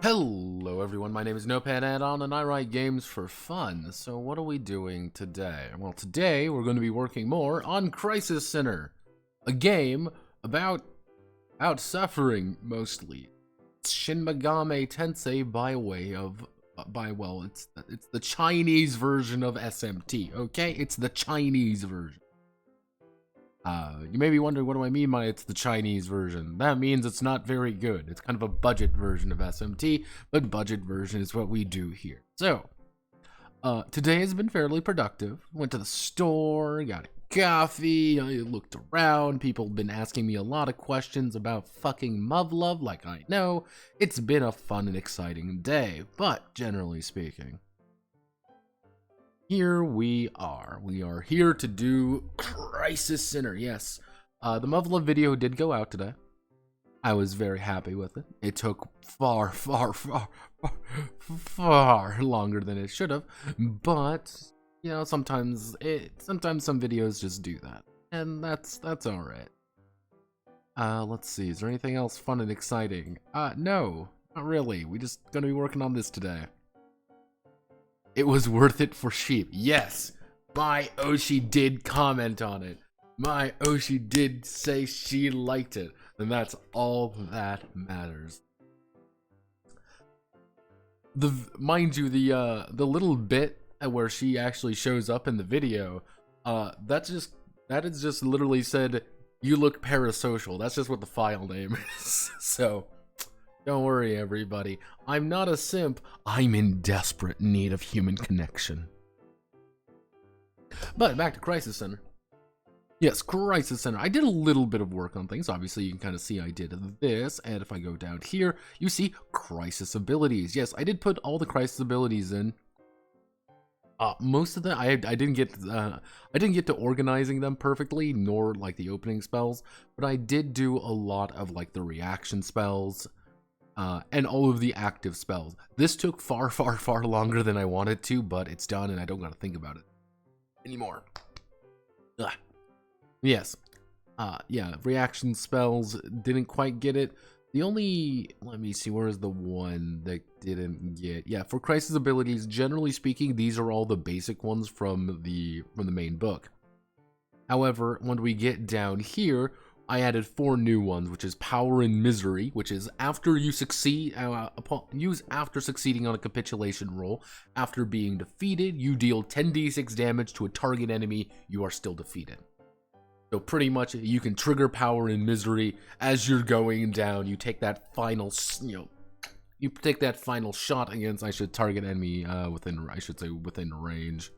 Hello everyone, my name is Notepad Add-on and I write games for fun. So what are we doing today? Well, today we're going to be working more on Crisis Center, a game about suffering mostly. It's Shin Megami Tensei by way of it's the Chinese version of SMT, okay? It's the Chinese version. You may be wondering, what do I mean by it's the Chinese version? That means it's not very good. It's kind of a budget version of SMT, but budget version is what we do here. So, today has been fairly productive. Went to the store, got a coffee, looked around. People have been asking me a lot of questions about fucking Muv-Love, like I know. It's been a fun and exciting day, but generally speaking, here we are. We are here to do Crisis Center. Yes, the Muv-Love video did go out today. I was very happy with it. It took far longer than it should have, but you know, sometimes some videos just do that, and that's all right. Let's see. Is there anything else fun and exciting? No, not really. We just gonna be working on this today. It was worth it for sheep. Yes, my Oshi did comment on it. My Oshi did say she liked it, and that's all that matters. Mind you, the little bit where she actually shows up in the video, that is just literally said, "You look parasocial." That's just what the file name is. So don't worry, everybody. I'm not a simp. I'm in desperate need of human connection. But back to Crisis Center. Yes, Crisis Center. I did a little bit of work on things. Obviously, you can kind of see I did this. And if I go down here, you see Crisis abilities. Yes, I did put all the Crisis abilities in. Most of them, I didn't get to organizing them perfectly, nor like the opening spells. But I did do a lot of like the reaction spells. And all of the active spells. This took far longer than I wanted to, but it's done and I don't gotta think about it anymore. Ugh. Yes. Yeah, reaction spells, didn't quite get it. The only, let me see, where is the one that didn't get? Yeah, for Crisis abilities, generally speaking, these are all the basic ones from the main book. However, when we get down here, I added 4 new ones, which is Power and Misery, which is after you succeed, after succeeding on a capitulation roll. After being defeated, you deal 10d6 damage to a target enemy. You are still defeated. So pretty much, you can trigger Power and Misery as you're going down. You take that final, you take that final shot against, target enemy within range.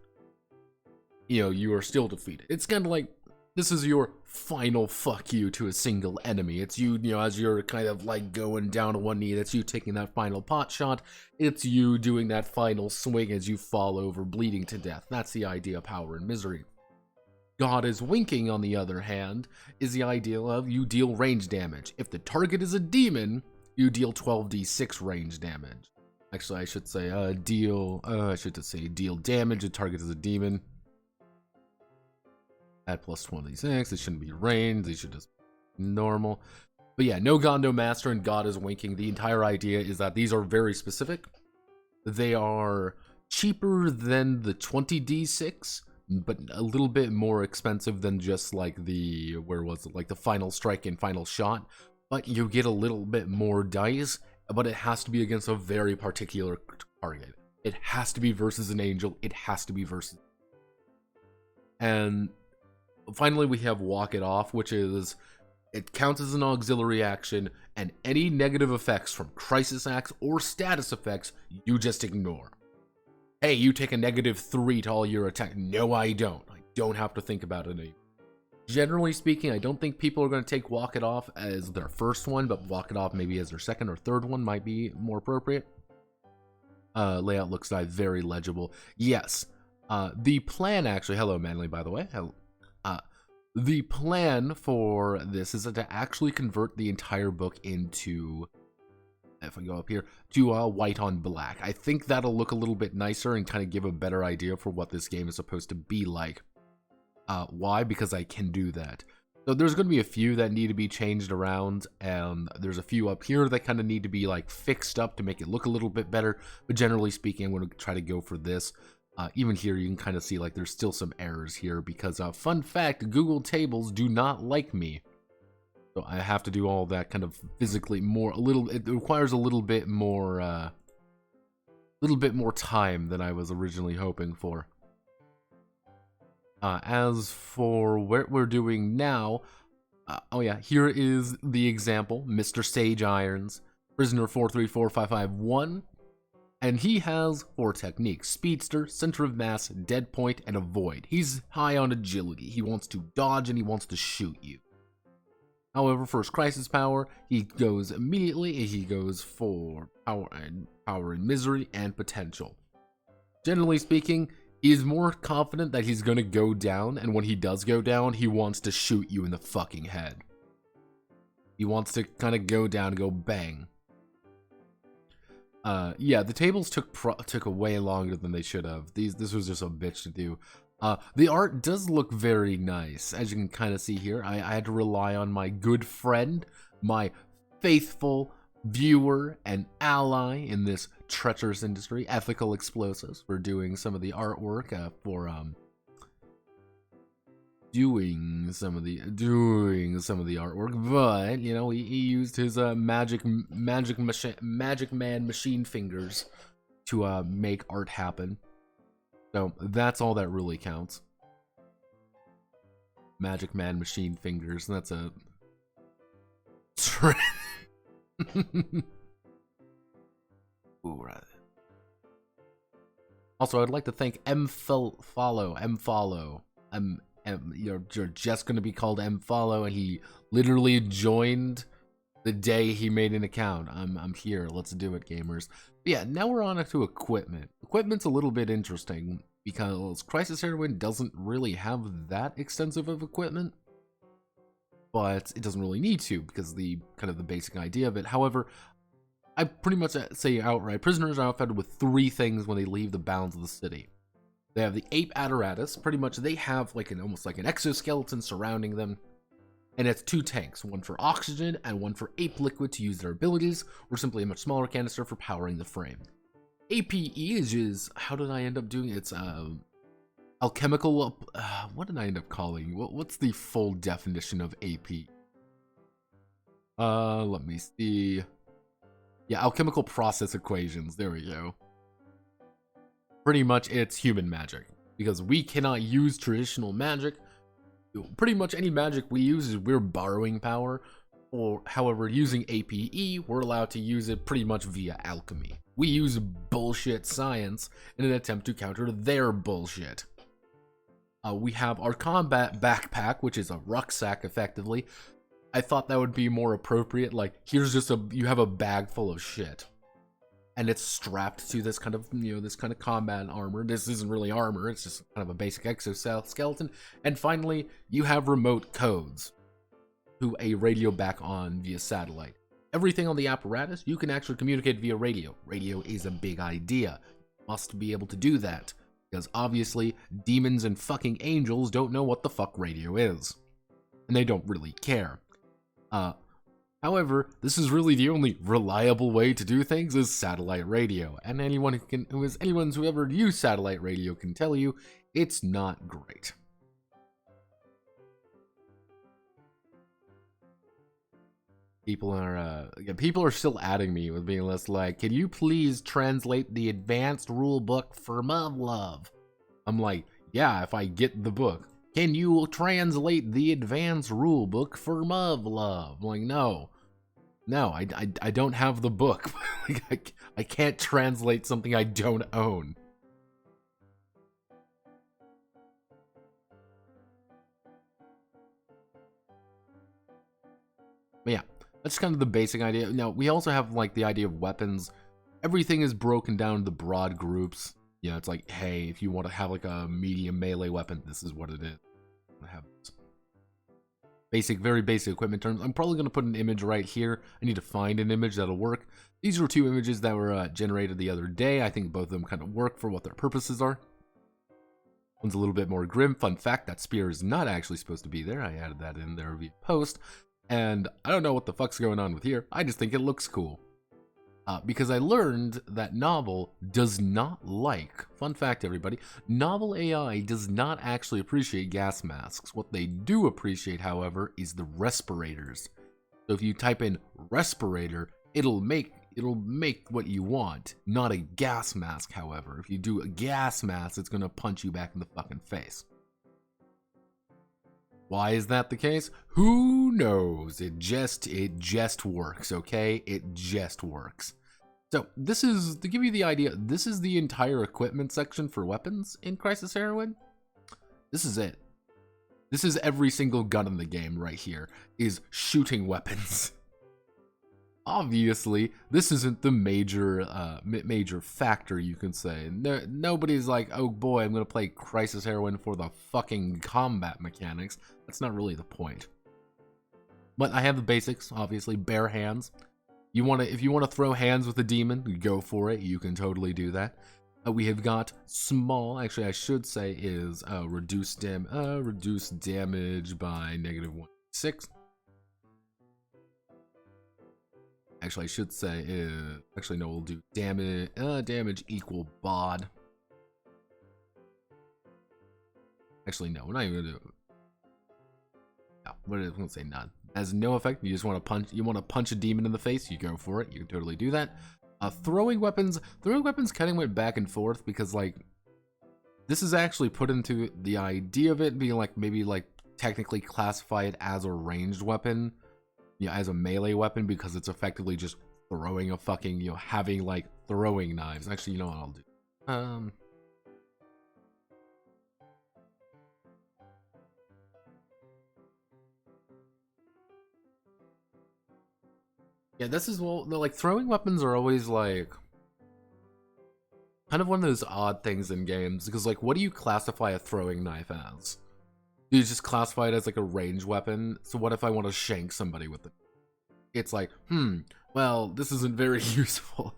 You are still defeated. It's kind of like, this is your final fuck you to a single enemy. It's you, as you're kind of like going down to one knee, that's you taking that final pot shot. It's you doing that final swing as you fall over bleeding to death. That's the idea of Power and Misery. God is Winking, on the other hand, is the idea of you deal range damage. If the target is a demon, you deal 12d6 range damage. Actually, I should say deal damage. The target is a demon. Add plus 26, it shouldn't be range, they should just be normal. But yeah, no God, no Master, and God is Winking. The entire idea is that these are very specific. They are cheaper than the 20d6, but a little bit more expensive than just like the, like the Final Strike and Final Shot. But you get a little bit more dice, but it has to be against a very particular target. It has to be versus an angel, it has to be versus. And finally, we have Walk It Off, which is, it counts as an auxiliary action, and any negative effects from crisis acts or status effects, you just ignore. Hey, you take a -3 to all your attack. No, I don't. I don't have to think about it anymore. Generally speaking, I don't think people are going to take Walk It Off as their first one, but Walk It Off maybe as their second or third one might be more appropriate. Layout looks very legible. Yes. The plan, actually, hello Manly, by the way. Hello. The plan for this is to actually convert the entire book into, if I go up here, to white on black. I think that'll look a little bit nicer and kind of give a better idea for what this game is supposed to be like. Why? Because I can do that. So there's going to be a few that need to be changed around, and there's a few up here that kind of need to be like fixed up to make it look a little bit better. But generally speaking, I'm going to try to go for this. Even here, you can kind of see like there's still some errors here because, fun fact, Google Tables do not like me. So I have to do all that kind of physically it requires a little bit more time than I was originally hoping for. As for what we're doing now, oh yeah, here is the example, Mr. Sage Irons, prisoner 434551, and he has 4 techniques: Speedster, Center of Mass, Dead Point, and Avoid. He's high on agility. He wants to dodge and he wants to shoot you. However, for his crisis power, he goes immediately, and he goes for power and misery and potential. Generally speaking, he's more confident that he's gonna go down, and when he does go down, he wants to shoot you in the fucking head. He wants to kind of go down and go bang. Yeah, the tables took way longer than they should have. This was just a bitch to do. The art does look very nice, as you can kind of see here. I had to rely on my good friend, my faithful viewer and ally in this treacherous industry, Ethical Explosives, for doing some of the artwork, doing some of the artwork. But you know, he used his magic man machine fingers to make art happen. So that's all that really counts. Magic man machine fingers. That's a Ooh, right. Also, I'd like to thank Mfollow. You're just going to be called Mfollow, and he literally joined the day he made an account. I'm here. Let's do it, gamers. But yeah, now we're on to equipment. Equipment's a little bit interesting because Crisis Heroine doesn't really have that extensive of equipment, but it doesn't really need to because the basic idea of it. However, I pretty much say outright, prisoners are outfitted with 3 things when they leave the bounds of the city. They have the ape apparatus. Pretty much they have like almost like an exoskeleton surrounding them, and it's 2 tanks, one for oxygen and one for ape liquid to use their abilities, or simply a much smaller canister for powering the frame. APE is how did I end up doing it? It's alchemical. What did I end up calling? What's the full definition of AP? Let me see. Yeah, alchemical process equations. There we go. Pretty much it's human magic, because we cannot use traditional magic. Pretty much any magic we use is we're borrowing power, or however, using APE, we're allowed to use it pretty much via alchemy. We use bullshit science in an attempt to counter their bullshit. We have our combat backpack, which is a rucksack effectively. I thought that would be more appropriate, like here's just you have a bag full of shit, and it's strapped to this kind of, this kind of combat armor. This isn't really armor, it's just kind of a basic exoskeleton. And finally, you have remote codes to a radio back on via satellite. Everything on the apparatus, you can actually communicate via radio. Radio is a big idea. You must be able to do that, because obviously, demons and fucking angels don't know what the fuck radio is. And they don't really care. However, this is really the only reliable way to do things is satellite radio, and anyone who ever used satellite radio can tell you it's not great. People are still adding me with being less like, can you please translate the advanced rule book for Love? I'm like, yeah, if I get the book. Can you translate the advanced rule book for Love? I'm like, no, I don't have the book. Like, I can't translate something I don't own. But yeah, that's kind of the basic idea. Now, we also have like the idea of weapons. Everything is broken down into broad groups. It's like, hey, if you want to have like a medium melee weapon, this is what it is. I have very basic equipment terms. I'm probably going to put an image right here. I need to find an image that'll work. These were 2 images that were generated the other day. I think both of them kind of work for what their purposes are. One's a little bit more grim. Fun fact, that spear is not actually supposed to be there. I added that in there via post. And I don't know what the fuck's going on with here. I just think it looks cool. Because I learned that Novel does not like, fun fact everybody, Novel AI does not actually appreciate gas masks. What they do appreciate, however, is the respirators. So if you type in respirator, it'll make what you want, not a gas mask, however. If you do a gas mask, it's gonna punch you back in the fucking face. Why is that the case? Who knows? It just works, okay? It just works. So this is, to give you the idea, this is the entire equipment section for weapons in Crisis Heroine. This is it. This is every single gun in the game right here, is shooting weapons. Obviously, this isn't the major factor, you can say. Nobody's like, oh boy, I'm gonna play Crisis Heroine for the fucking combat mechanics. That's not really the point. But I have the basics, obviously, bare hands. If you wanna throw hands with a demon, go for it. You can totally do that. We have got small, actually I should say, is reduced damage by -1.6. Actually, I should say, actually no, we'll do damage equal bod. Actually, no, we're not even gonna do it. No, we're gonna say none. Has no effect. You just want to punch a demon in the face, you go for it. You can totally do that. Throwing weapons kind of went back and forth because, like, this is actually put into the idea of it being like, maybe like technically classify it as a ranged weapon. Yeah, as a melee weapon, because it's effectively just throwing a fucking, having like throwing knives. Actually, you know what I'll do? Yeah, this is, well, like, throwing weapons are always like kind of one of those odd things in games, because like, what do you classify a throwing knife as? Do you just classify it as like a ranged weapon? So what if I want to shank somebody with it? It's like, well, this isn't very useful.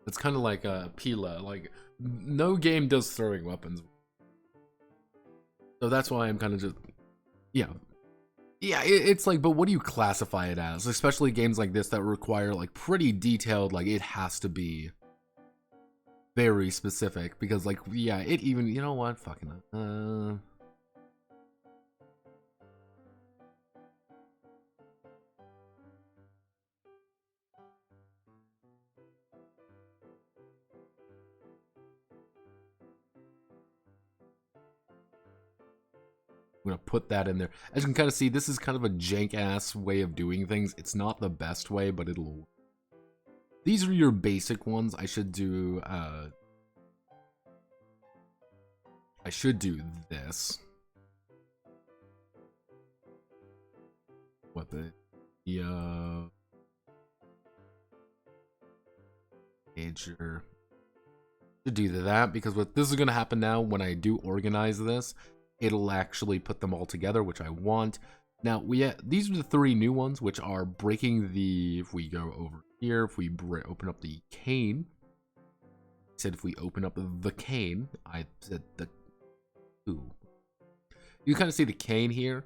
It's kind of like a Pila. Like, no game does throwing weapons. So that's why I'm kind of just, yeah. Yeah, it's like, but what do you classify it as? Especially games like this that require like pretty detailed, like it has to be very specific. Because like, yeah, it even, you know what, fucking, I'm gonna put that in there. As you can kind of see, this is kind of a jank-ass way of doing things. It's not the best way, but it'll... These are your basic ones. I should do this. What the... Major... To do that, because what this is gonna happen now, when I do organize this, it'll actually put them all together, which I want. Now, these are the 3 new ones, which are breaking the... If we go over here, if we open up the cane... I said if we open up the cane, I said the... Ooh. You kind of see the cane here.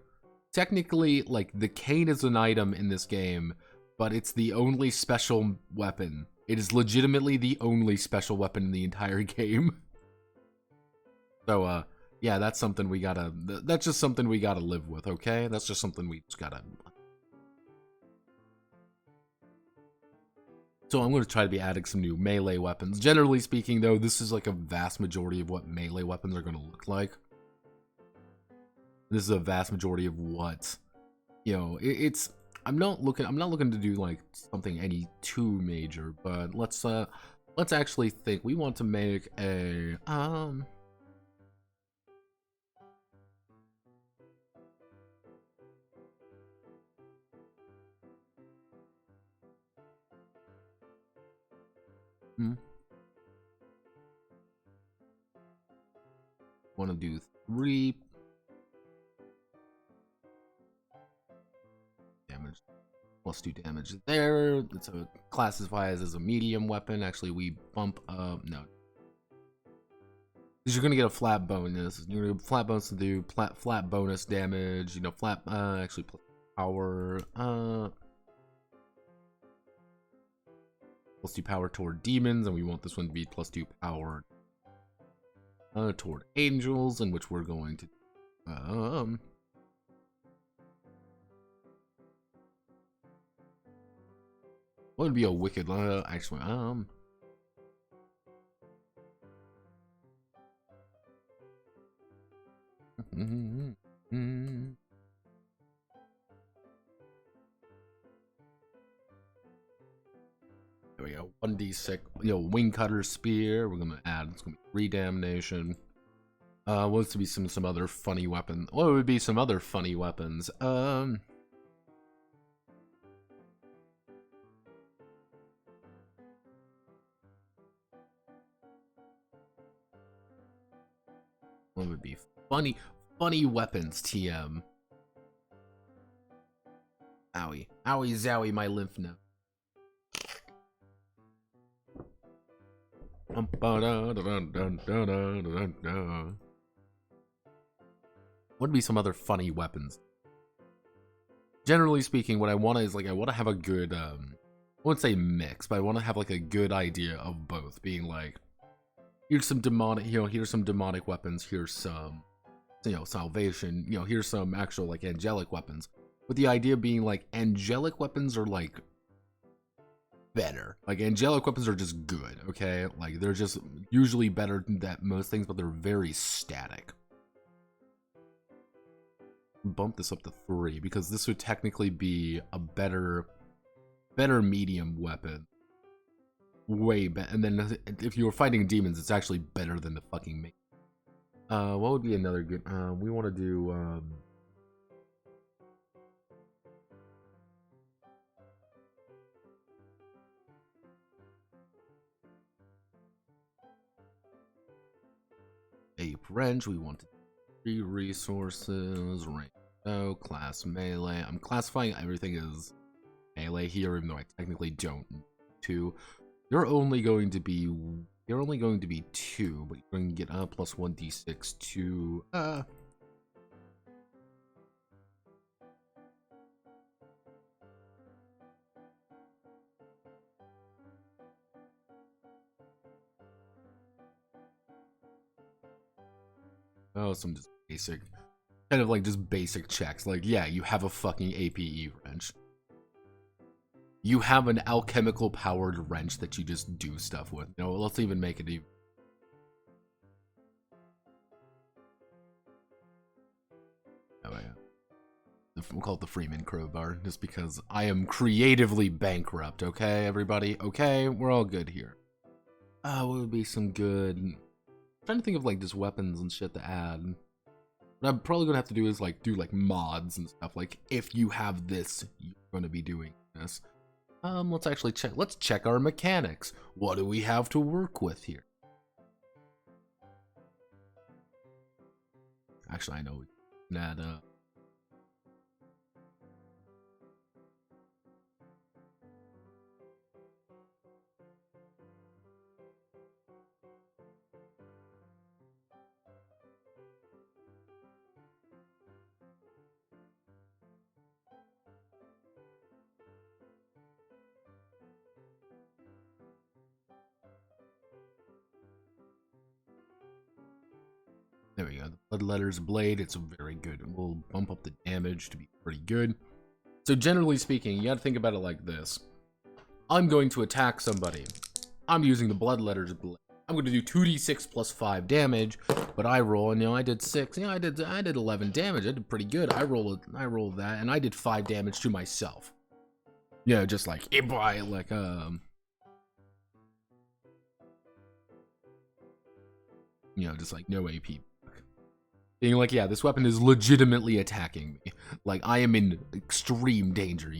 Technically, like, the cane is an item in this game, but it's the only special weapon. It is legitimately the only special weapon in the entire game. So, yeah, that's something we gotta... That's just something we gotta live with, okay? That's just something we just gotta... So I'm gonna try to be adding some new melee weapons. Generally speaking, though, this is like a vast majority of what melee weapons are gonna look like. This is a vast majority of what... it's... I'm not looking to do like something any too major, but let's actually think. We want to make a want to do 3 damage. +2 damage there. It's a classifies as a medium weapon. Actually, we bump up. No. Because you're going to get a flat bonus. You're going to flat bonus to do flat bonus damage. You know, flat, actually, plus power. +2 power toward demons. And we want this one to be +2 power toward angels. In which we're going to. What would be a wicked, actually, there we go. 1d6, wing cutter spear. We're gonna add. It's gonna be 3 damnation. What's to be some other funny weapon? What would be some other funny weapons? What would be funny weapons? TM. Owie, owie, zowie, my lymph node. What would be some other funny weapons? Generally speaking, what I want is I want to have a good, I wouldn't say mix, but I want to have a good idea of both. Being here's some demonic, here's some demonic weapons. Here's some, salvation. Here's some actual angelic weapons. With the idea being angelic weapons are better. Angelic weapons are just good, okay? They're just usually better than most things, but they're very static. Bump this up to 3 because this would technically be a better medium weapon. Way better. And then if you were fighting demons, it's actually better than the fucking me. What would be another good? We want to do. Ape wrench. We want to 3 resources. Range. Oh, class melee. I'm classifying everything as melee here, even though I technically don't. 2. You're only going to be 2, but you're going to get plus 1d6 to some just basic, kind of just basic checks. Yeah, you have a fucking APE wrench. You have an alchemical powered wrench that you just do stuff with. Let's even make it even. Oh yeah. We'll call it the Freeman crowbar, just because I am creatively bankrupt. Okay, everybody. Okay, we're all good here. What would be some good? I'm trying to think of just weapons and shit to add. What I'm probably gonna have to do is do mods and stuff. If you have this, you're gonna be doing this. Let's actually check. Let's check our mechanics. What do we have to work with here? Actually, I know we can add there we go. The Blood Letters Blade, it's very good. We'll bump up the damage to be pretty good. So generally speaking, you gotta think about it like this. I'm going to attack somebody. I'm using the Blood Letters Blade. I'm going to do 2d6 plus 5 damage, but I roll, and I did 6. I did 11 damage. I did pretty good. I rolled that, and I did 5 damage to myself. Just just no AP. Being yeah, this weapon is legitimately attacking me. I am in extreme danger.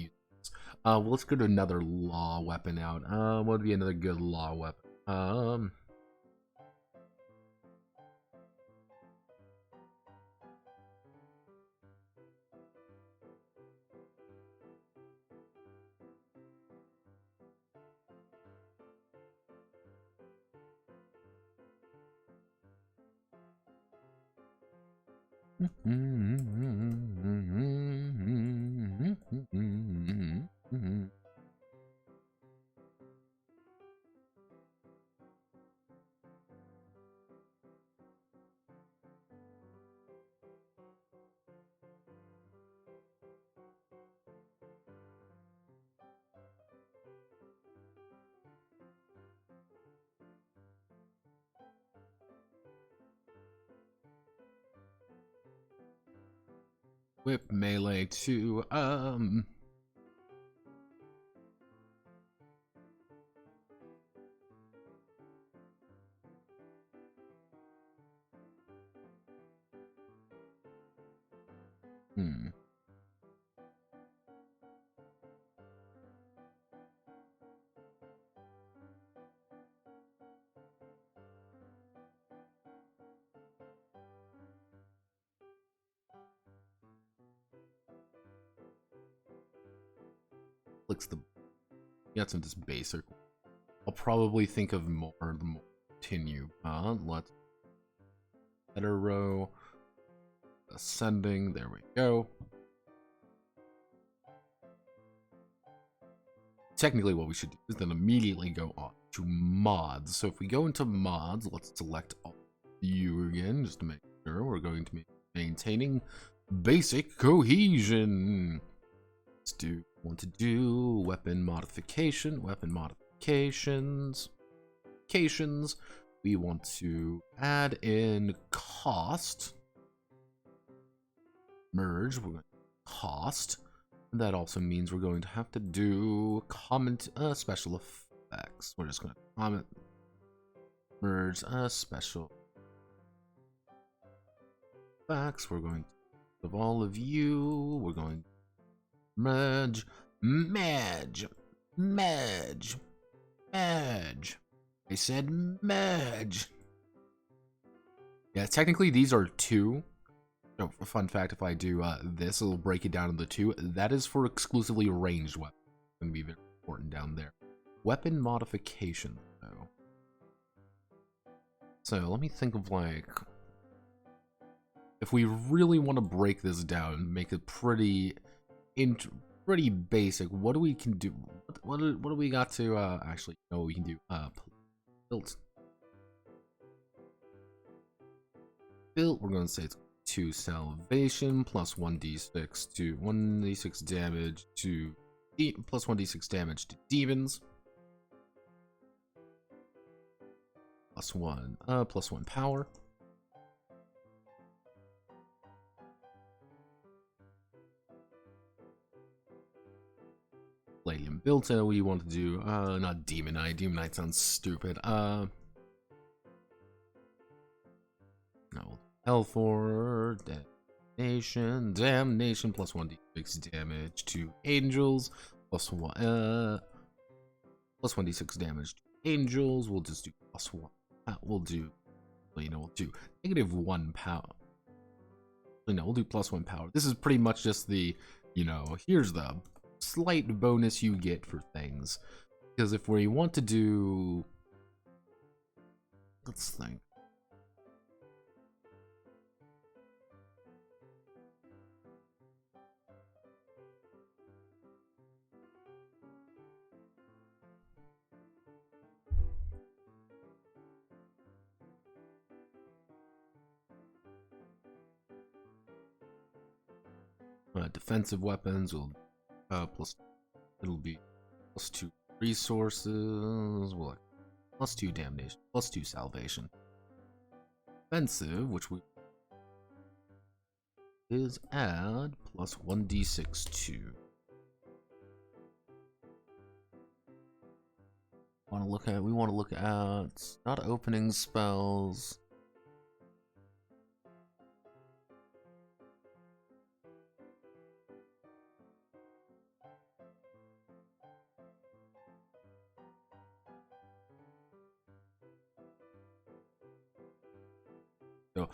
Well, let's go to another law weapon out. What would be another good law weapon? Whip melee to clicks the got some just basic. I'll probably think of more the more continue. Let's header row ascending. There we go. Technically, what we should do is then immediately go on to mods. So if we go into mods, let's select all view again, just to make sure we're going to be maintaining basic cohesion. Let's do want to do weapon modification, weapon modifications. We want to add in cost. Merge, we're going to cost. That also means we're going to have to do comment special effects. We're just going to comment merge special effects. We're going to of all of you. We're going to merge. I said merge. Yeah, technically these are two. Oh, fun fact, if I do this, it'll break it down into two. That is for exclusively ranged weapons. It's going to be very important down there. Weapon modification, though. So let me think of like, if we really want to break this down and make it pretty basic, what do we can do? What do we got to actually know? We can do built. We're going to say it's 2 salvation plus 1d6 to 1d6 damage to plus 1d6 damage to demons. Plus 1 power. Palladium built. What do you want to do? Not demonite. Demonite sounds stupid. No. L4 damnation plus 1d6 damage to angels plus 1d6 damage to angels. We'll just do plus 1. We'll do -1 power. No, we'll do plus 1 power. This is pretty much just the, here's the slight bonus you get for things. Because if we want to do, let's think. Defensive weapons will it'll be plus 2 resources, well, plus 2 damnation, plus 2 salvation. Offensive, which we is add plus 1d6 2. We want to look at not opening spells. So,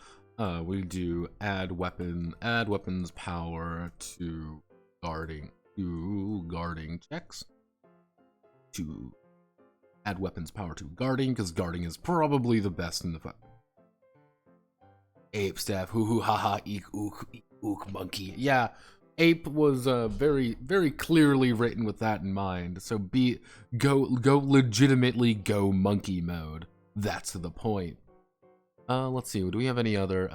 we do add weapons power to guarding checks. To add weapons power to guarding, because guarding is probably the best in the fight. Ape staff. Hoo hoo ha ha. Eek ook eek ook monkey. Yeah. Ape was very clearly written with that in mind. So go legitimately go monkey mode. That's the point. Let's see. Do we have any other?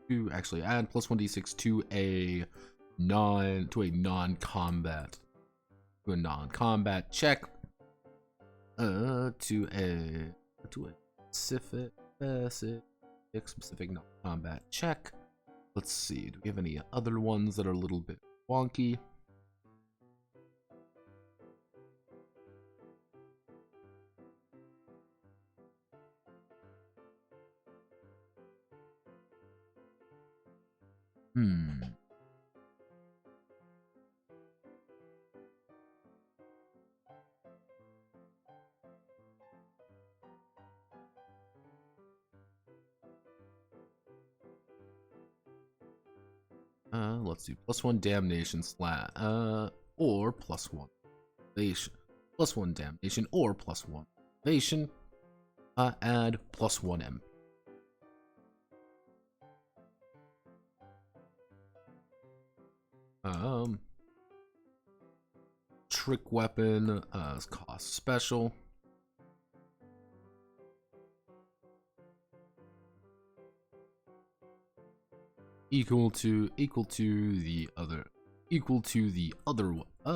To actually add plus 1d6 to a non-combat check. To a specific non-combat check. Let's see. Do we have any other ones that are a little bit wonky? Let's do +1 damnation or +1 evasion. +1 damnation or +1 evasion. Add +1 MP. Trick weapon, cost special. Equal to the other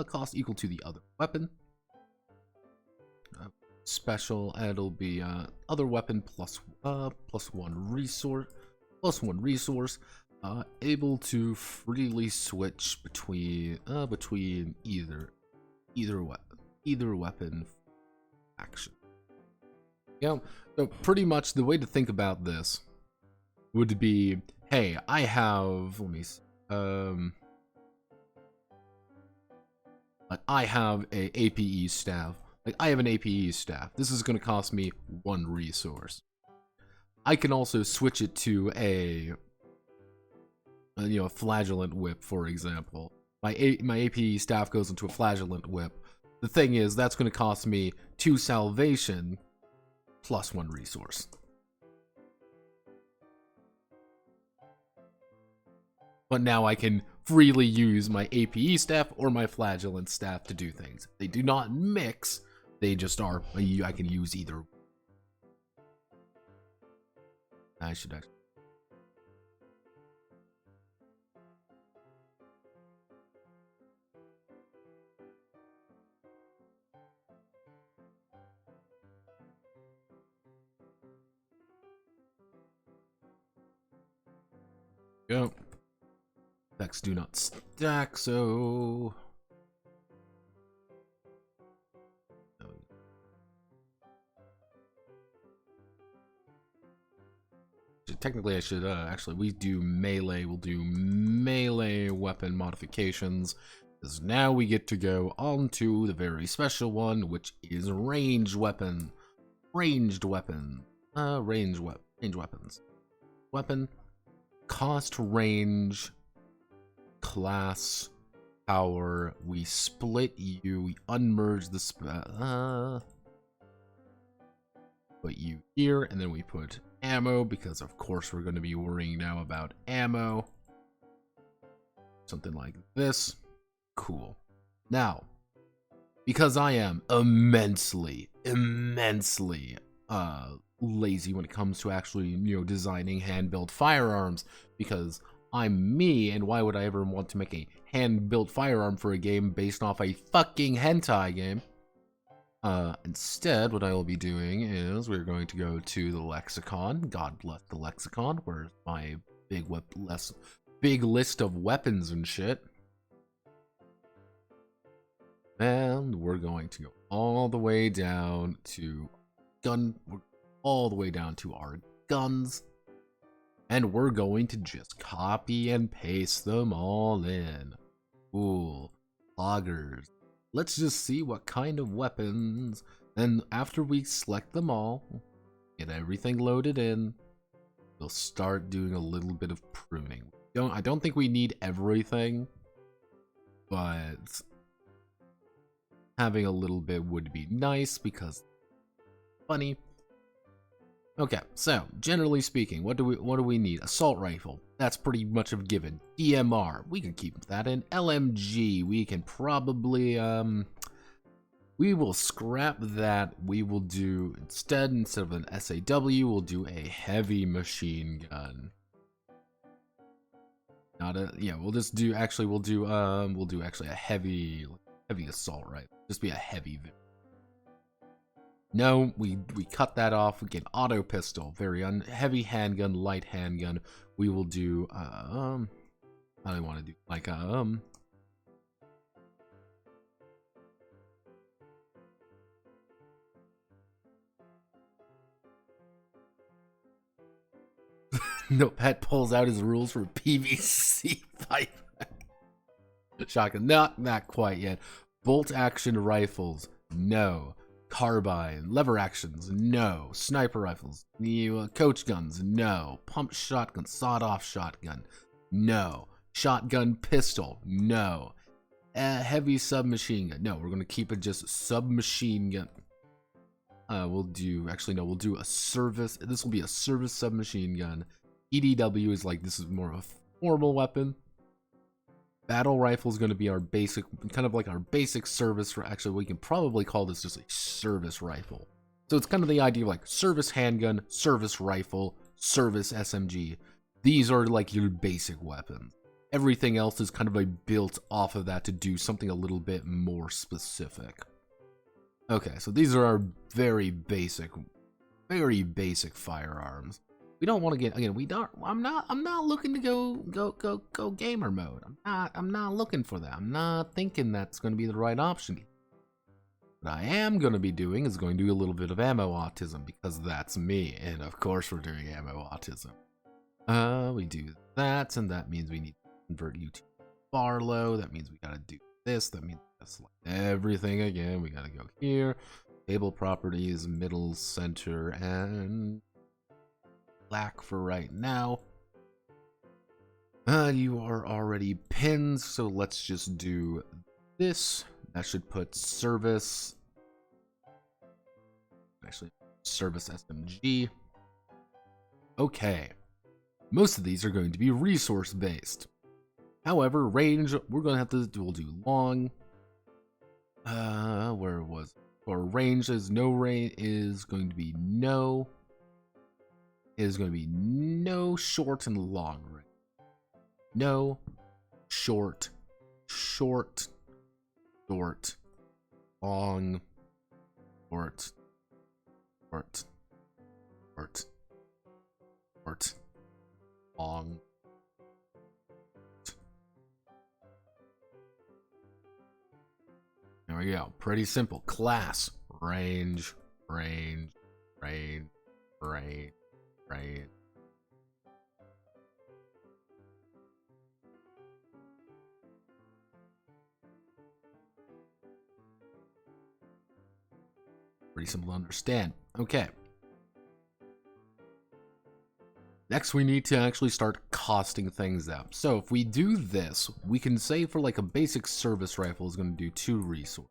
cost equal to the other weapon. Special, it'll be other weapon plus one resource, able to freely switch between either weapon action. Yeah, so pretty much the way to think about this would be, hey, I have, let me see, I have a APE staff. Like, I have an APE staff. This is going to cost me 1 resource. I can also switch it to a flagellant whip, for example. My APE staff goes into a flagellant whip. The thing is, that's going to cost me 2 salvation plus 1 resource. But now I can freely use my APE staff or my flagellant staff to do things. They do not mix, they just are. I can use either. I should actually. Go. Effects do not stack, so technically I should actually we do melee. We'll do melee weapon modifications, because now we get to go on to the very special one, which is ranged weapons. Weapon cost, range, class, power. We split you, we unmerge the put you here, and then we put ammo, because of course we're going to be worrying now about ammo. Something like this. Cool. Now, because I am immensely lazy when it comes to actually, designing hand-built firearms, because I'm me, and why would I ever want to make a hand-built firearm for a game based off a fucking hentai game? Instead, what I will be doing is we're going to go to the lexicon. God bless the lexicon. Where's my big list of weapons and shit? And we're going to go all the way down to our guns. And we're going to just copy and paste them all in. Cool. Loggers. Let's just see what kind of weapons Then after we select them all, get everything loaded in, we'll start doing a little bit of pruning. I don't think we need everything, but having a little bit would be nice because it's funny. Okay, so generally speaking, what do we need? Assault rifle. That's pretty much a given. DMR. We can keep that in. LMG. We can probably we will scrap that. We will do instead of an SAW, we'll do a heavy machine gun. Not a we'll just do we'll do actually a heavy assault rifle. Just be a heavy. No, we cut that off. We get auto pistol, very heavy handgun, light handgun. We will do I don't want to do like Notepad pulls out his rules for PVC pipe. Shotgun, not quite yet. Bolt action rifles, no. Carbine, lever actions, no. Sniper rifles, coach guns, no. Pump shotgun, sawed-off shotgun, no. Shotgun pistol, no. Heavy submachine gun, no. We're gonna keep it just submachine gun. We'll do a service. This will be a service submachine gun. EDW is like, this is more of a formal weapon. Battle rifle is going to be our basic, kind of like our basic service. Actually, we can probably call this just a service rifle. So it's kind of the idea of like service handgun, service rifle, service SMG. These are like your basic weapons. Everything else is kind of like built off of that to do something a little bit more specific. Okay, so these are our very basic firearms. We don't want to get, again, I'm not looking to go gamer mode. I'm not looking for that. I'm not thinking that's going to be the right option. What I am going to be doing is going to do a little bit of ammo autism, because that's me, and of course we're doing ammo autism. We do that, and that means we need to convert you to Barlow. That means we got to do this. That means we got to select everything again. We got to go here, table properties, middle, center, and black for right now. You are already pinned, so let's just do this. That should put service, actually service SMG. Okay, most of these are going to be resource based. However, range, we'll do long. Where was it? For range is going to be no. Is going to be no, short, and long range. No, short, long, short, long. There we go. Pretty simple. Class, range. Pretty simple to understand. Okay. Next, we need to actually start costing things out. So if we do this, we can say for like a basic service rifle is going to do 2 resources.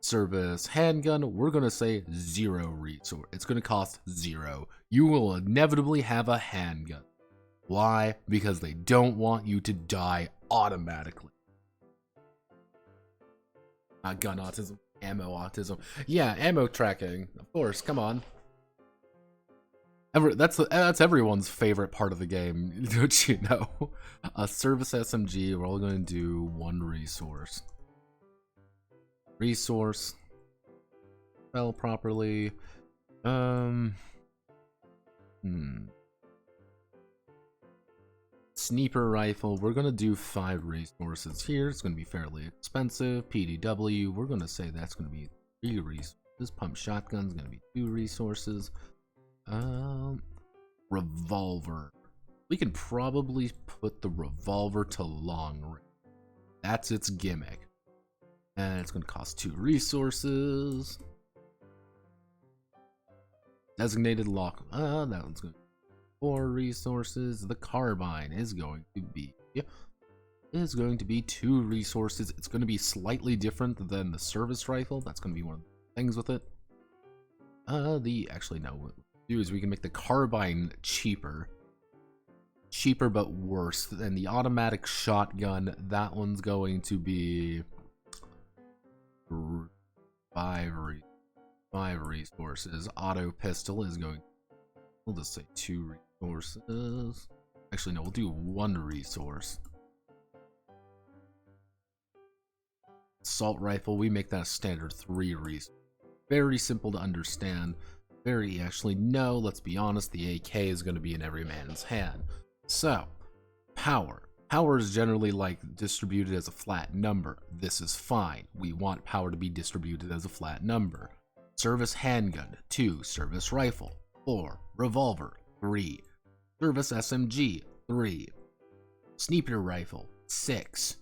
Service handgun, we're going to say 0 resource. It's going to cost 0. You will inevitably have a handgun. Why? Because they don't want you to die automatically. Not gun autism, ammo autism. Yeah, ammo tracking. Of course, come on. That's everyone's favorite part of the game, don't you know? A service SMG, we're all going to do 1 resource. Resource. Spell properly. Sniper rifle, we're going to do 5 resources here. It's going to be fairly expensive. PDW, we're going to say that's going to be 3 resources. Pump shotgun's going to be 2 resources. Revolver. We can probably put the revolver to long range. That's its gimmick. And it's going to cost 2 resources. Designated lock. That one's going to be 4 resources. The carbine is going to be 2 resources. It's going to be slightly different than the service rifle. That's going to be one of the things with it. Actually no. What we do is we can make the carbine cheaper but worse than the automatic shotgun. That one's going to be 5 resources. Auto pistol is going, we'll just say 2 resources. Actually no, we'll do 1 resource. Assault rifle, we make that a standard 3 resources. Very simple to understand. Actually no, let's be honest, the AK is going to be in every man's hand. So power is generally like distributed as a flat number. This is fine. We want power to be distributed as a flat number. Service handgun 2, service rifle 4, revolver 3, service SMG 3, sniper rifle 6.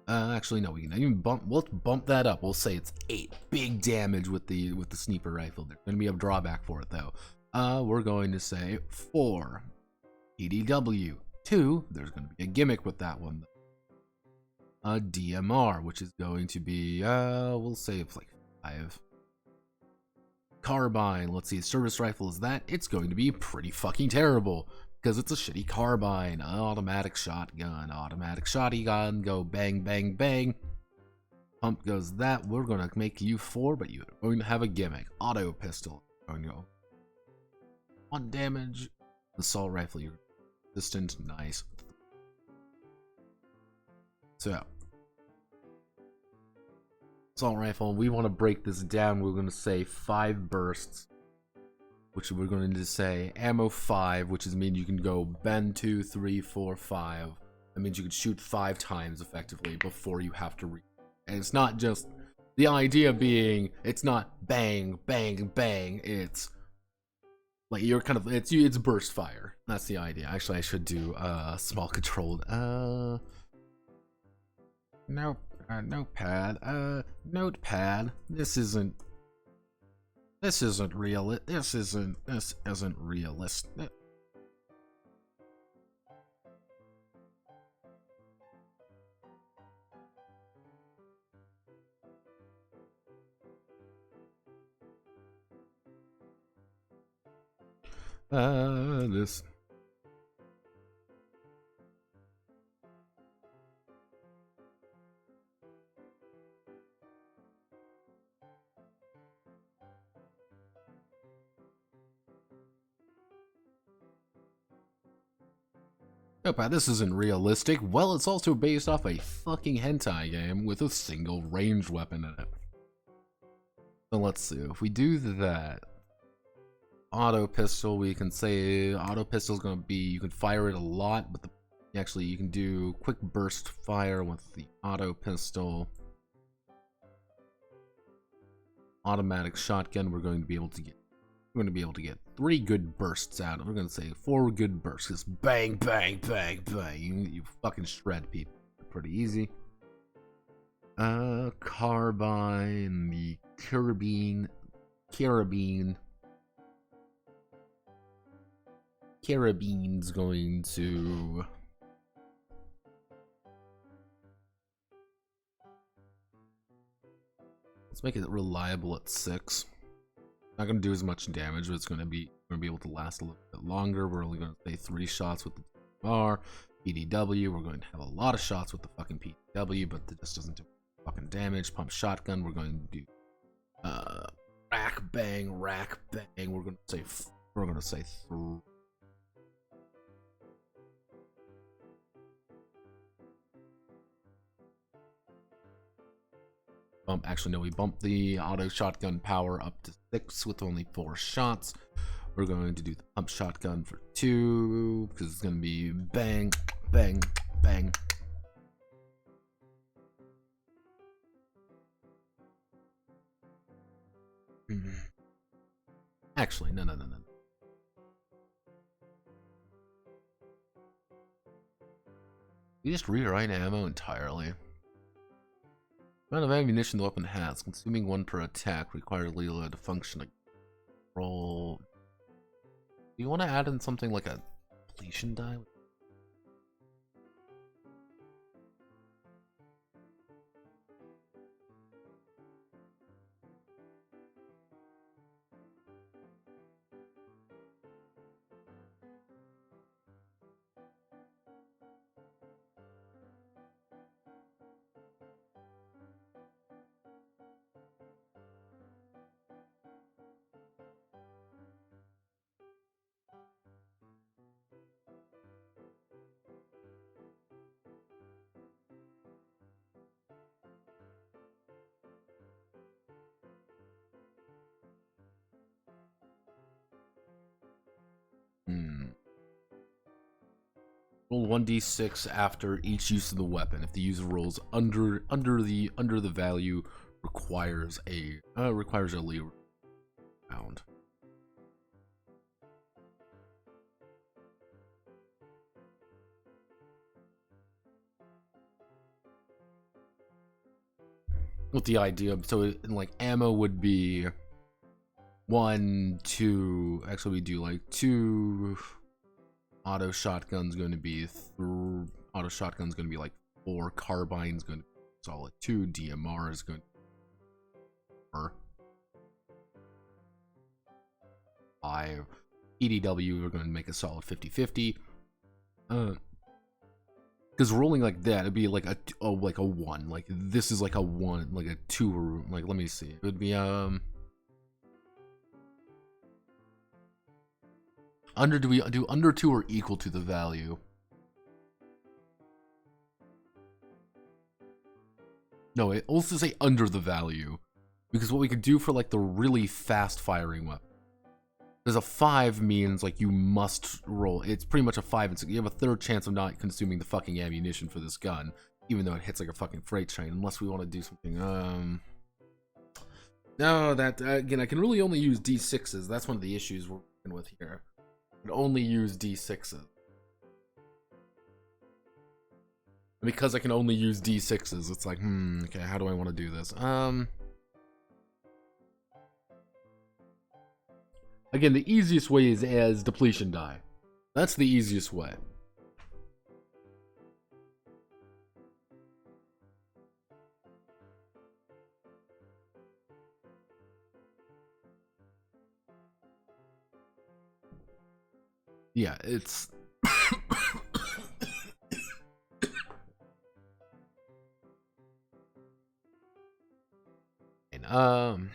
Actually no, we can even let's bump that up. We'll say it's 8. Big damage with the sniper rifle. There's going to be a drawback for it though. We're going to say 4. EDW 2. There's going to be a gimmick with that one. DMR, which is going to be we'll say it's like 5. Carbine. Let's see. Service rifle is that. It's going to be pretty fucking terrible. Because it's a shitty carbine. Automatic shotgun. Go bang, bang, bang. Pump goes that. We're going to make you 4, but you're going to have a gimmick. Auto pistol. Going to go 1 damage. Assault rifle. You're resistant. Nice. So. Assault rifle. We want to break this down. We're going to say 5 bursts. Which we're going to say ammo 5, which means you can go bend 2, 3, 4, 5. That means you can shoot 5 times effectively before you have to reload. And it's not just the idea being it's not bang, bang, bang. It's like you're kind of it's burst fire. That's the idea. Actually, I should do small controlled. No, notepad. Notepad. This isn't real. This isn't realistic. This. Nope, this isn't realistic. Well, it's also based off a fucking hentai game with a single ranged weapon in it. So let's see, if we do that, auto pistol, we can say auto pistol is going to be, you can fire it a lot, but actually you can do quick burst fire with the auto pistol. Automatic shotgun, we're going to be able to get 3 good bursts out. We're going to say 4 good bursts. Just bang, bang, bang, bang. You fucking shred people. Pretty easy. Carbine, the carabine. Carabine's going to... Let's make it reliable at 6. Not going to do as much damage, but it's going to be able to last a little bit longer. We're only going to say 3 shots with the R. PDW, we're going to have a lot of shots with the fucking PDW, but it just doesn't do fucking damage. Pump shotgun, we're going to do rack bang. We're going to say 3. Actually, no, we bumped the auto shotgun power up to 6 with only 4 shots. We're going to do the pump shotgun for 2 because it's going to be bang, bang, bang. Actually, no. We just rewrite ammo entirely. Amount of ammunition the weapon has, consuming 1 per attack, requires Leela to function. Roll. Do you want to add in something like a depletion die? Roll 1d6 after each use of the weapon. If the user rolls under the value, requires a Leela round. With the idea, so like ammo would be 1, 2. Actually, we do like 2. Auto shotgun's going to be like 4. Carbine's going to be solid 2. DMR is going to be 5. EDW we're going to make a solid 50-50. Because rolling like that, it'd be like a 1. Like this is like a 1, like a 2, or like let me see. It would be do we do under 2 or equal to the value? No, it also say under the value. Because what we could do for like the really fast firing weapon. Because a 5 means like you must roll. It's pretty much a 5 and 6. You have a third chance of not consuming the fucking ammunition for this gun. Even though it hits like a fucking freight train. Unless we want to do something. No, that again, I can really only use D6s. That's one of the issues we're working with here. Can only use D6s. Because I can only use D6s, it's like, okay, how do I want to do this? Again, the easiest way is as depletion die. That's the easiest way. Yeah, it's and,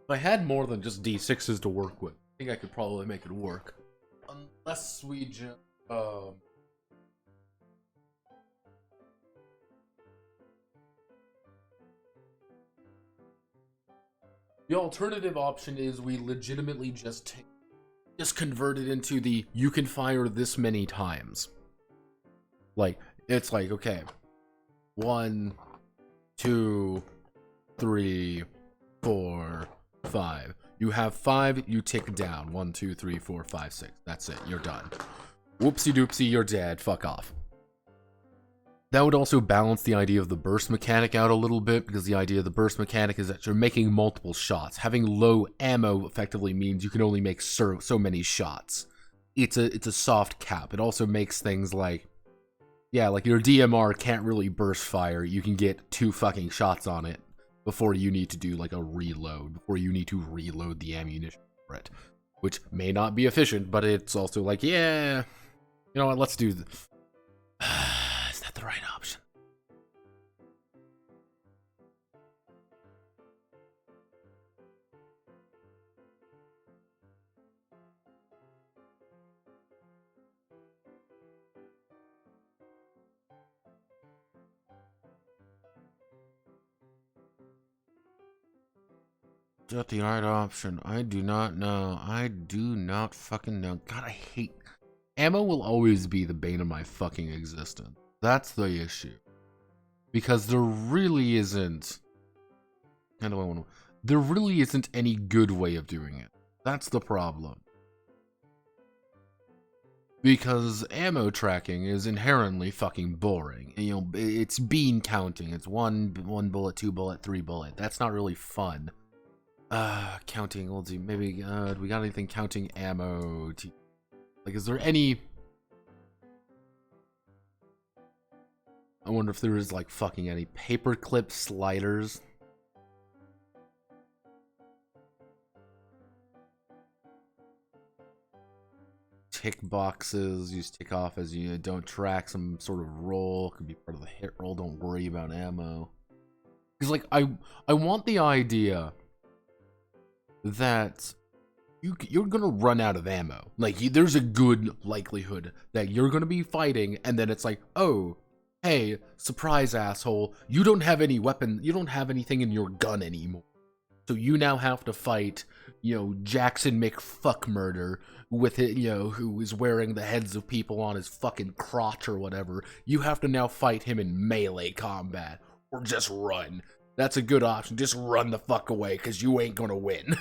If I had more than just D6s to work with, I think I could probably make it work. Unless we just the alternative option is we legitimately just convert it into the you can fire this many times. Like, it's like, okay, 1, 2, 3, 4, 5. You have 5, you tick down. 1, 2, 3, 4, 5, 6. That's it, you're done. Whoopsie doopsie, you're dead. Fuck off. That would also balance the idea of the burst mechanic out a little bit, because the idea of the burst mechanic is that you're making multiple shots. Having low ammo effectively means you can only make so many shots. It's a soft cap. It also makes things like, yeah, like your DMR can't really burst fire. You can get 2 fucking shots on it before you need to do like a reload, before you need to reload the ammunition for it, which may not be efficient, but it's also like, yeah, you know what, let's do this. Is that the right option? Is that the right option? I do not know. I do not fucking know. God, I hate... Ammo will always be the bane of my fucking existence. That's the issue. Because there really isn't... How do I want to... There really isn't any good way of doing it. That's the problem. because ammo tracking is inherently fucking boring. You know, it's bean counting. It's one bullet, 2 bullet, 3 bullet. That's not really fun. Counting. Let's see. Maybe do we got anything counting ammo? Like, is there any? I wonder if there is like fucking any paperclip sliders. Tick boxes, use tick off as you don't track some sort of roll. Could be part of the hit roll. Don't worry about ammo. Because like I want the idea that you're gonna run out of ammo. Like there's a good likelihood that you're gonna be fighting, and then it's like, oh, hey, surprise, asshole! You don't have any weapon. You don't have anything in your gun anymore. So you now have to fight, you know, Jackson McFuckmurder with it, you know, who is wearing the heads of people on his fucking crotch or whatever. You have to now fight him in melee combat, or just run. That's a good option. Just run the fuck away, because you ain't gonna win.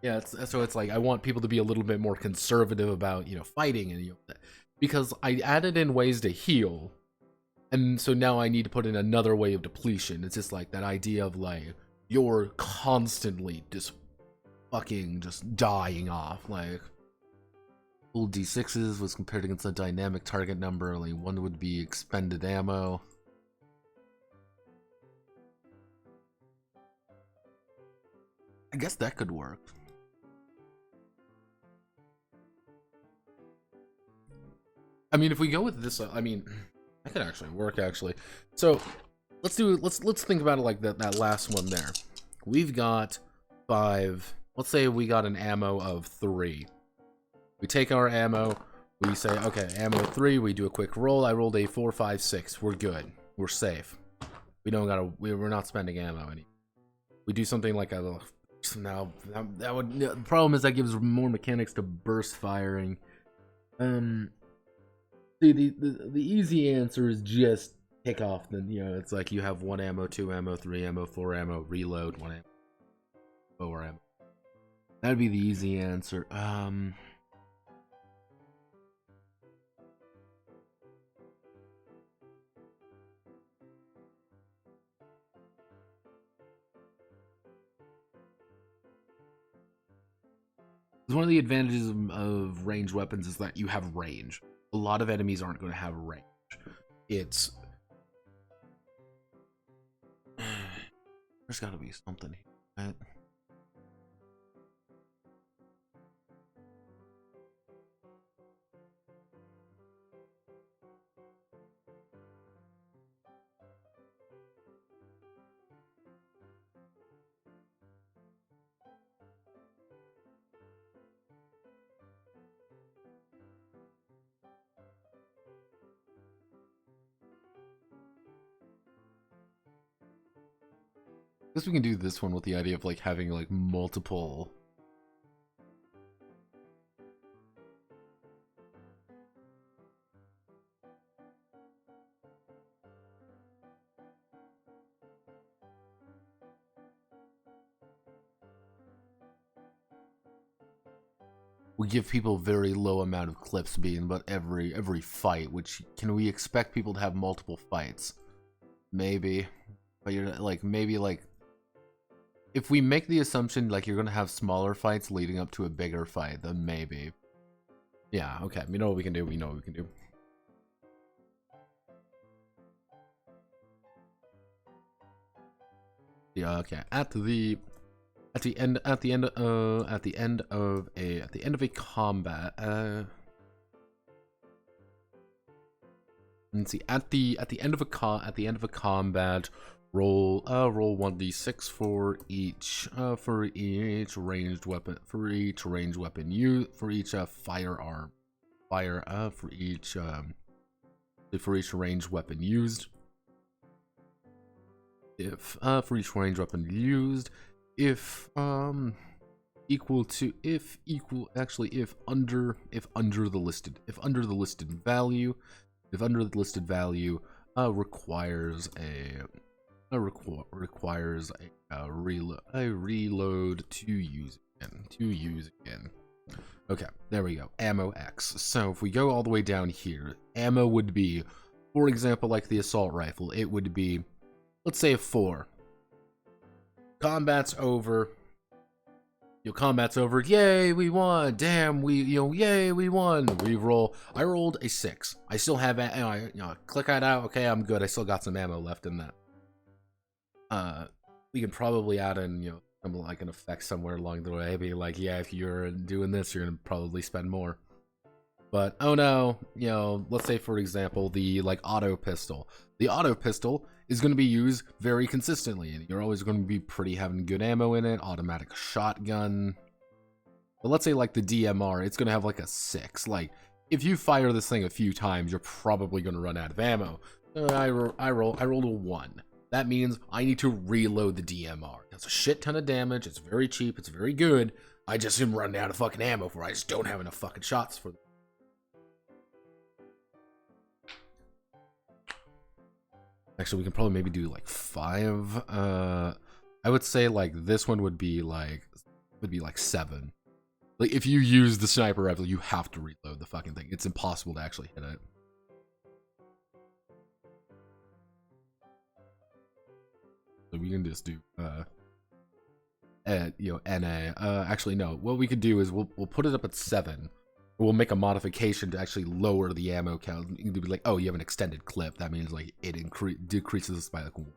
Yeah, so it's like I want people to be a little bit more conservative about, you know, fighting, and because I added in ways to heal. And so now I need to put in another way of depletion. It's just like that idea of like you're constantly just fucking just dying off. Like full D6s was compared against a dynamic target number. Only one would be expended ammo. I guess that could work. I mean, if we go with this, I mean, that could actually work, actually. So let's think about it like that last one there. We've got 5. Let's say we got an ammo of 3. We take our ammo. We say, okay, ammo 3. We do a quick roll. I rolled a 4, 5, 6. We're good. We're safe. We don't gotta. We're not spending ammo any. We do something like a. Now that would. The problem is that gives more mechanics to burst firing. See, the easy answer is just pick off the, you know, it's like you have 1 ammo, 2 ammo, 3 ammo, 4 ammo, reload, 1 ammo, 4 ammo. That'd be the easy answer. One of the advantages of ranged weapons is that you have range. A lot of enemies aren't going to have range. It's there's got to be something here, right? I guess we can do this one with the idea of like having like multiple. We give people very low amount of clips being but every fight, which can we expect people to have multiple fights? Maybe. But you're like maybe like if we make the assumption like you're gonna have smaller fights leading up to a bigger fight, then maybe. Yeah, okay. We know what we can do. We know what we can do. Yeah, okay. At the end of a combat, let's see. At the end of a combat, roll 1d6 for each ranged weapon, for each ranged weapon for each firearm, for each ranged weapon used. If for each ranged weapon used, if under the listed value requires a reload to use again. Okay, there we go. Ammo X. So if we go all the way down here, ammo would be, for example, like the assault rifle, it would be, let's say a 4. Combat's over. Combat's over. Yay, we won. Damn, yay, we won. Reroll. I rolled a 6. I still have, click that out. Okay, I'm good. I still got some ammo left in that. We can probably add in, some like an effect somewhere along the way. Be like, yeah, if you're doing this, you're gonna probably spend more. But oh no, let's say for example the like auto pistol. The auto pistol is going to be used very consistently, and you're always going to be pretty having good ammo in it. Automatic shotgun. But let's say like the DMR, it's going to have like a 6. Like if you fire this thing a few times, you're probably going to run out of ammo. I rolled a 1. That means I need to reload the DMR. That's a shit ton of damage. It's very cheap. It's very good. I just am running out of fucking ammo for it. I just don't have enough fucking shots for them. Actually, we can probably maybe do like 5. I would say like this one would be like 7. Like if you use the sniper rifle, you have to reload the fucking thing. It's impossible to actually hit it. So we can just do NA. Actually no. What we could do is we'll put it up at 7. We'll make a modification to actually lower the ammo count. You can be like, oh, you have an extended clip. That means like it decreases by like 1.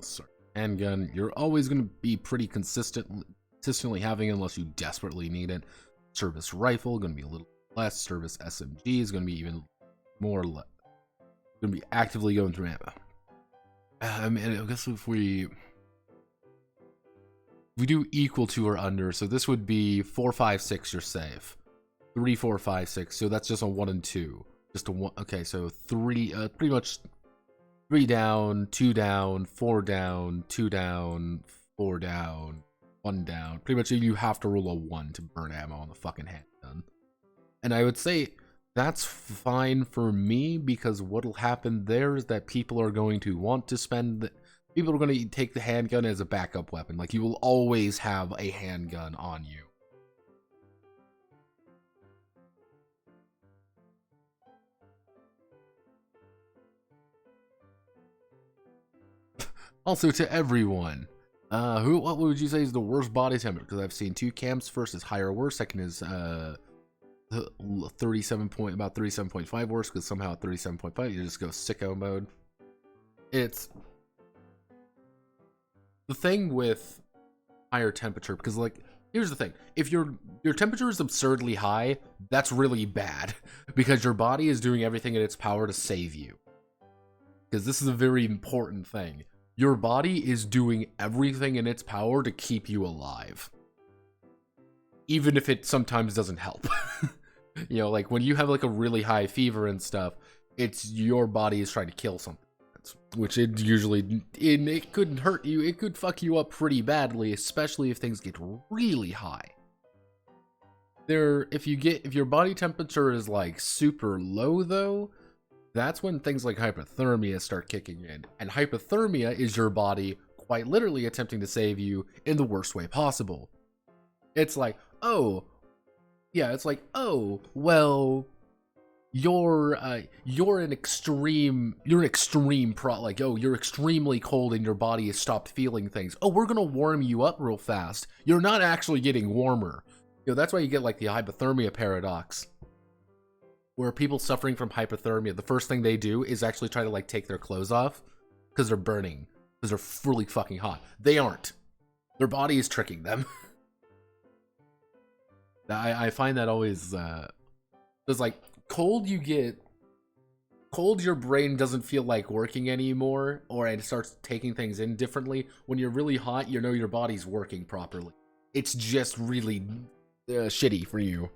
Sorry. Handgun, you're always going to be pretty consistently having it unless you desperately need it. Service rifle, going to be a little less. Service SMG is going to be even more. Going to be actively going through ammo. And I guess if we do equal to or under, so this would be 4, 5, 6. You're safe. 3, 4, 5, 6. So that's just a 1 and 2. Just a 1. Okay, so 3. Pretty much. 3 down, 2 down, 4 down, 2 down, 4 down, 1 down. Pretty much you have to roll a 1 to burn ammo on the fucking handgun. And I would say that's fine for me, because what'll happen there is that people are going to want to people are going to take the handgun as a backup weapon. Like you will always have a handgun on you. Also, to everyone, what would you say is the worst body temperature? Because I've seen 2 camps. First is higher worse. Second is about 37.5 worse, because somehow at 37.5 you just go sicko mode. It's the thing with higher temperature, because like here's the thing: if your temperature is absurdly high, that's really bad, because your body is doing everything in its power to save you. Because this is a very important thing. Your body is doing everything in its power to keep you alive. Even if it sometimes doesn't help. Like when you have like a really high fever and stuff, it's your body is trying to kill something. Which it usually, it could hurt you, it could fuck you up pretty badly, especially if things get really high. If your body temperature is like super low though, that's when things like hypothermia start kicking in. And hypothermia is your body quite literally attempting to save you in the worst way possible. It's like, oh, well, you're an extreme you're extremely cold and your body has stopped feeling things. Oh, we're gonna warm you up real fast. You're not actually getting warmer. That's why you get like the hypothermia paradox, where people suffering from hypothermia, the first thing they do is actually try to like take their clothes off because they're burning, because they're really fucking hot. They aren't. Their body is tricking them. I find that always, it's like cold, your brain doesn't feel like working anymore, or it starts taking things in differently. When you're really hot, your body's working properly. it's just really shitty for you.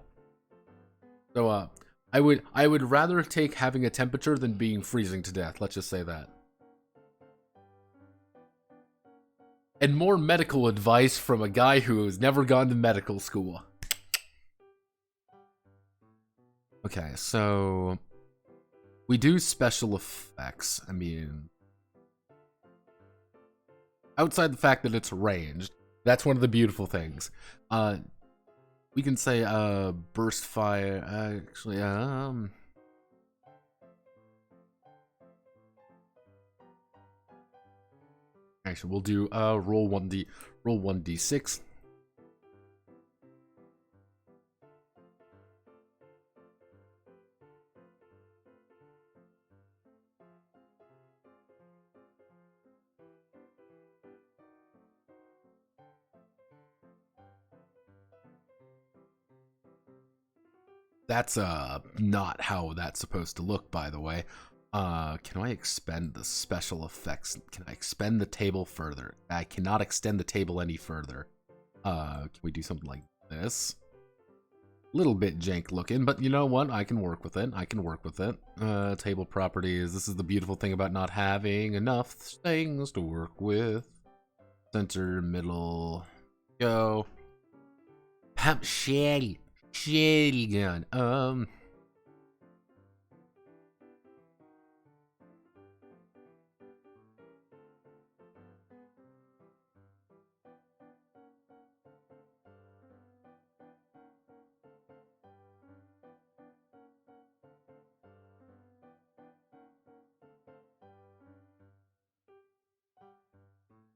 So I would rather take having a temperature than being freezing to death. Let's just say that. And more medical advice from a guy who has never gone to medical school. Okay, so we do special effects. I mean, outside the fact that it's ranged, that's one of the beautiful things. We can say burst fire. Actually, we'll do roll 1d6. That's not how that's supposed to look, by the way. Can I expend the special effects? Can I expend the table further? I cannot extend the table any further. Can we do something like this? Little bit jank looking, but you know what? I can work with it. I can work with it. Table properties. This is the beautiful thing about not having enough things to work with. Center, middle, go. Shitty gun.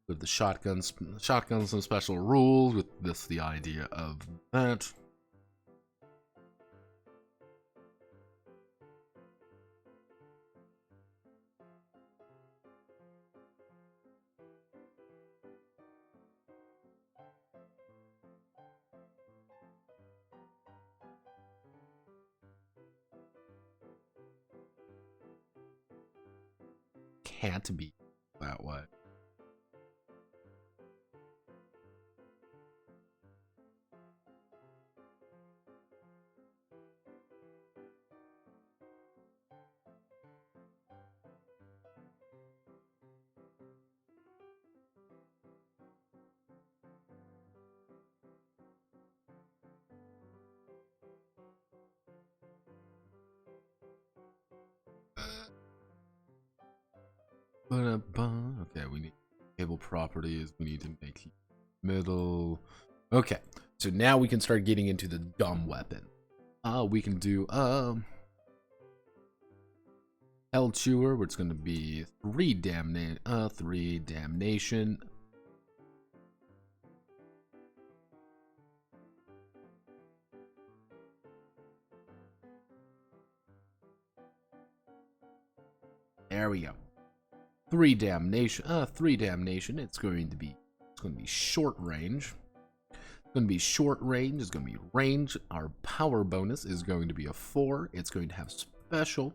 With the shotguns some special rules, with this the idea of that. Can't be that way. Okay, we need table properties. We need to make middle. Okay, so now we can start getting into the dumb weapon. We can do Hell Chewer, where it's going to be 3 damnation. There we go. 3 damnation. 3 damnation. It's going to be short range. It's going to be short range. It's going to be range. Our power bonus is going to be a 4. It's going to have special.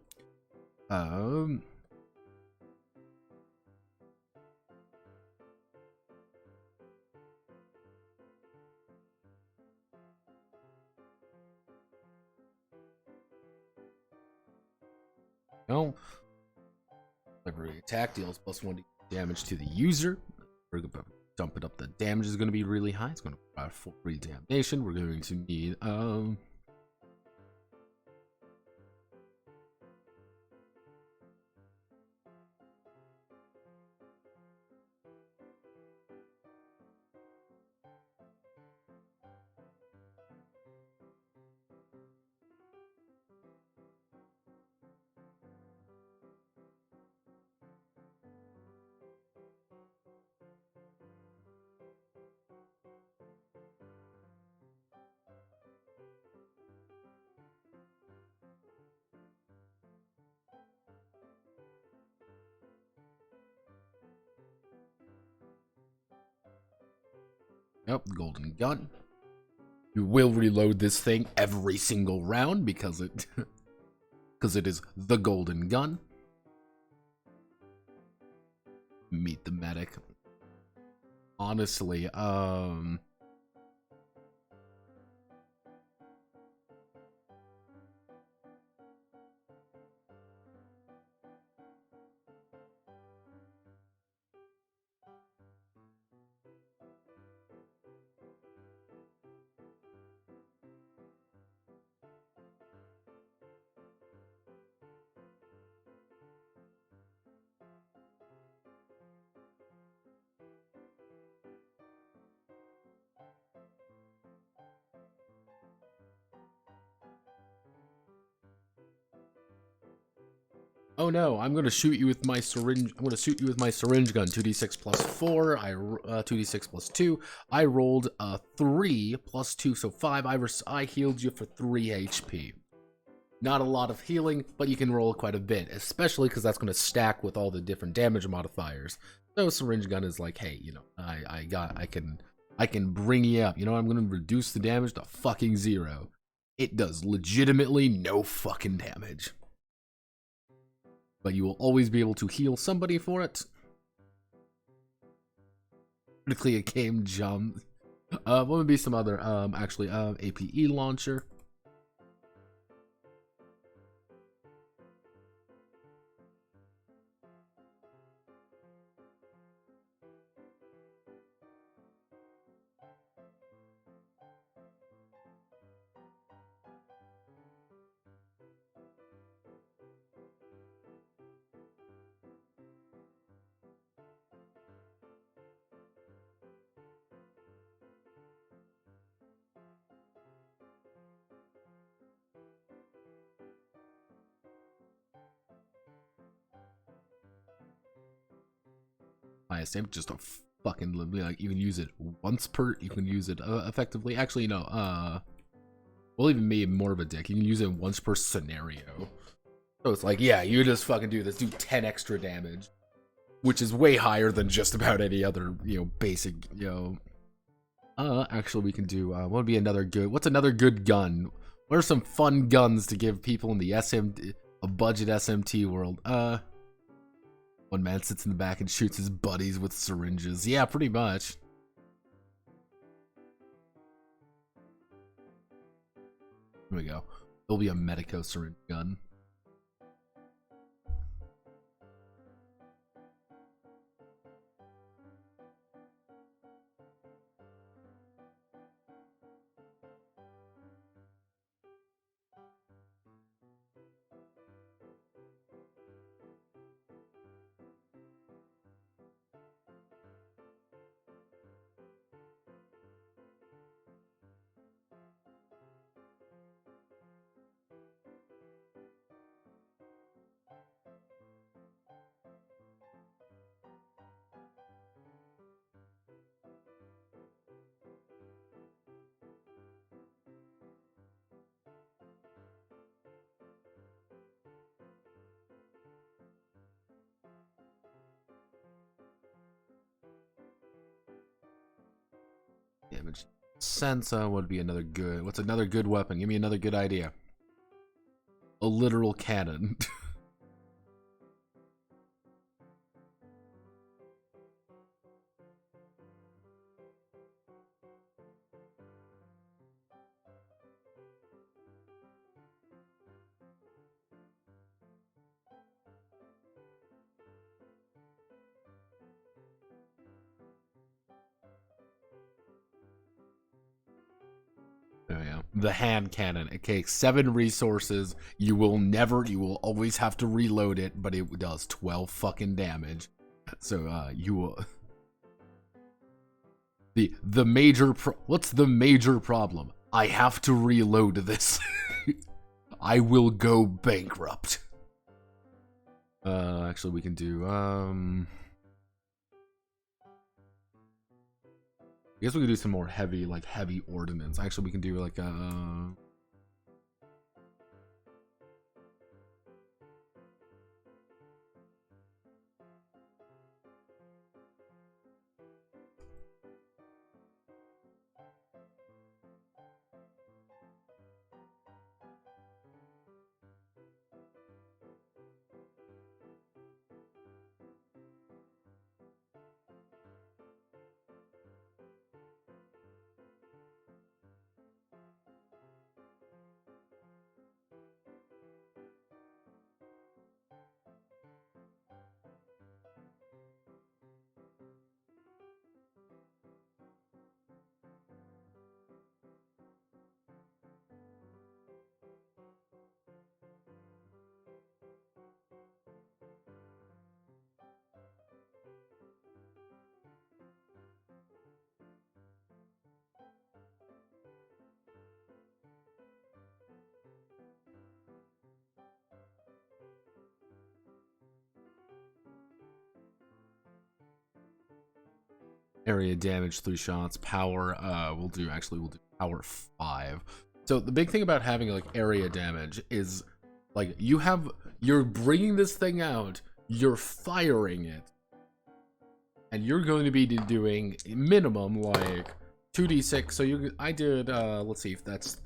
No. Every attack deals +1 damage to the user. We're going to dump it up. The damage is going to be really high. It's going to provide 4 damnation. We're going to need golden gun. You will reload this thing every single round because it is the golden gun. Meet the medic. Honestly, Oh no, I'm gonna shoot you with my syringe. I'm gonna shoot you with my syringe gun. 2d6 plus 4. 2d6 plus 2. I rolled a 3 plus 2, so 5. I healed you for 3 HP. Not a lot of healing, but you can roll quite a bit, especially because that's gonna stack with all the different damage modifiers. So syringe gun is like, hey, you know, I can bring you up. You know, I'm gonna reduce the damage to fucking 0. It does legitimately no fucking damage. But you will always be able to heal somebody for it. Critically, a game jump. What would be some other, APE launcher? ISM, just a fucking, like, you can use it once per, you can use it effectively. Actually, no, we'll even be more of a dick. You can use it once per scenario. So it's like, yeah, you just fucking do this, do 10 extra damage, which is way higher than just about any other, you know, basic, you know. Actually, we can do, what would be another good, what's another good gun? What are some fun guns to give people in the a budget SMT world? One man sits in the back and shoots his buddies with syringes. Yeah, pretty much. Here we go. There'll be a Medico syringe gun. Damage. Sensa would be another good. What's another good weapon? Give me another good idea. A literal cannon. Oh, yeah. The hand cannon. It takes 7 resources. You will always have to reload it, but it does 12 fucking damage. So, you will... The major what's the major problem? I have to reload this. I will go bankrupt. Actually, we can do, I guess we could do some more heavy, like, heavy ordnance. Actually, we can do, like, Area damage 3 shots. Power, we'll do power 5. So the big thing about having like area damage is like you're bringing this thing out, you're firing it, and you're going to be doing minimum like 2d6. So I did let's see if that's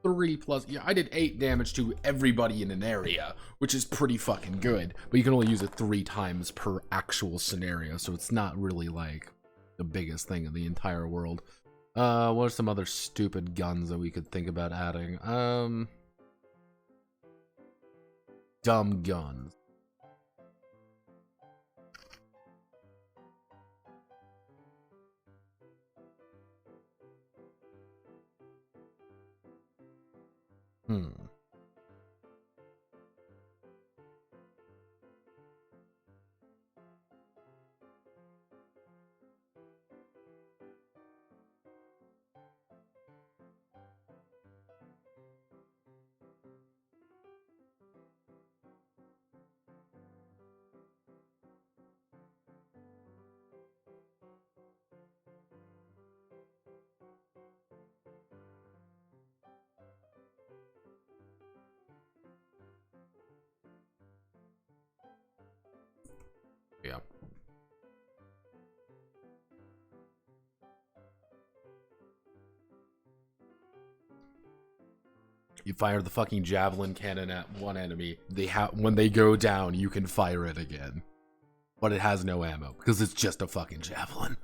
3 plus, yeah, I did 8 damage to everybody in an area, which is pretty fucking good, but you can only use it 3 times per actual scenario, so it's not really like the biggest thing in the entire world. What are some other stupid guns that we could think about adding? Dumb guns. Yeah. You fire the fucking javelin cannon at one enemy. When they go down, you can fire it again, but it has no ammo because it's just a fucking javelin.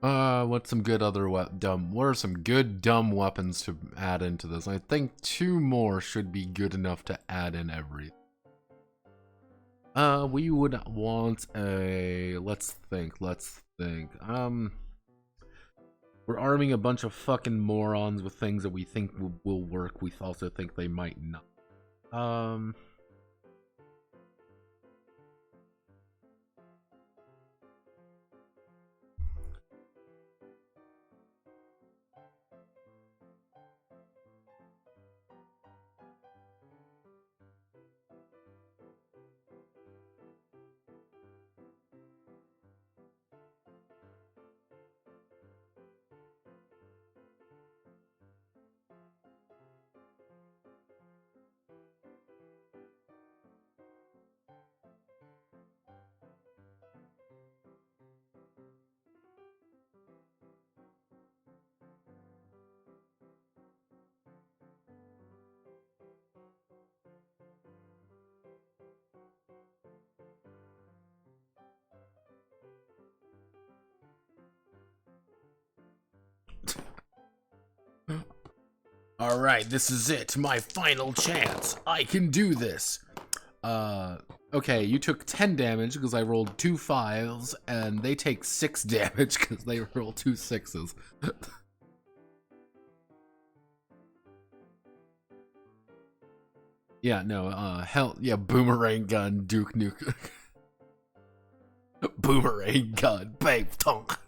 What's some good other what are some good dumb weapons to add into this? I think 2 more should be good enough to add in everything. We would want a, let's think. We're arming a bunch of fucking morons with things that we think will work. We also think they might not. Alright, this is it. My final chance. I can do this. Okay, you took 10 damage because I rolled 2 5s, and they take 6 damage because they rolled 2 6s. Yeah, no, hell, yeah, boomerang gun, Duke Nuke. Boomerang gun, bang, tonk.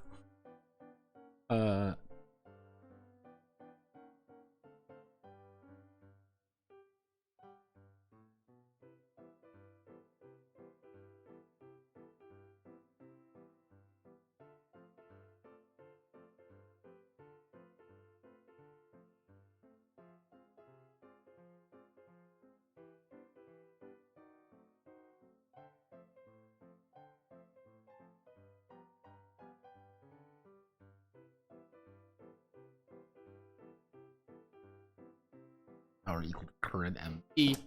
Power equal to current MP.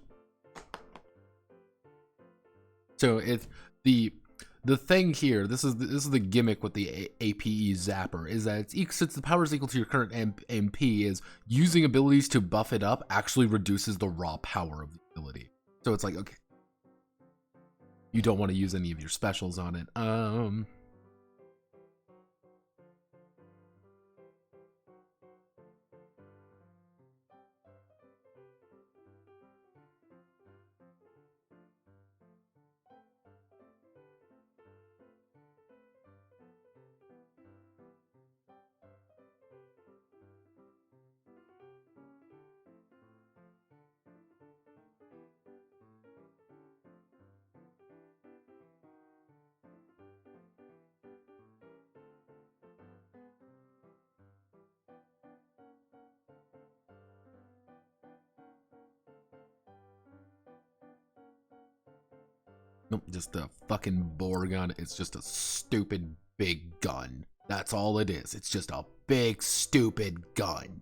So it's the thing here. This is the gimmick with the APE Zapper, is that since the power is equal to your current MP, is using abilities to buff it up actually reduces the raw power of the ability. So it's like, okay, you don't want to use any of your specials on it. Nope, just a fucking bore gun. It's just a stupid big gun. That's all it is. It's just a big stupid gun.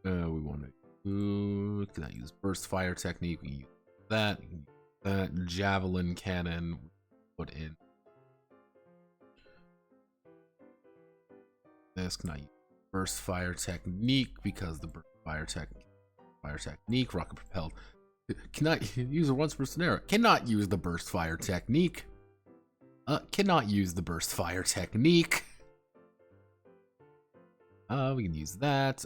We want to can I use burst fire technique? We can use that. We can use that javelin cannon. Put in this. Can I use burst fire technique because the burst fire technique rocket propelled. Cannot use it once per scenario. Cannot use the burst fire technique. Cannot use the burst fire technique. We can use that.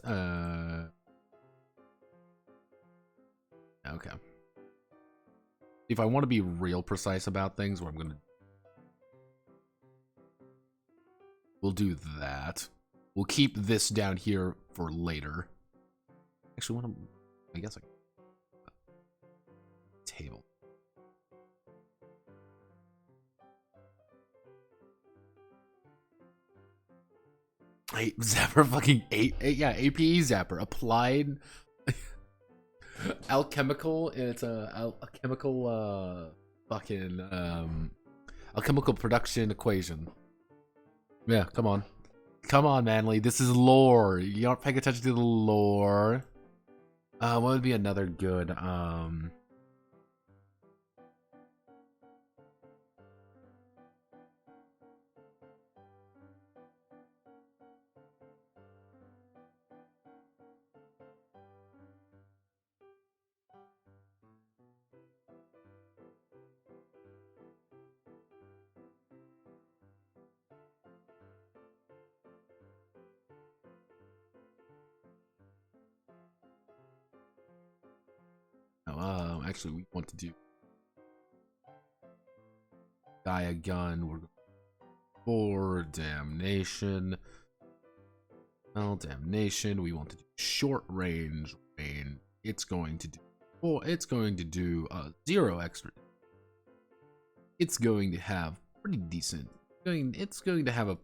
Okay. If I want to be real precise about things, what I'm gonna, we'll do that. We'll keep this down here for later. Actually, I guess I table. Zapper fucking yeah, APE Zapper applied alchemical, and it's a chemical fucking alchemical production equation. Yeah, come on. Come on, Manly. This is lore. You aren't paying attention to the lore. What would be another good actually we want to do Gaia gun. We're going for damnation. Well, damnation. We want to do short range. It's going to do. Oh, it's going to do 0 extra. It's going to have pretty decent. It's going to have a.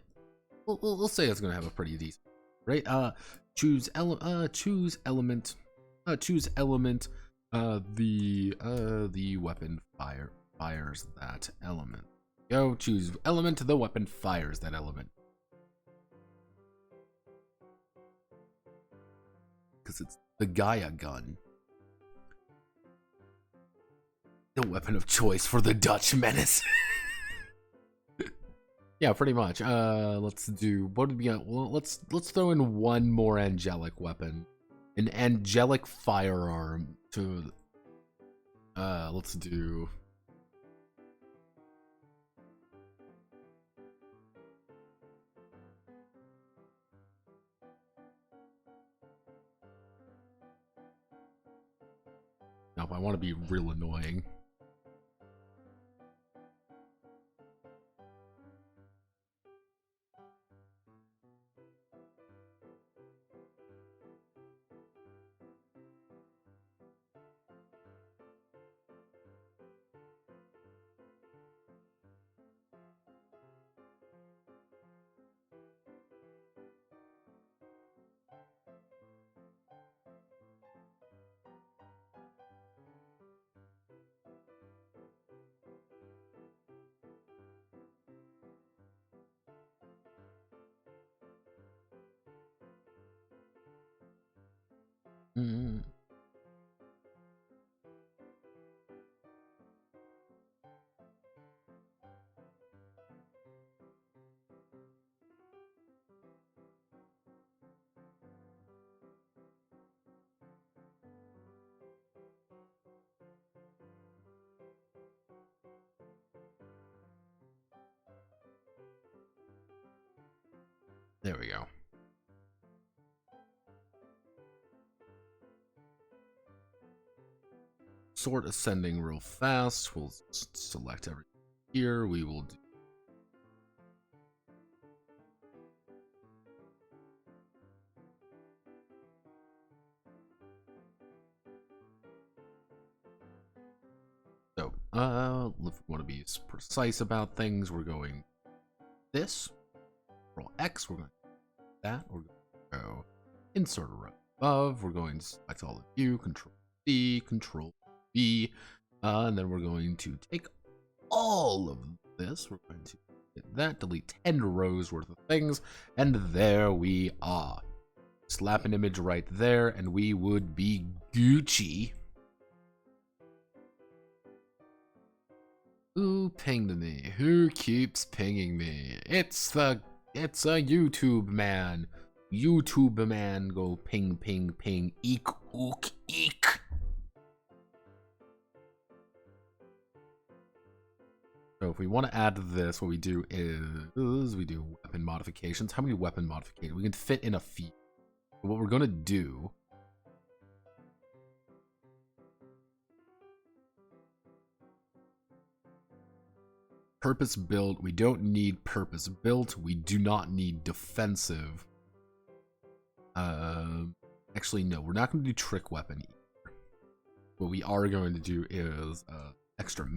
We'll say it's going to have a pretty decent. Right. Choose element. Choose element. The weapon fires that element. Go choose element. The weapon fires that element. Because it's the Gaia gun. The weapon of choice for the Dutch menace. Yeah, pretty much. Let's do. What would be? Well, let's throw in one more angelic weapon. An angelic firearm to let's do now if I want to be real annoying. Mm. There we go. Sort ascending real fast. We'll select everything here. We will do. So, if we want to be precise about things, we're going this. Roll X. We're going that. We're going to go insert a row above. We're going to select all of you. Control C. Control B. And then we're going to take all of this. We're going to hit that, delete 10 rows worth of things, and there we are. Slap an image right there, and we would be Gucci. Who pinged me? Who keeps pinging me? It's a YouTube man. YouTube man, go ping, ping, ping, eek, ook, eek. So if we want to add this, what we do is we do weapon modifications. How many weapon modifications? We can fit in a few. But what we're going to do purpose built. We don't need purpose built. We do not need defensive. Actually, no, we're not going to do trick weapon either. What we are going to do is extra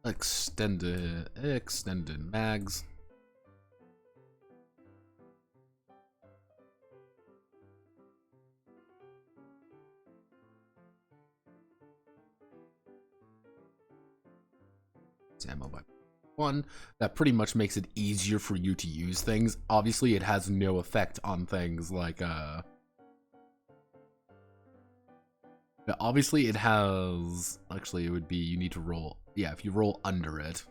extended mags. Ammo by 1. That pretty much makes it easier for you to use things. Obviously, it has no effect on things like obviously it has, actually it would be, you need to roll, yeah, if you roll under it.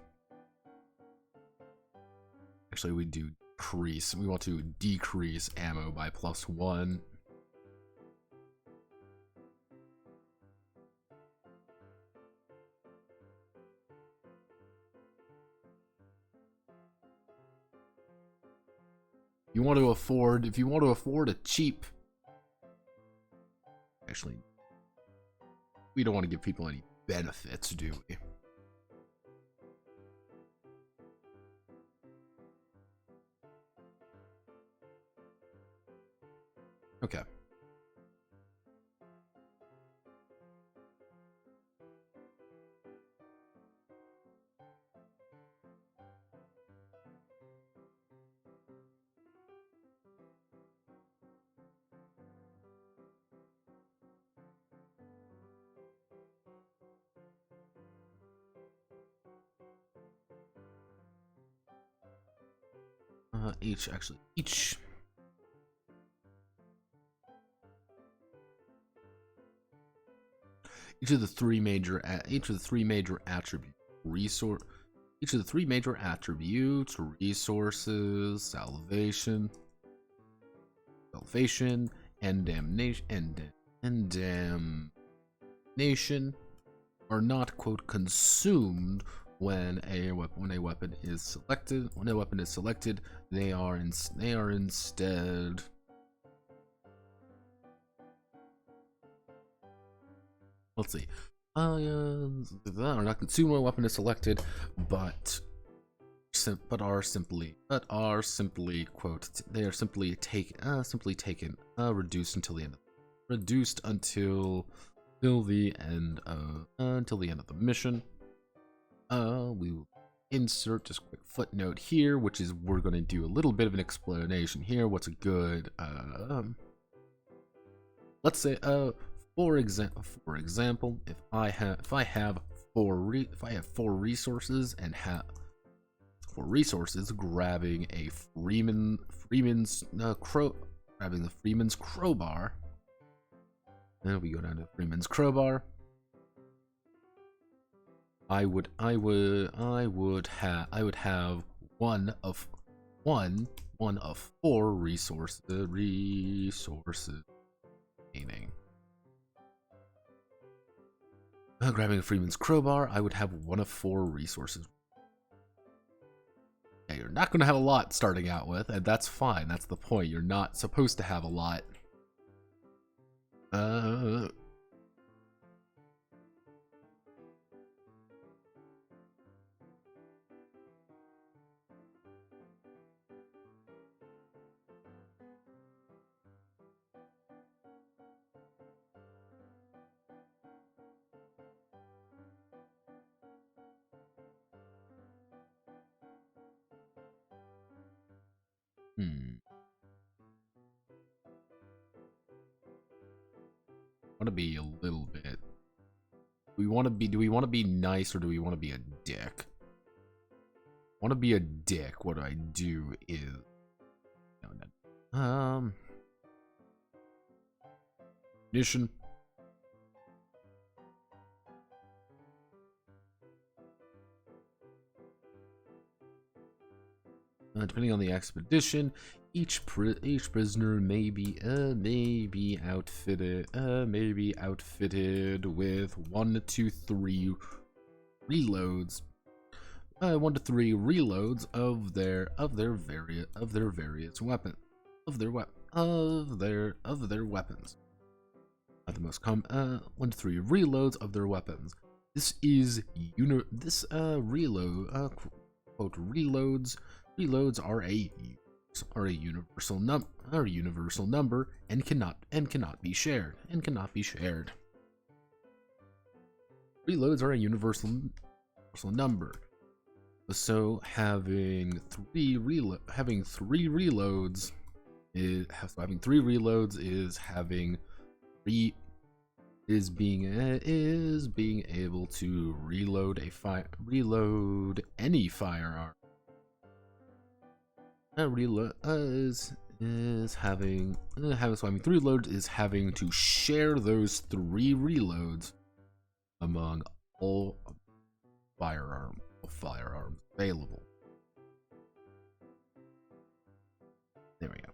Actually, we do decrease. We want to decrease ammo by +1. You want to afford, if you want to afford a cheap, actually, we don't want to give people any benefits, do we? Okay. Each of the three major attributes, resources, salvation, and damnation are not, quote, consumed when a weapon is selected. When a weapon is selected, they are instead. Let's see. Are not consumed when a weapon is selected, but are simply, quote, they are simply taken, reduced until the end. Till the end of the mission. We will insert just a quick footnote here, which is we're going to do a little bit of an explanation here. What's a good let's say for example, if I have four resources and have 4 resources, grabbing a Freeman's crowbar. Then we go down to Freeman's crowbar. I would have one of 4 resources remaining. Grabbing a Freeman's crowbar, I would have one of 4 resources. Yeah, you're not going to have a lot starting out with, and that's fine. That's the point. You're not supposed to have a lot. Want to be a little bit Do we want to be nice or do we want to be a dick? Want to be a dick, what I do is mission. Depending on the expedition, each prisoner may be outfitted with 1 to 3 reloads. 1 to 3 reloads of their various weapons. Of their weapons. At the most 1 to 3 reloads of their weapons. This is reloads are a universal number and cannot be shared. Reloads are a universal number. So having 3 reloads is being able to reload any firearm. So having 3 reloads is having to share those 3 reloads among all firearms available. There we go.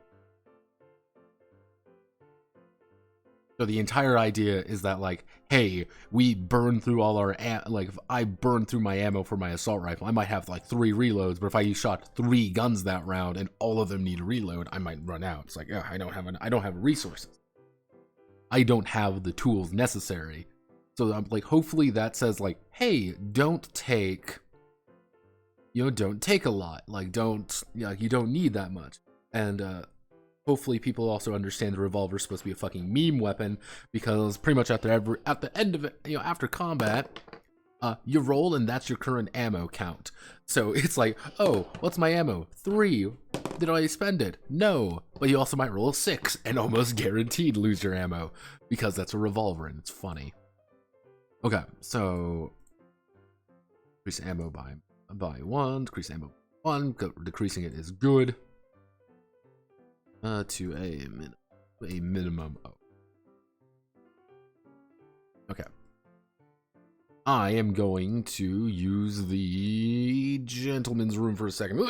So the entire idea is that, like, hey, we burn through all our if I burn through my ammo for my assault rifle, I might have like 3 reloads, but if I shot 3 guns that round and all of them need a reload, I might run out. It's like, oh, I don't have resources. I don't have the tools necessary. So I'm like, hopefully that says, like, hey, don't take a lot. Like, you don't need that much. And hopefully people also understand the revolver is supposed to be a fucking meme weapon, because pretty much at the end of it, after combat, you roll and that's your current ammo count. So it's like, oh, what's my ammo? 3. Did I spend it? No. But you also might roll a 6 and almost guaranteed lose your ammo, because that's a revolver and it's funny. Okay, so increase ammo by 1, decrease ammo by 1, decreasing it is good. To a minimum of. Okay. I am going to use the gentleman's room for a second.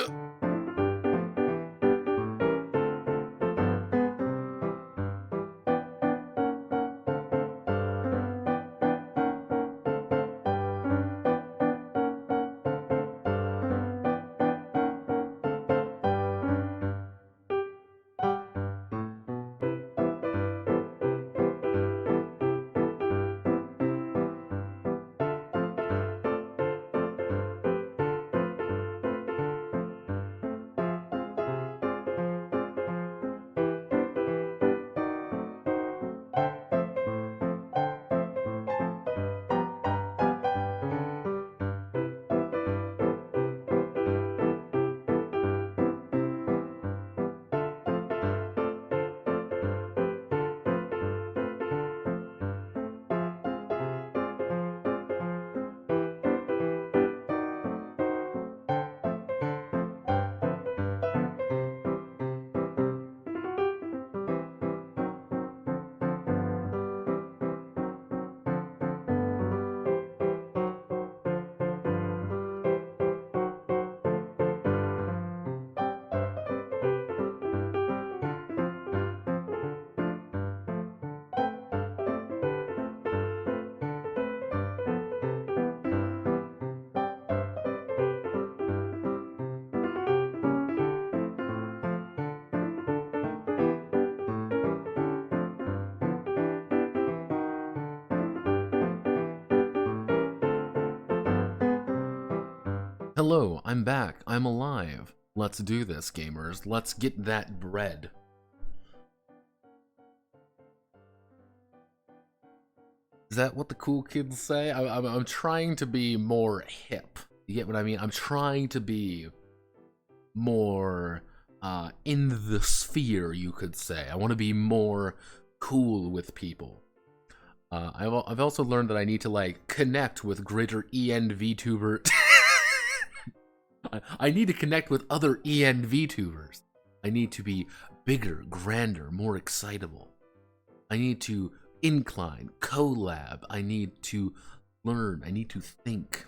Hello, I'm back. I'm alive. Let's do this, gamers. Let's get that bread. Is that what the cool kids say? I'm trying to be more hip. You get what I mean? I'm trying to be more in the sphere, you could say. I want to be more cool with people. I've also learned that I need to like connect with greater EN VTuber. I need to connect with other EN VTubers. I need to be bigger, grander, more excitable. I need to incline, collab. I need to learn. I need to think.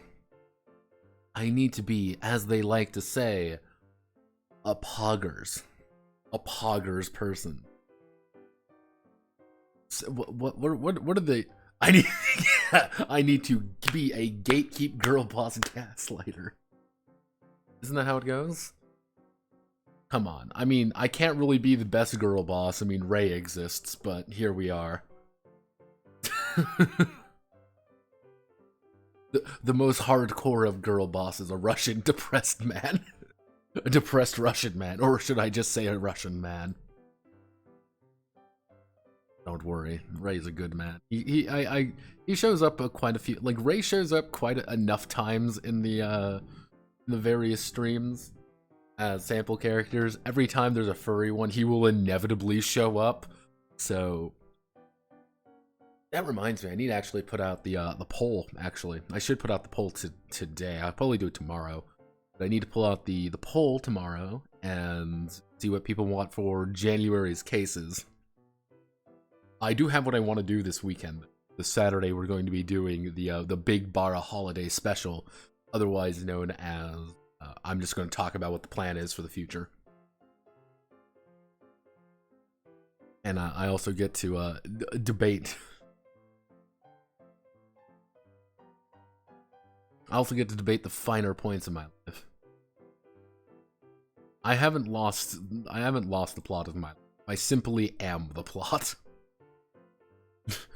I need to be, as they like to say, a poggers person. So what are they? I need I need to be a gatekeep girl boss gaslighter. Isn't that how it goes? Come on. I mean, I can't really be the best girl boss. I mean, Ray exists, but here we are. The most hardcore of girl bosses, a Russian depressed man. A depressed Russian man. Or should I just say a Russian man? Don't worry, Ray's a good man. He shows up quite a few. Like Ray shows up quite enough times in the various streams as sample characters. Every time there's a furry one, he will inevitably show up. So that reminds me, I need to actually put out the poll. Actually, I should put out the poll today. I'll probably do it tomorrow. But I need to pull out the poll tomorrow and see what people want for January's cases. I do have what I want to do this weekend. This Saturday, we're going to be doing the Big Bara Holiday Special, otherwise known as. I'm just going to talk about what the plan is for the future, and I also get to debate. I also get to debate the finer points of my life. I haven't lost the plot of my life. I simply am the plot.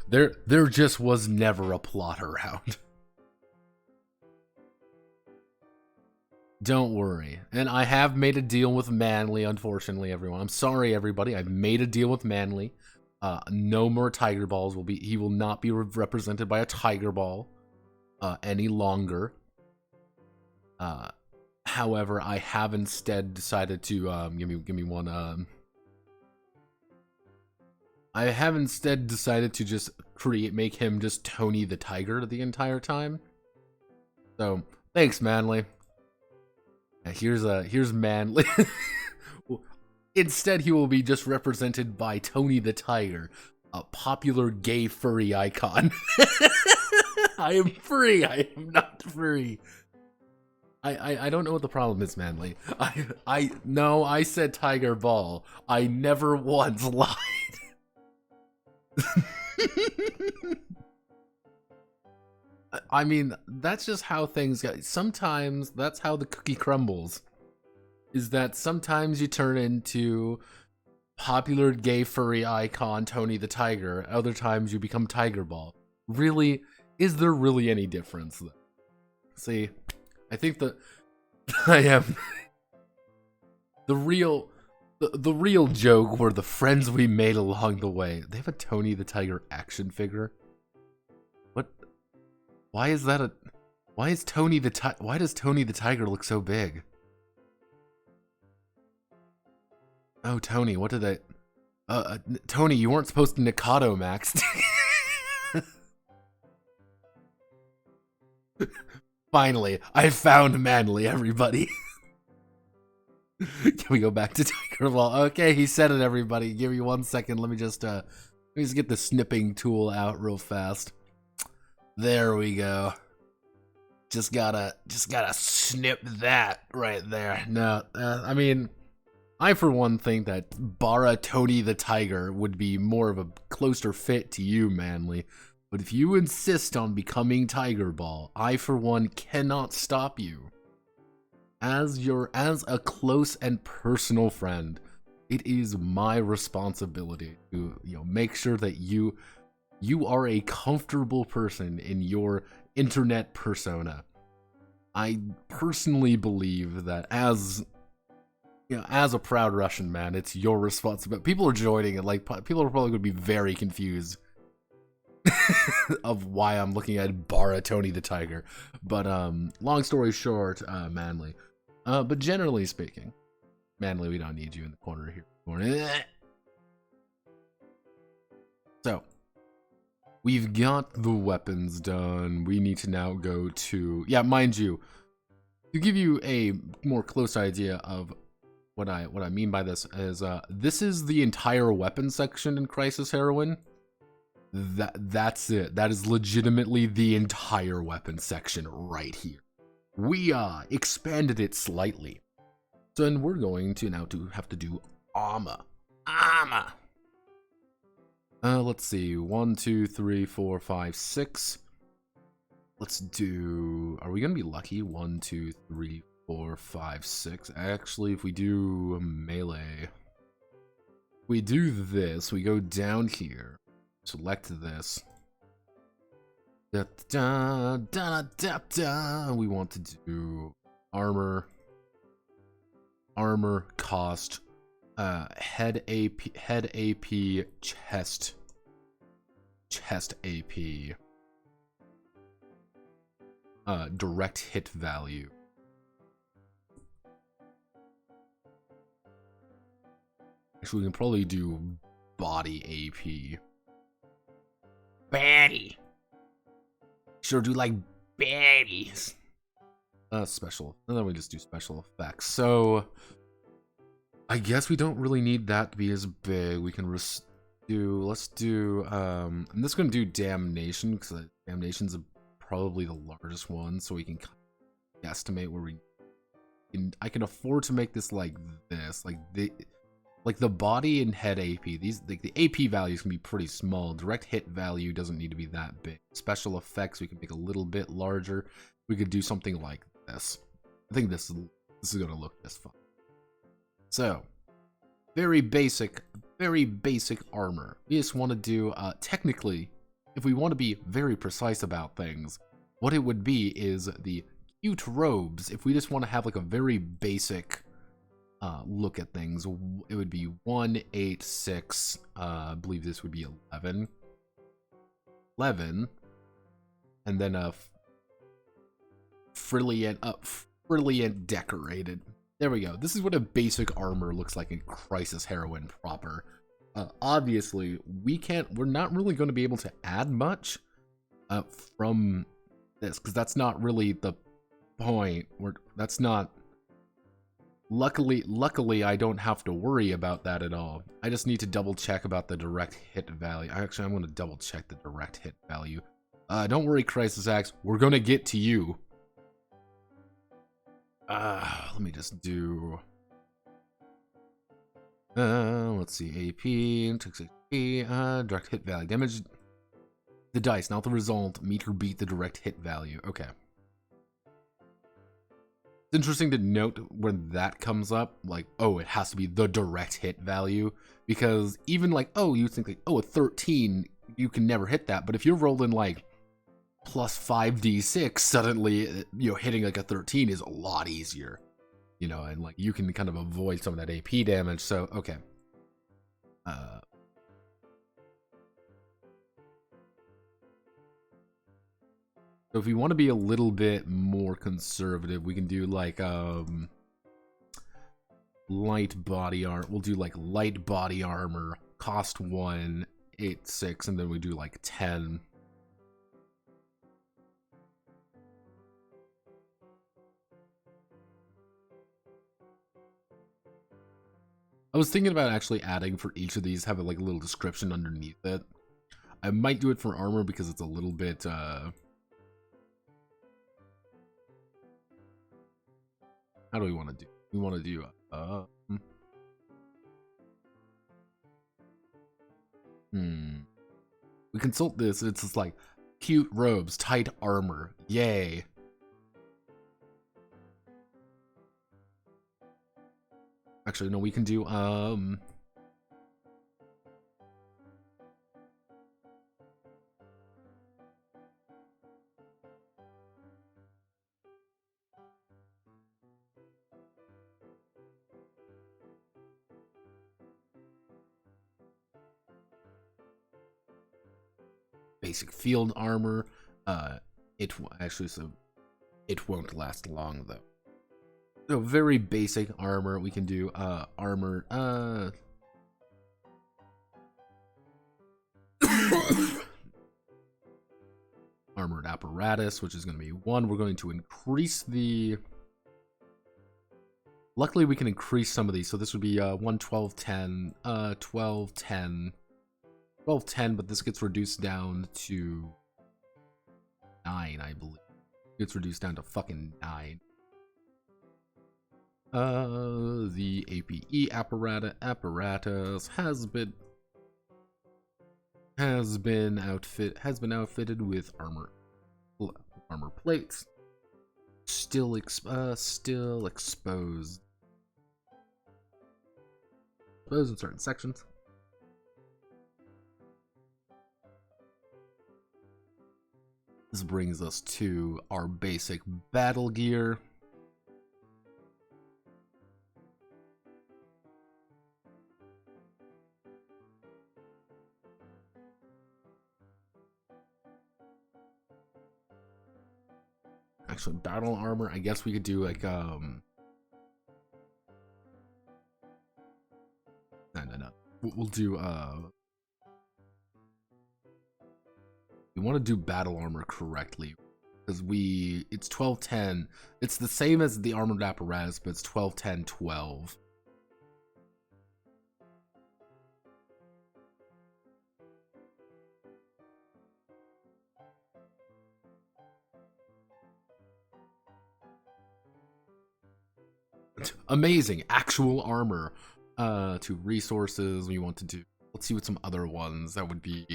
There just was never a plot around. Don't worry. And I have made a deal with Manly, unfortunately, everyone. I'm sorry, everybody. I've made a deal with Manly. No more Tiger Balls will be. He will not be represented by a Tiger Ball any longer. However, I have instead decided to give me one. I have instead decided to just make him just Tony the Tiger the entire time. So thanks, Manly. Here's Manly. Instead, he will be just represented by Tony the Tiger, a popular gay furry icon. I am free. I am not free. I don't know what the problem is, Manly. No, I said Tiger Ball. I never once lied. I mean, that's just how things go. Sometimes that's how the cookie crumbles. Is that sometimes you turn into popular gay furry icon Tony the Tiger, other times you become Tiger Ball. Really, is there really any difference though? See, I think that I am the real joke were the friends we made along the way. They have a Tony the Tiger action figure. What? Why is that why does Tony the Tiger look so big? Oh, Tony, what did I... Tony, you weren't supposed to Nikado Max. Finally, I found Manly, everybody. Can we go back to Tiger Ball? Okay, he said it, everybody. Give me 1 second. Let me just get the snipping tool out real fast. There we go. Just gotta snip that right there. No, I mean, I for one think that Bara Tony the Tiger would be more of a closer fit to you, Manly. But if you insist on becoming Tiger Ball, I for one cannot stop you. As a close and personal friend, it is my responsibility to make sure that you are a comfortable person in your internet persona. I personally believe that as a proud Russian man, it's your responsibility. People are joining it, like people are probably going to be very confused of why I'm looking at Bara Tony the Tiger. But long story short, Manly. But generally speaking, Manly, we don't need you in the corner here. So, we've got the weapons done. We need to now go to, yeah, mind you, to give you a more close idea of what I mean by this is the entire weapon section in Crisis Heroine. That's it. That is legitimately the entire weapon section right here. We expanded it slightly. So then we're going to now have to do armor. Let's see. 1, 2, 3, 4, 5, 6. Let's do. Are we gonna be lucky? 1, 2, 3, 4, 5, 6. Actually, if we do melee, we do this. We go down here. Select this. Da, da, da, da, da. We want to do armor, cost, head AP, chest AP, direct hit value. Actually, we can probably do body AP. Baddie. Sure do like baddies. Special. And then we just do special effects. So I guess we don't really need that to be as big. We can let's do I'm just gonna do damnation, because damnation's probably the largest one, so we can estimate where I can afford to make this like this. Like the body and head AP, these the AP values can be pretty small. Direct hit value doesn't need to be that big. Special effects we can make a little bit larger. We could do something like this. I think this is gonna look just fine. So, very basic armor. We just want to do technically, if we want to be very precise about things, what it would be is the cute robes. If we just want to have like a very basic look at things, it would be 1, 8, 6. I believe this would be 11, and then brilliant decorated. There we go. This is what a basic armor looks like in Crisis Heroine proper. Obviously, we're not really going to be able to add much from this, because that's not really the point. That's not. Luckily, I don't have to worry about that at all. I just need to double check about the direct hit value. Actually, I'm going to double check the direct hit value. Don't worry, Crisis Axe. We're going to get to you. Let me just do. Let's see. AP, direct hit value. Damage the dice, not the result. Meet or beat the direct hit value. Okay. It's interesting to note when that comes up, like, oh, it has to be the direct hit value, because even like, oh, you think like, oh, a 13, you can never hit that, but if you're rolling like plus 5d6, suddenly, you know, hitting like a 13 is a lot easier, you know, and like you can kind of avoid some of that AP damage. So okay, so if we want to be a little bit more conservative, we can do like light body armor. We'll do like light body armor, cost 1, 8, 6, and then we do like 10. I was thinking about actually adding for each of these, have like a little description underneath it. I might do it for armor because it's a little bit how do we want to do? We want to do we consult this, it's just like cute robes, tight armor. Yay. Actually, no, we can do basic field armor. It actually, so it won't last long though. So very basic armor. We can do armor. apparatus, which is going to be 1. We're going to increase the... Luckily, we can increase some of these. So this would be 1, 12, 10, 12, 10, 12, 10, but this gets reduced down to 9, I believe. It gets reduced down to fucking 9. The APE apparatus has been outfitted with armor plates. Still exposed in certain sections. This brings us to our basic battle gear. Actually, battle armor, I guess we could do like no. We'll do we want to do battle armor correctly because it's 12, 10. It's the same as the armored apparatus, but it's 12, 10, 12. Amazing actual armor. To resources, we want to do, let's see what some other ones that would be.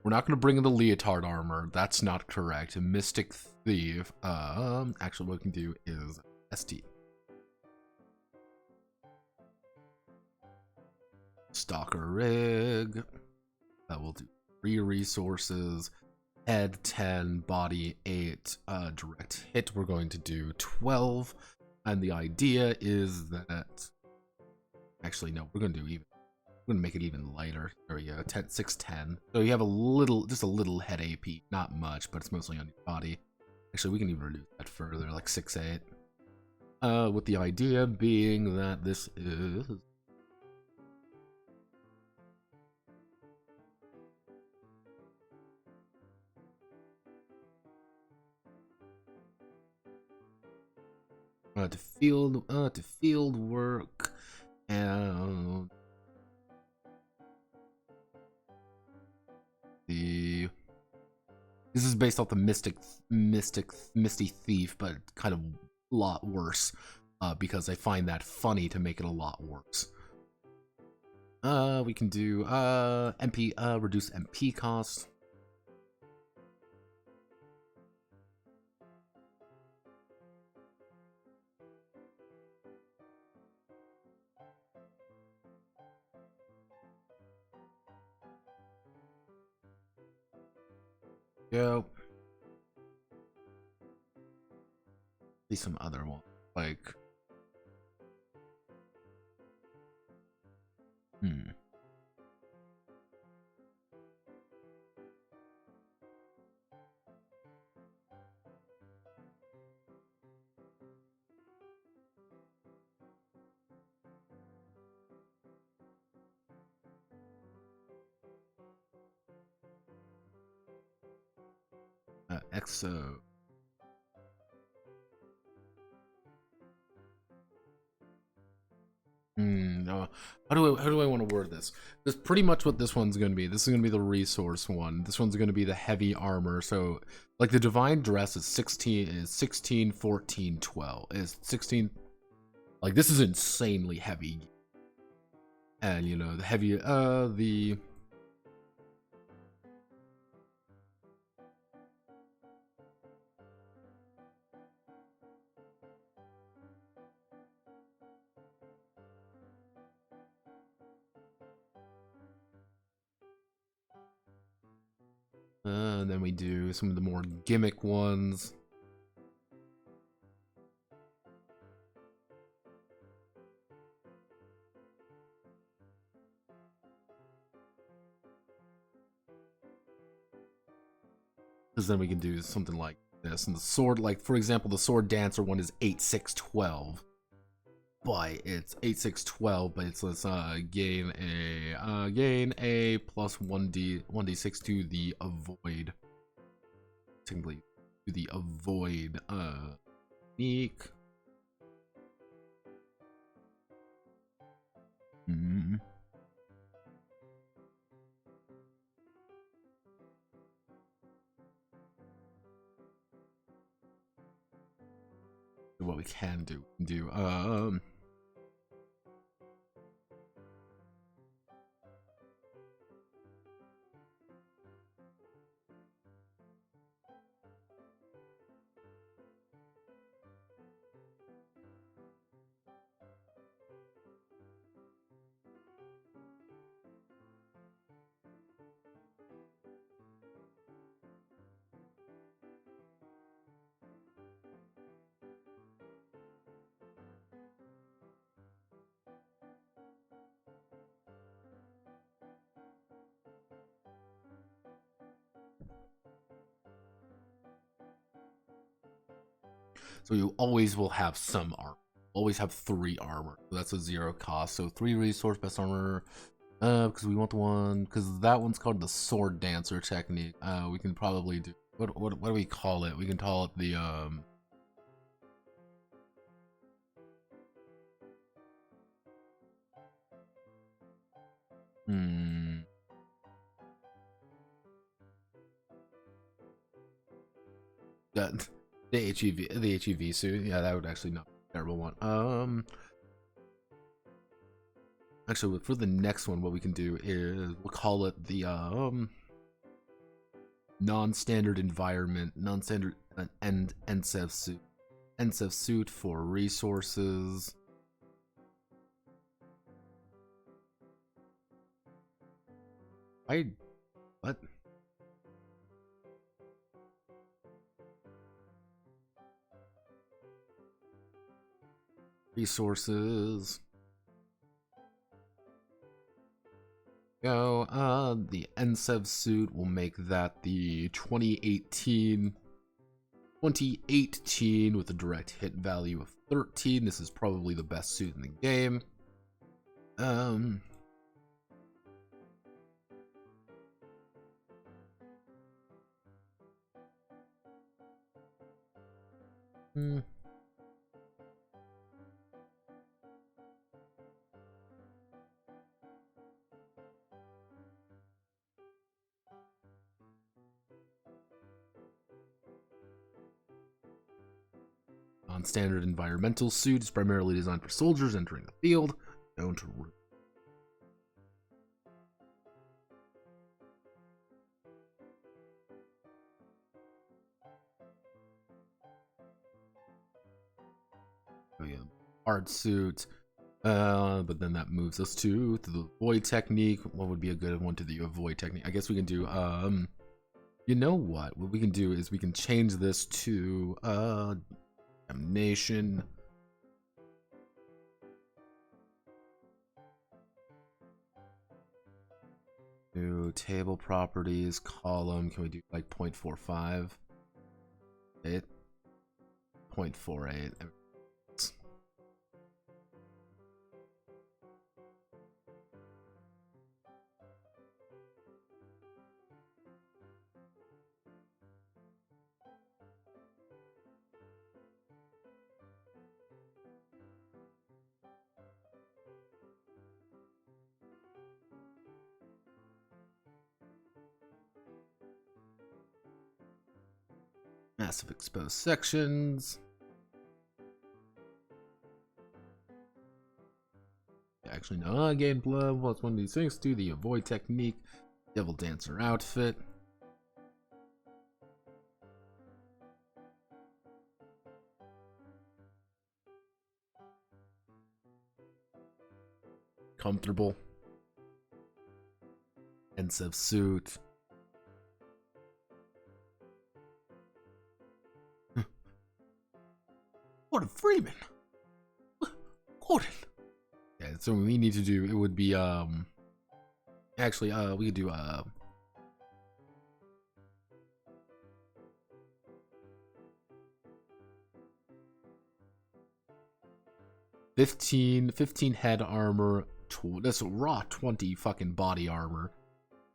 We're not going to bring in the leotard armor, that's not correct. Mystic thief. Actually what we can do is ST. Stalker rig. That will do 3 resources. Head 10, body 8, direct hit we're going to do 12. And the idea is that, actually no, we're gonna make it even lighter. There we go, 10, 6, 10. So you have just a little head AP, not much, but it's mostly on your body. Actually, we can even reduce that further, like 6, 8. With the idea being that this is to field work and this is based off the Misty Thief, but kind of a lot worse because I find that funny to make it a lot worse. We can do MP reduce MP cost. Go. See some other one like Exo. How do I want to word this? That's pretty much what this one's going to be. This is going to be the resource one. This one's going to be the heavy armor. So, like the divine dress is 16, 14, 12. Is 16. Like this is insanely heavy. And you know, the heavy the and then we do some of the more gimmick ones. Because then we can do something like this. And the sword, like for example, the sword dancer one is 8, 6, 12. But it's 8, 6, 12, but it's let's gain a plus 1d6 to the avoid. Technically to the avoid technique. What we can do, so you always will have some armor. Always have 3 armor. So that's a 0 cost. So 3 resource, best armor. Because we want the one, because that one's called the sword dancer technique. We can probably do, what do we call it? We can call it the that the HEV suit. Yeah, that would actually not be a terrible one. Actually, for the next one, what we can do is we'll call it the non-standard environment, non-standard and NSEV suit. NSEV suit for resources. What? Resources. Go. The NSEV suit will make that the 2018 with a direct hit value of 13. This is probably the best suit in the game. Non-standard environmental suit is primarily designed for soldiers entering the field. Known to hard suit, but then that moves us to the avoid technique. What would be a good one to the avoid technique? I guess we can do you know what we can do is we can change this to damnation. New table properties column. Can we do like 0.45? 0.48. Massive exposed sections. Actually, no. Gain blood. What's one of these things? Do the avoid technique. Devil dancer outfit. Comfortable. NSEV suit. Gordon Freeman. Gordon. Yeah, so what we need to do, it would be actually we could do 15 head armor, that's raw 20 fucking body armor.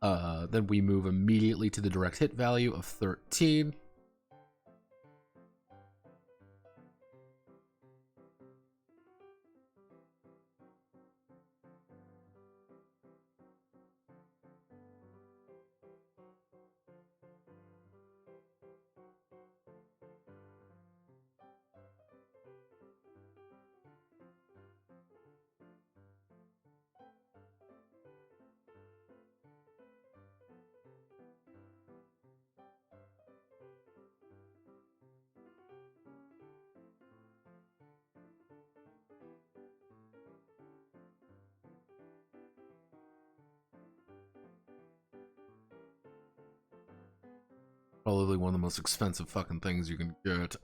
Then we move immediately to the direct hit value of 13. Probably one of the most expensive fucking things you can get.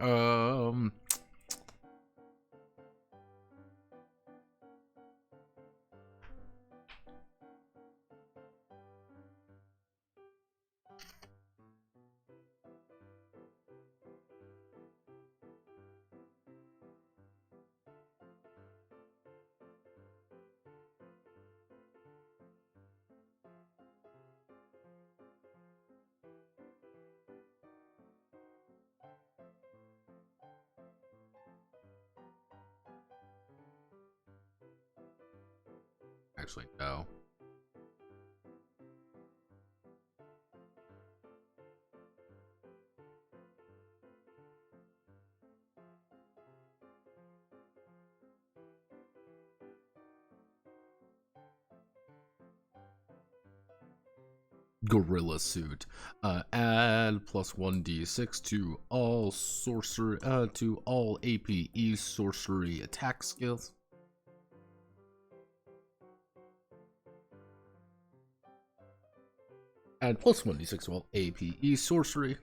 Actually, no. Gorilla suit. Add plus 1d6 to all sorcery to all APE sorcery attack skills. Add plus 1d6 to all APE sorcery.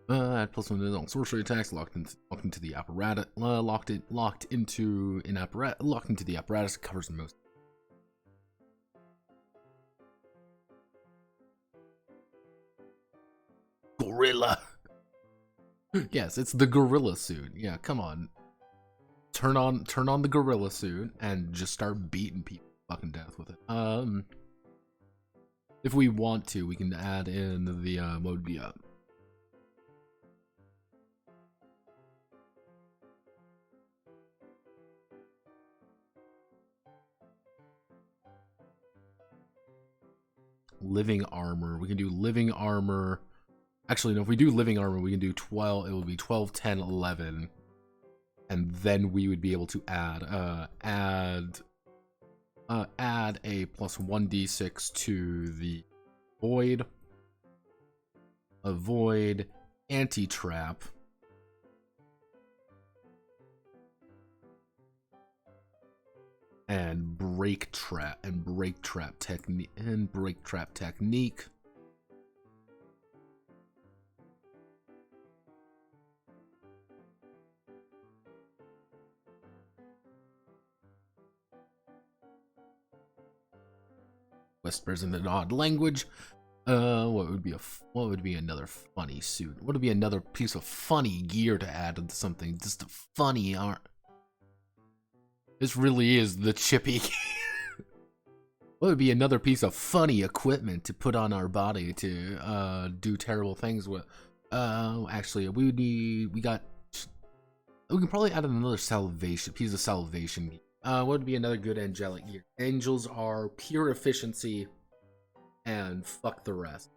Add plus 1 to all sorcery attacks locked into the apparatus. Locked into the apparatus. Covers most. Gorilla. Yes, it's the gorilla suit. Yeah, come on. Turn on the gorilla suit and just start beating people fucking death with it. If we want to, we can add in the what would be living armor. We can do living armor. Actually, no, if we do living armor, we can do 12. It will be 12, 10, 11. And then we would be able to add a plus 1d6 to the void. Avoid anti-trap. And break trap technique. Whispers in an odd language. What would be another funny suit? What would be another piece of funny gear to add into something? Just a funny art. This really is the chippy. What would be another piece of funny equipment to put on our body to do terrible things with? Actually, we can probably add another piece of salvation. What would be another good angelic gear? Angels are pure efficiency, and fuck the rest.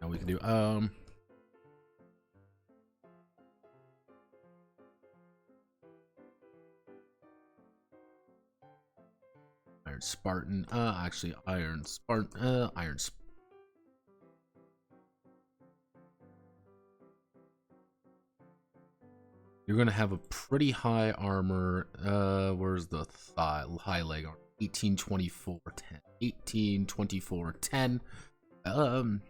Now we can do Iron Spartan. Actually, Iron Spartan. You're gonna have a pretty high armor. Where's the high leg armor? 18, 24, 10. 18, 24, 10. Oh.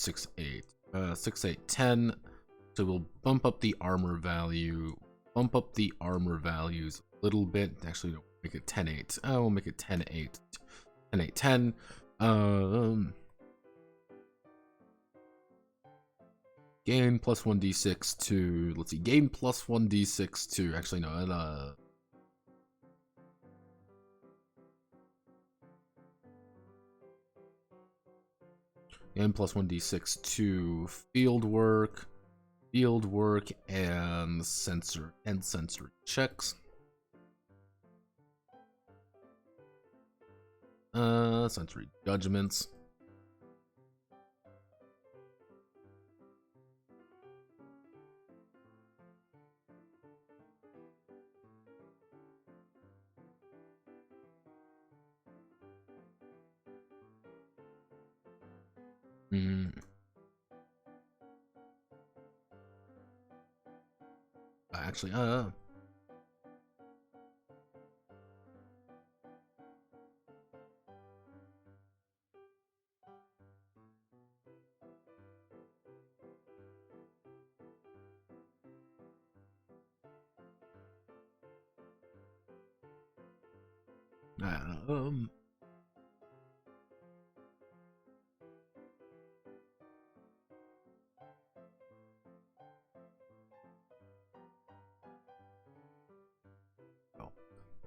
6, 8. 6, 8, 10. So we'll bump up the armor value. Bump up the armor values a little bit. Actually, no, make it 10, 8. Oh, we'll make it 10, 8. 10, 8, 10. Gain plus 1d6 to, let's see, gain plus 1d6 to, actually no, gain plus 1d6 to field work, and sensory checks. Sensory judgments. Actually,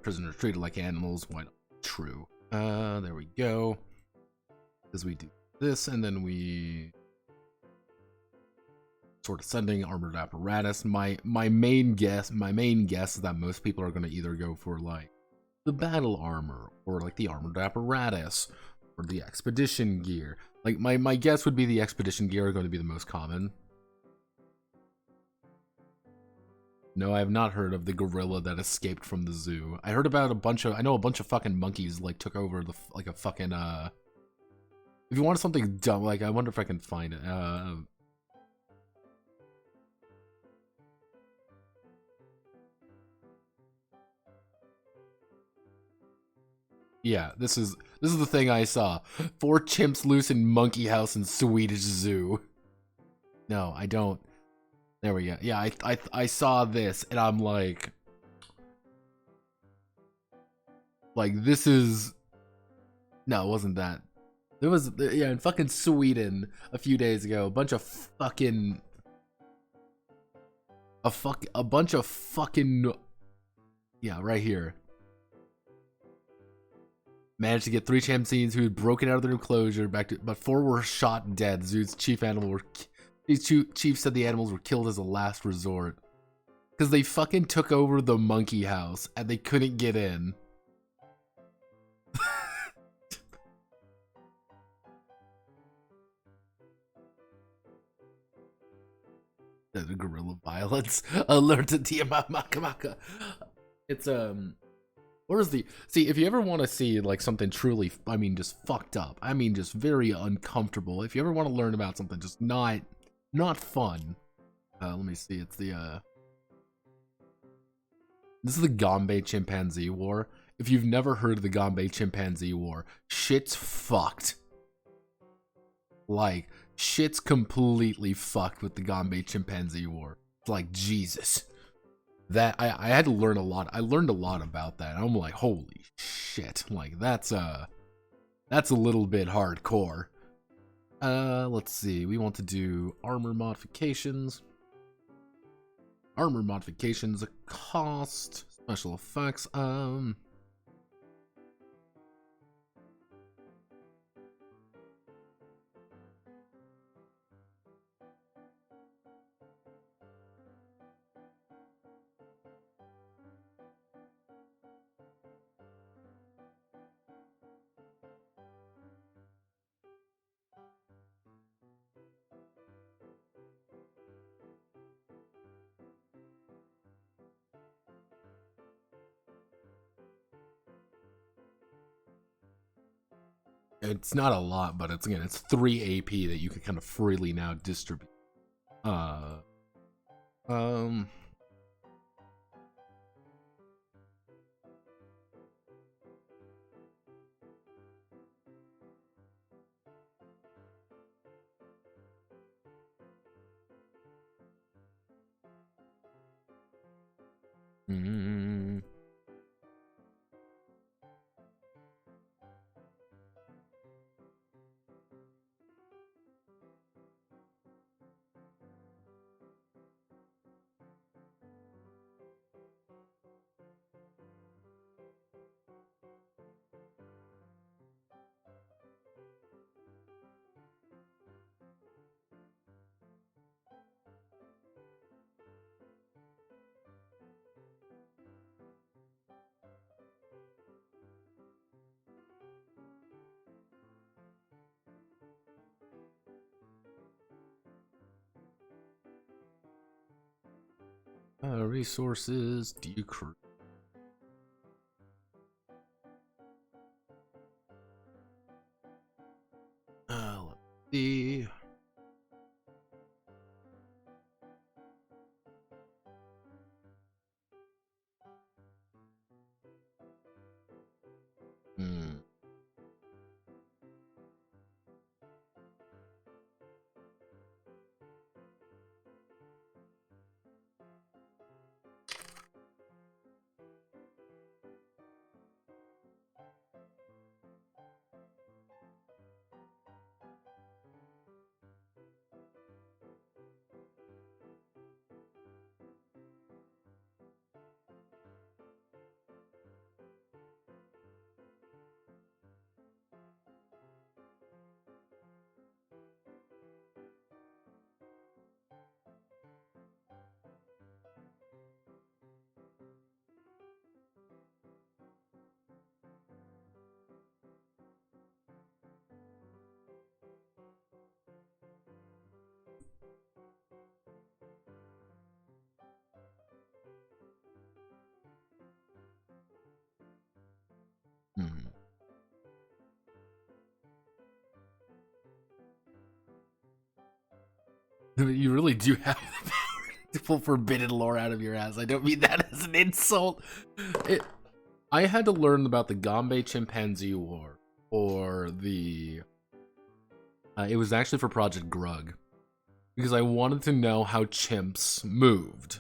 prisoners treated like animals. Why not? True. There we go. Because we do this, and then we sort of sending armored apparatus. My main guess is that most people are going to either go for like the battle armor or like the armored apparatus or the expedition gear. Like my guess would be the expedition gear are going to be the most common. No, I have not heard of the gorilla that escaped from the zoo. I heard about I know a bunch of fucking monkeys like took over the like a fucking if you want something dumb, like I wonder if I can find it. Yeah, this is the thing I saw. 4 chimps loose in monkey house in Swedish zoo. No, I don't. There we go. Yeah, I saw this and I'm like this is no, it wasn't that. There was in fucking Sweden a few days ago, a bunch of fucking yeah, right here. Managed to get 3 chimpanzees who had broken out of their enclosure but 4 were shot dead. Zoo's chief said the animals were killed as a last resort because they fucking took over the monkey house and they couldn't get in. The gorilla violence alert to Tiamakamaka. It's what is the see if you ever want to see like something truly just fucked up, just very uncomfortable, if you ever want to learn about something just not fun, let me see, it's the this is the Gombe chimpanzee war. If you've never heard of the Gombe chimpanzee war, shit's fucked. Like shit's completely fucked with the Gombe chimpanzee war. It's like Jesus. That I had to learn a lot. I learned a lot about that. I'm like, holy shit. Like that's a little bit hardcore. Let's see. We want to do armor modifications. Armor modifications, a cost, special effects. It's not a lot, but it's 3 AP that you can kind of freely now distribute. Mm. Resources decrease. Let's see. Hmm. Hmm. You really do have the power to pull forbidden lore out of your ass. I don't mean that as an insult. I had to learn about the Gombe Chimpanzee War, or the... it was actually for Project Grug, because I wanted to know how chimps moved.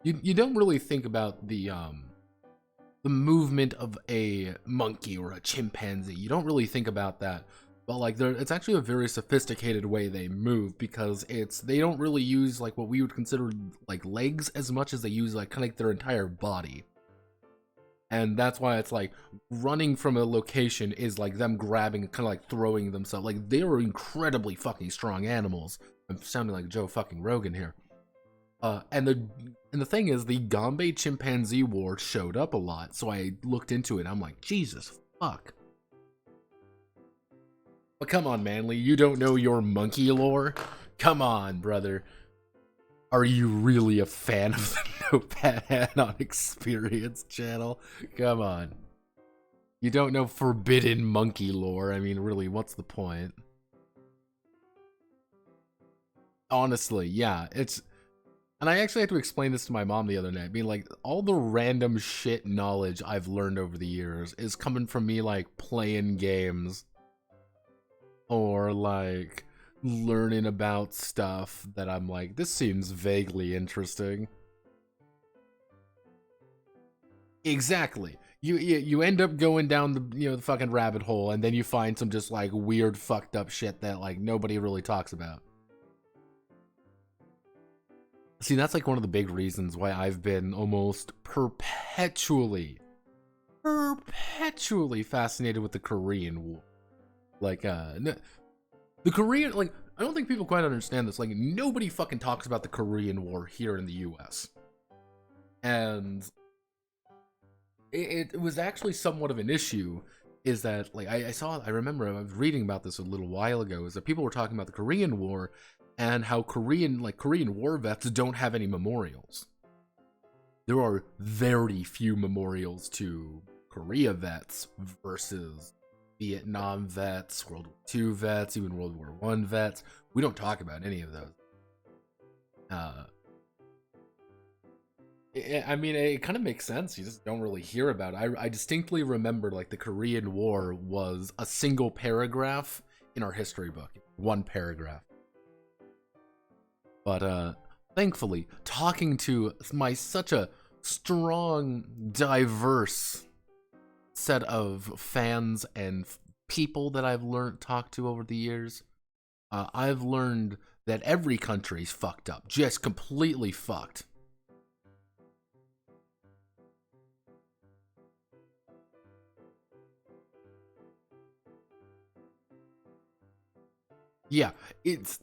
You don't really think about the movement of a monkey or a chimpanzee. You don't really think about that. But like, it's actually a very sophisticated way they move, because they don't really use like what we would consider like legs as much as they use like kind of like their entire body. And that's why it's like running from a location is like them grabbing, kind of like throwing themselves. Like, they were incredibly fucking strong animals. I'm sounding like Joe fucking Rogan here. And the thing is, the Gombe Chimpanzee War showed up a lot, so I looked into it. I'm like, Jesus fuck. But come on, Manly, you don't know your monkey lore? Come on, brother. Are you really a fan of the Notepad on Experience channel? Come on. You don't know forbidden monkey lore. I mean, really, what's the point? Honestly, yeah, it's... And I actually had to explain this to my mom the other night. I mean, like, all the random shit knowledge I've learned over the years is coming from me, like, playing games. Or, like, learning about stuff that I'm like, this seems vaguely interesting. Exactly. You end up going down the fucking rabbit hole, and then you find some just like weird fucked up shit that like nobody really talks about. See, that's like one of the big reasons why I've been almost perpetually fascinated with the Korean War. Like, the Korean, like, I don't think people quite understand this. Like, nobody fucking talks about the Korean War here in the US. And it was actually somewhat of an issue, is that, like, I remember I was reading about this a little while ago, is that people were talking about the Korean War and how Korean war vets don't have any memorials. There are very few memorials to Korea vets versus Vietnam vets, World War II vets, even World War I vets. We don't talk about any of those. I mean, it kind of makes sense. You just don't really hear about it. I distinctly remember, like, the Korean War was a single paragraph in our history book. One paragraph. But, thankfully, talking to such a strong, diverse set of fans and people that I've talked to over the years. I've learned that every country's fucked up, just completely fucked. Yeah, it's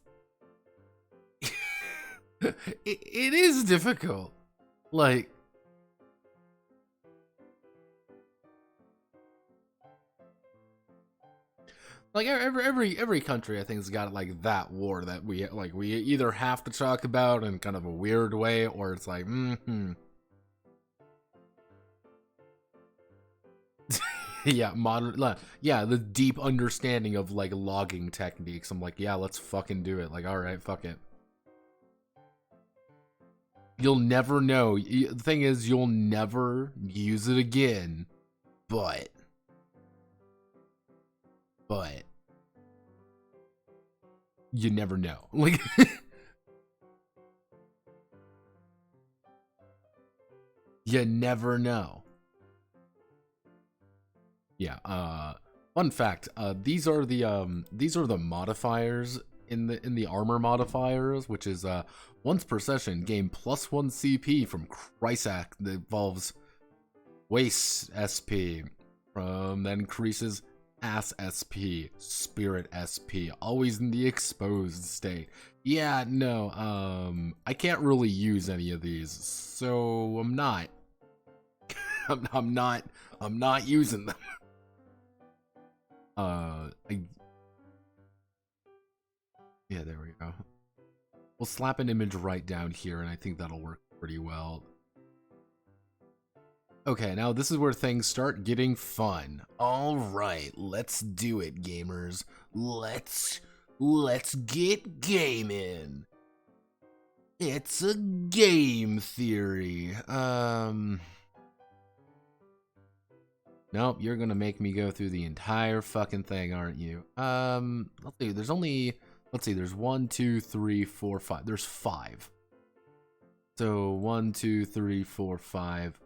it is difficult. Like every country I think has got like that war that we either have to talk about in kind of a weird way, or it's like yeah, the deep understanding of like logging techniques. I'm like, yeah, let's fucking do it. Like, all right, fuck it. You'll never know. The thing is, you'll never use it again, but you never know. Like, you never know. Yeah. Fun fact. These are the modifiers in the armor modifiers, which is once per session gain +1 CP from Chrysac that involves waste SP. That increases ass SP, spirit SP, always in the exposed state. Yeah, no, I can't really use any of these, so I'm not. I'm not using them. Yeah, there we go. We'll slap an image right down here, and I think that'll work pretty well. Okay, now this is where things start getting fun. All right, let's do it, gamers. Let's get gaming. It's a game theory. Nope, you're gonna make me go through the entire fucking thing, aren't you? Let's see, there's 1, 2, 3, 4, 5. There's 5. So 1, 2, 3, 4, 5.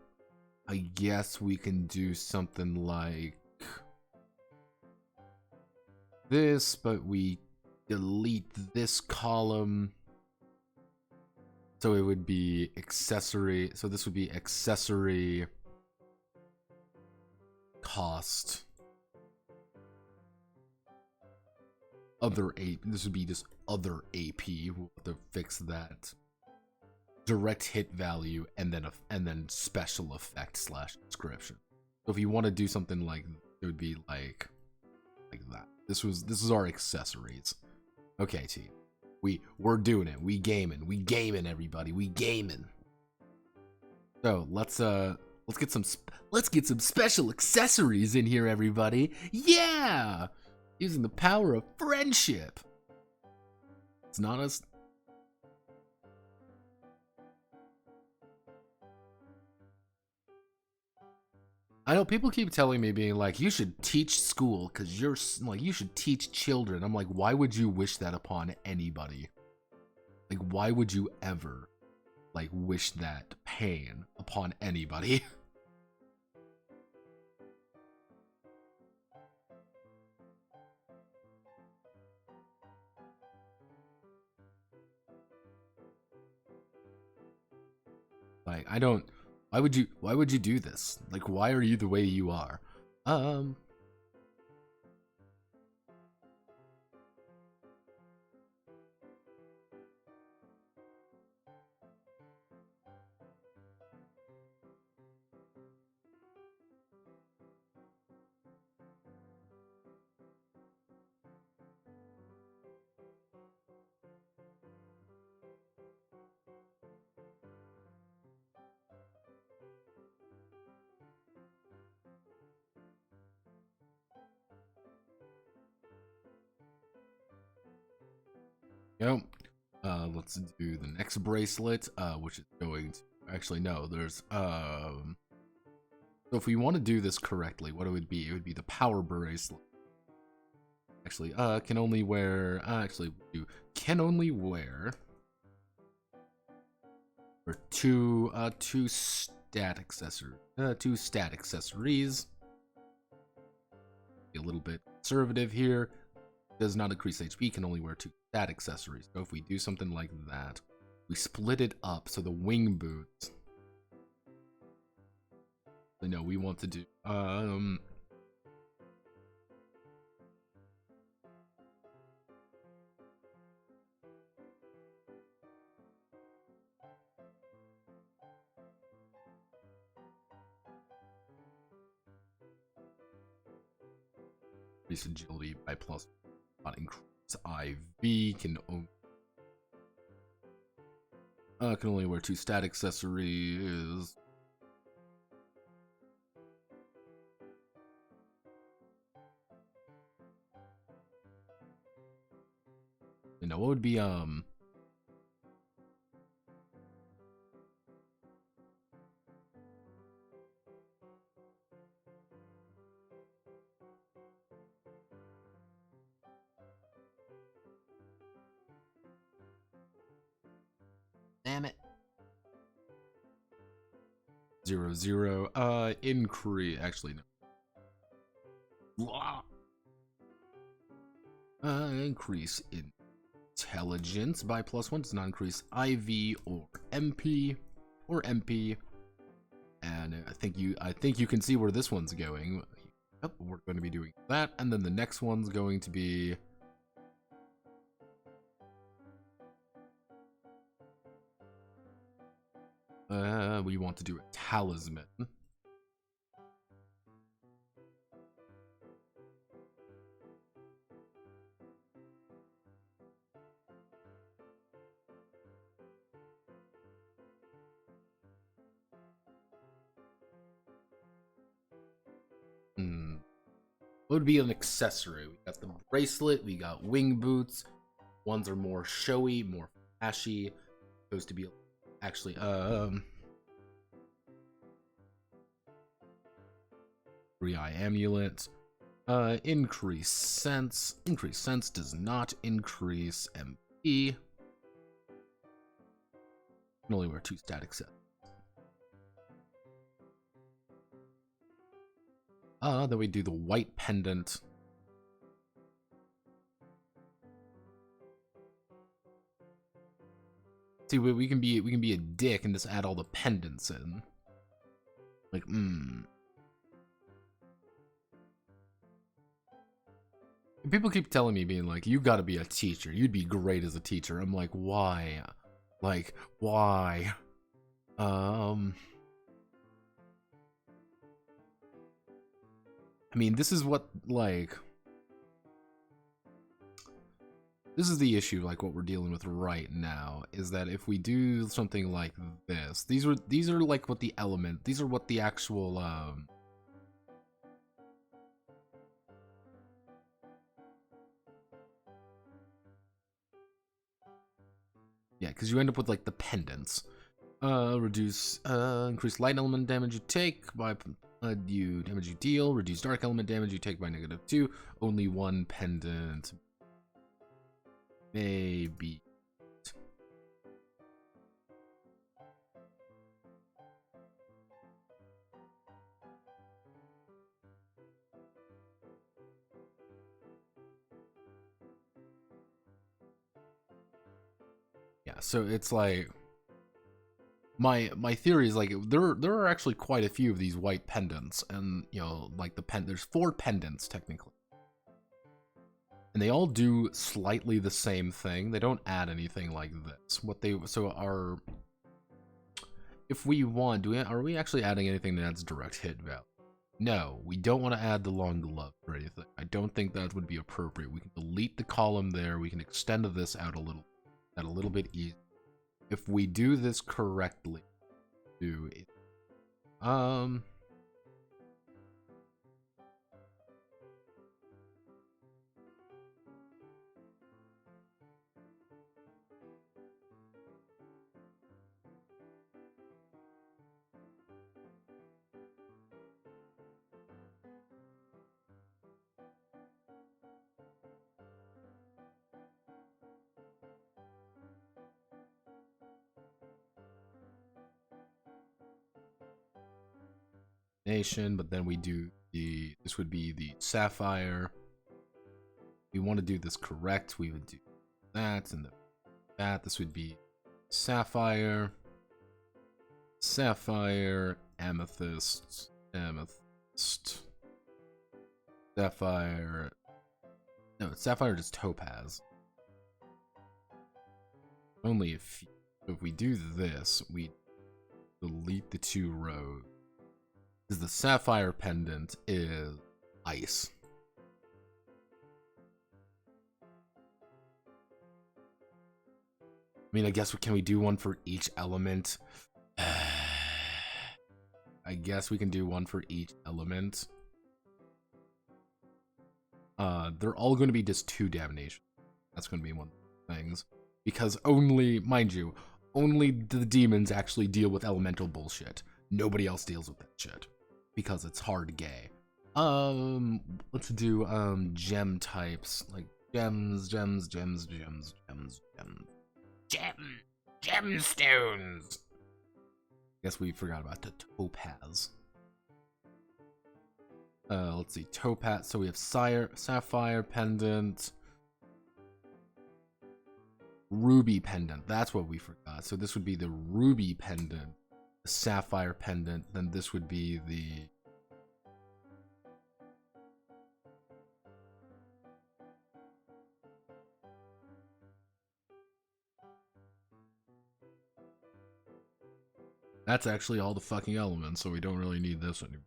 I guess we can do something like this, but we delete this column. So it would be accessory. So this would be accessory cost. Other AP. This would be just other AP. We'll have to fix that. Direct hit value and then special effect / description. So if you want to do something like, it would be like that. This is our accessories. Okay, team. We're doing it. We gaming, everybody. We gaming. So let's get some special accessories in here, everybody. Yeah, using the power of friendship. It's not us. I know people keep telling me, being like, you should teach school because you're like, you should teach children. I'm like, why would you wish that upon anybody? Like, why would you ever like wish that pain upon anybody? Like, I don't. Why would you do this? Like, why are you the way you are? Yep. Let's do the next bracelet, which is going to actually no. There's So if we want to do this correctly, what it would be the power bracelet. Actually, can only wear. Actually, you can only wear for two stat accessories. Be a little bit conservative here. Does not increase HP, can only wear 2 stat accessories. So if we do something like that, we split it up. So the wing boots. No, we want to do increase agility by plus, not increase IV, can only wear 2 stat accessories. You know, what would be damn it. 0, 0. Increase. Actually, no. Increase intelligence by +1 does not increase IV or MP And I think you can see where this one's going. Yep, we're going to be doing that, and then the next one's going to be we want to do a talisman. What would be an accessory? We got the bracelet, we got wing boots. Ones are more showy, more flashy. Supposed to be actually three-eye amulet. Increase sense. Increase sense does not increase MP. Can only wear 2 static sets. Then we do the white pendant. See, we can be a dick and just add all the pendants in. Like, People keep telling me, being like, you gotta be a teacher. You'd be great as a teacher. I'm like, why? Like, why? I mean, this is what, like, this is the issue, like, what we're dealing with right now, is that if we do something like this, these are like what the element, these are what the actual, yeah, because you end up with, like, the pendants. Reduce, increase light element damage you take by, damage you deal, reduce dark element damage you take by -2, only 1 pendant. Maybe. Yeah, so it's like my theory is, like, there are actually quite a few of these white pendants, and you know, like, there's 4 pendants technically, and they all do slightly the same thing. They don't add anything like this. If we want, are we actually adding anything that adds direct hit value? No, we don't want to add the long glove or anything. I don't think that would be appropriate. We can delete the column there. We can extend this out a little bit easier. If we do this correctly, do it. nation, but then we do this would be the sapphire. We want to do this correct, we would do that and that. This would be sapphire, amethyst, sapphire. No, it's sapphire, just topaz. Only if we do this, we delete the 2 rows. Because the sapphire pendant is ice. I mean, I guess can we do one for each element? I guess we can do one for each element. They're all going to be just 2 damnation. That's going to be one of the things. Because only, mind you, only the demons actually deal with elemental bullshit. Nobody else deals with that shit. Because it's hard gay. Let's do, gem types. Like, gemstones. Guess we forgot about the topaz. Let's see, topaz. So we have sapphire pendant, ruby pendant. That's what we forgot. So this would be the ruby pendant, the sapphire pendant. Then this would be the that's actually all the fucking elements, so we don't really need this anymore.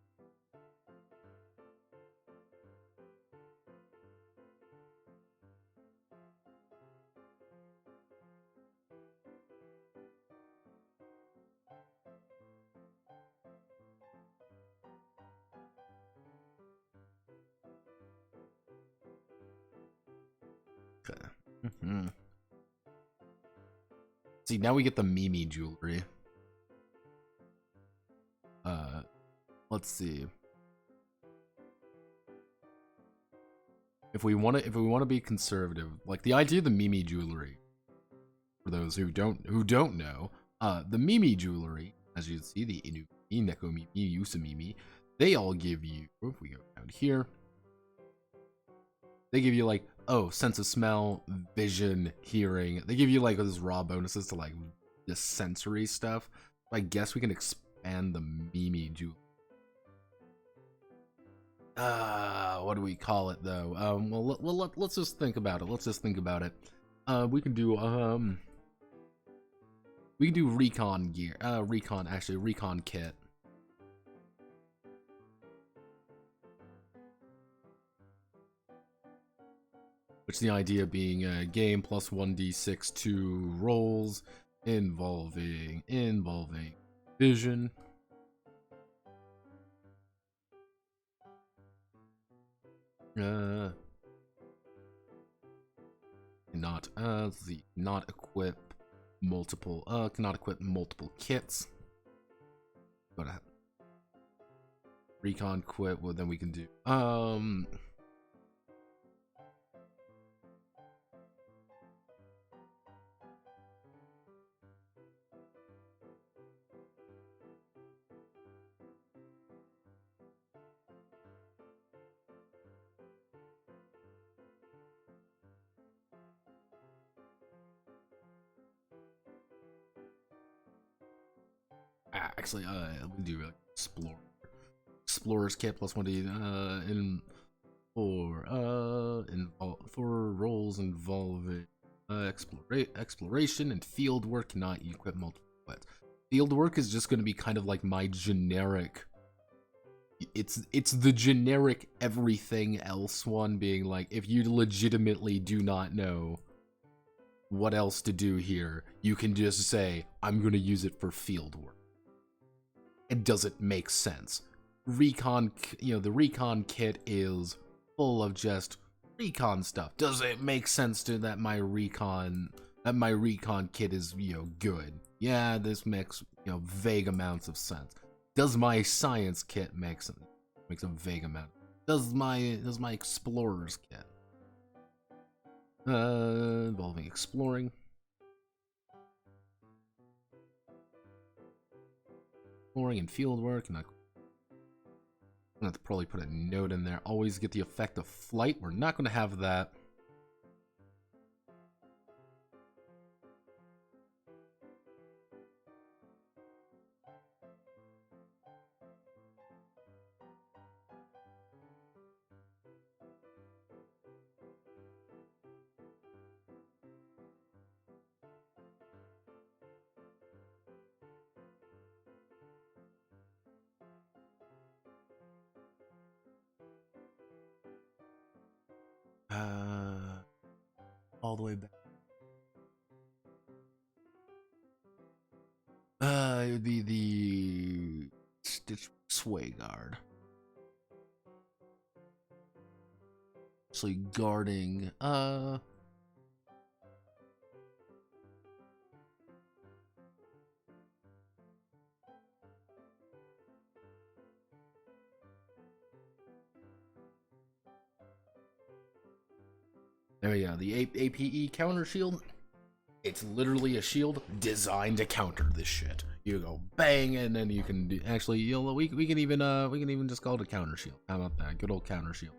Okay. See, now we get the Mimi jewelry. Let's see. If we want to be conservative, like the idea of the Mimi jewelry, for those who don't know, the Mimi jewelry, as you can see, the Inu, Neko Mimi, Yusa Mimi, they all give you, if we go down here, they give you like, oh, sense of smell, vision, hearing. They give you like those raw bonuses to like the sensory stuff. I guess we can expand the Mimi jewelry. What do we call it though? Well, let's just think about it. We can do recon gear. Recon kit. Which the idea being a game plus 1d6 to rolls involving vision. Cannot equip multiple kits. But recon quit. Well, then we can do actually, we do explorer's kit plus 1d for roles involving exploration and field work. Not equip multiple quits. Field work is just going to be kind of like my generic. It's the generic everything else one, being like, if you legitimately do not know what else to do here, you can just say, I'm going to use it for field work. It doesn't make sense. Recon, the recon kit is full of just recon stuff. Does it make sense to that my recon kit is, good? Yeah, this makes, vague amounts of sense. Does my science kit makes a vague amount? Does my explorer's kit involving exploring? And field work, and I'm gonna have to probably put a note in there. Always get the effect of flight. We're not gonna have that. All the way back. It would be the Stitch Sway Guard. Actually guarding, there we go, the APE counter shield. It's literally a shield designed to counter this shit. You go bang, and then you can do, actually, we can even just call it a counter shield. How about that? Good old counter shield.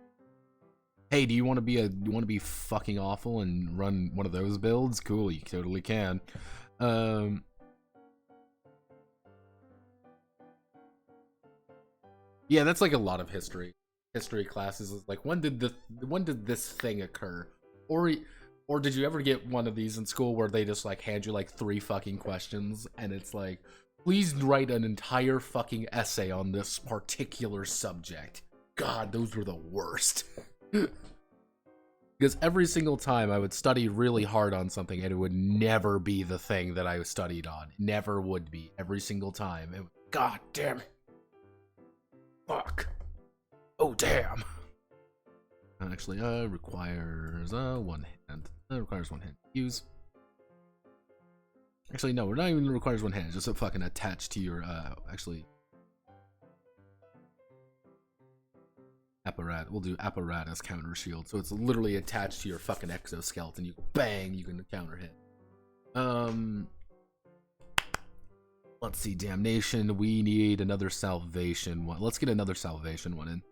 Hey, do you want to be fucking awful and run one of those builds? Cool, you totally can. Yeah, that's like a lot of history classes. Is like, when did this thing occur? Or did you ever get one of these in school where they just like hand you like 3 fucking questions and it's like, please write an entire fucking essay on this particular subject? God, those were the worst. Because every single time I would study really hard on something and it would never be the thing that I studied on. Never would be. Every single time. God damn it. Fuck. Oh, damn. Actually, requires one hand. Requires one hand to use. Actually, no, we're not even requires one hand. Just a fucking attached to your, actually. Apparatus. We'll do apparatus counter shield. So it's literally attached to your fucking exoskeleton. You bang, you can counter hit. Let's see, damnation. We need another salvation one. Let's get another salvation one in.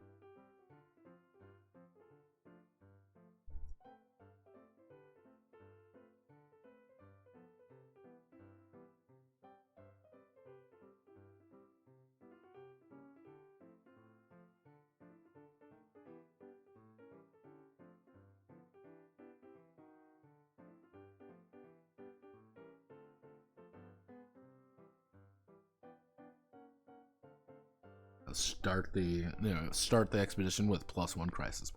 Start the expedition with +1 crisis.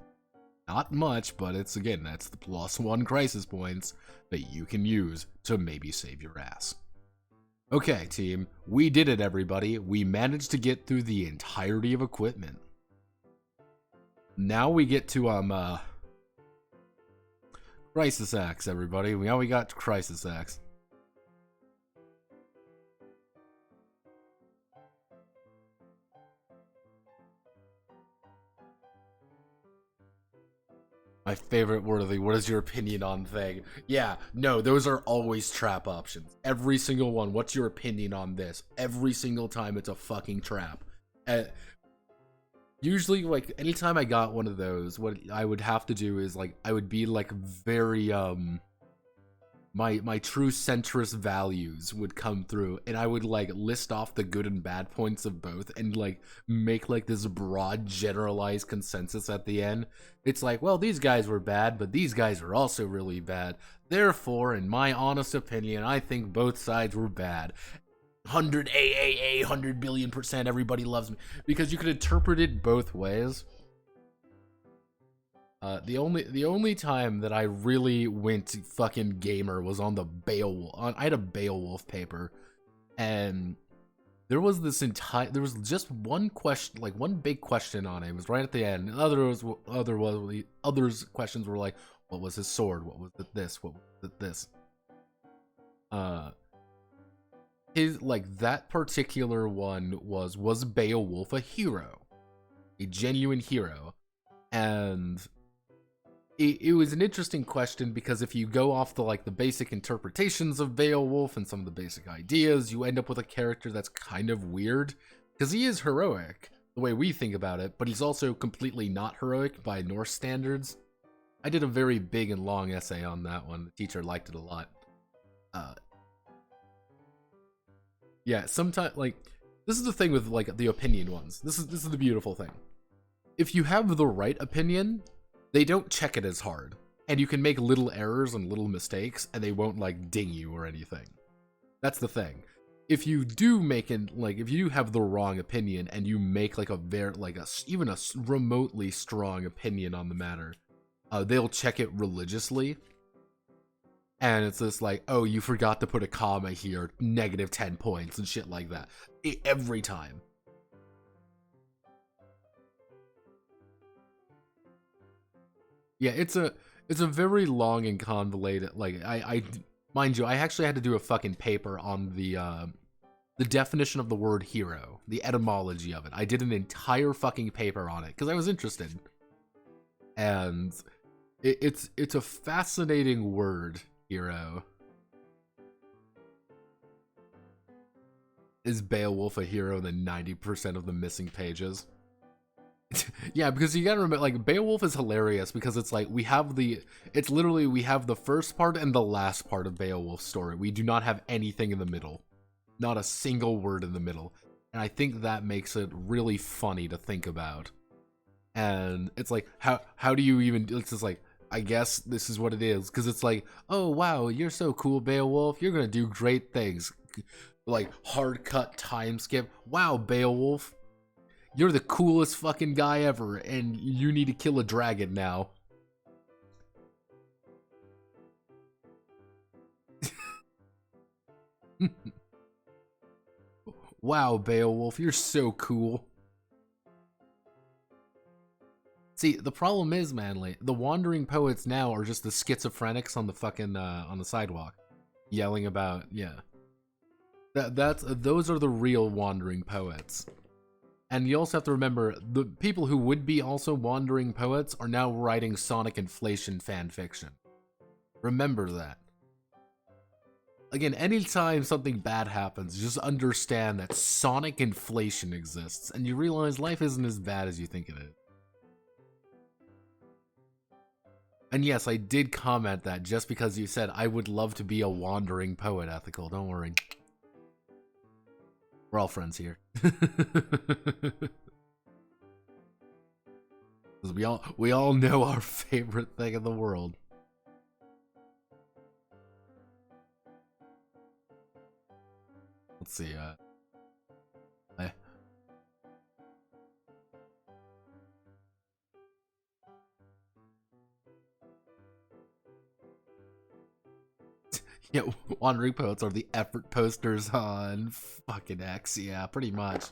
Not much, but it's, again, that's the +1 crisis points that you can use to maybe save your ass. Okay, team, we did it, everybody. We managed to get through the entirety of equipment. Now we get to crisis axe, everybody. Now we got crisis axe. My favorite worthy. What is your opinion on thing? Yeah, no, those are always trap options. Every single one. What's your opinion on this? Every single time it's a fucking trap. Usually, like, anytime I got one of those, what I would have to do is, like, I would be, like, very, my true centrist values would come through, and I would, like, list off the good and bad points of both and, like, make, like, this broad generalized consensus at the end. It's like, well, these guys were bad, but these guys are also really bad. Therefore, in my honest opinion, I think both sides were bad. 100 AAA, 100 billion%, everybody loves me. Because you could interpret it both ways. The only time that I really went fucking gamer was on the Beowulf. I had a Beowulf paper, and there was just one question, like one big question on it. It was right at the end. Others questions were like, what was his sword? What was this? What was this? His, like, that particular one was Beowulf a hero, a genuine hero? And it was an interesting question, because if you go off the basic interpretations of Beowulf and some of the basic ideas, you end up with a character that's kind of weird, because he is heroic, the way we think about it, but he's also completely not heroic by Norse standards. I did a very big and long essay on that one. The teacher liked it a lot. Yeah, sometimes, like, this is the thing with, like, the opinion ones. This is the beautiful thing. If you have the right opinion, they don't check it as hard. And you can make little errors and little mistakes, and they won't, like, ding you or anything. That's the thing. If you do make it, like, if you have the wrong opinion, and you make, like, a very, like, even a remotely strong opinion on the matter, they'll check it religiously. And it's just like, oh, you forgot to put a comma here, negative 10 points and shit like that. Every time. Yeah, it's a very long and convoluted, like, mind you, I actually had to do a fucking paper on the definition of the word hero, the etymology of it. I did an entire fucking paper on it, because I was interested. And it's a fascinating word, hero. Is Beowulf a hero than 90% of the missing pages? Yeah, because you gotta remember, like, Beowulf is hilarious because it's like, it's literally, we have the first part and the last part of Beowulf's story. We do not have anything in the middle. Not a single word in the middle. And I think that makes it really funny to think about. And it's like, how do you even, it's just like, I guess this is what it is. Because it's like, oh, wow, you're so cool, Beowulf. You're gonna do great things. Like, hard cut time skip. Wow, Beowulf. You're the coolest fucking guy ever, and you need to kill a dragon now. Wow, Beowulf, you're so cool. See, the problem is, Manly, the wandering poets now are just the schizophrenics on the fucking, on the sidewalk. Yelling about, yeah. Those are the real wandering poets. And you also have to remember, the people who would be also wandering poets are now writing Sonic Inflation fanfiction. Remember that. Again, anytime something bad happens, just understand that Sonic Inflation exists, and you realize life isn't as bad as you think it is. And yes, I did comment that just because you said, I would love to be a wandering poet, Ethical, don't worry. We're all friends here. we all know our favorite thing in the world. Let's see, yeah, wandering poets are the effort posters on fucking X, yeah, pretty much.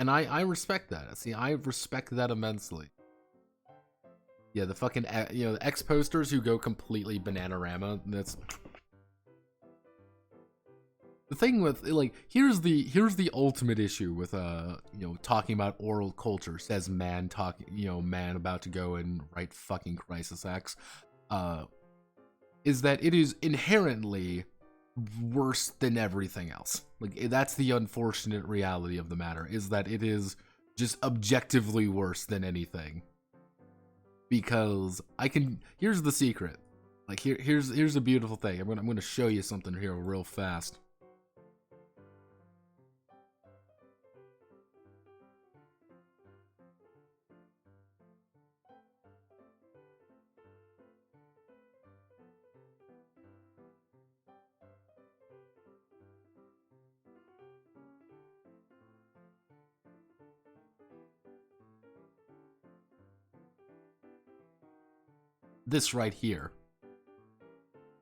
And I respect that. See, I respect that immensely. Yeah, the fucking, you know, the X posters who go completely Bananarama, that's... The thing with, like, here's the ultimate issue with, you know, talking about oral culture, says man man about to go and write fucking Crisis X, is that it is inherently worse than everything else. Like, that's the unfortunate reality of the matter, is that it is just objectively worse than anything. Because here's the secret. Like, here's the beautiful thing. I'm gonna show you something here real fast. This right here.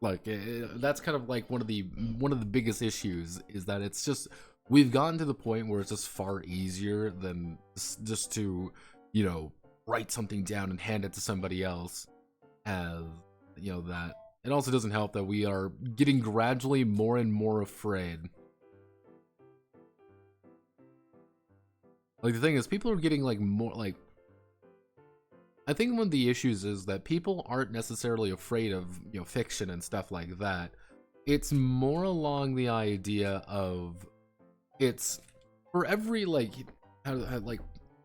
Like, that's kind of like one of the biggest issues, is that it's just, we've gotten to the point where it's just far easier than just to, you know, write something down and hand it to somebody else. As, you know, that it also doesn't help that we are getting gradually more and more afraid. Like, the thing is, people are getting, like, more, like, I think one of the issues is that people aren't necessarily afraid of, you know, fiction and stuff like that. It's more along the idea of it's for every like like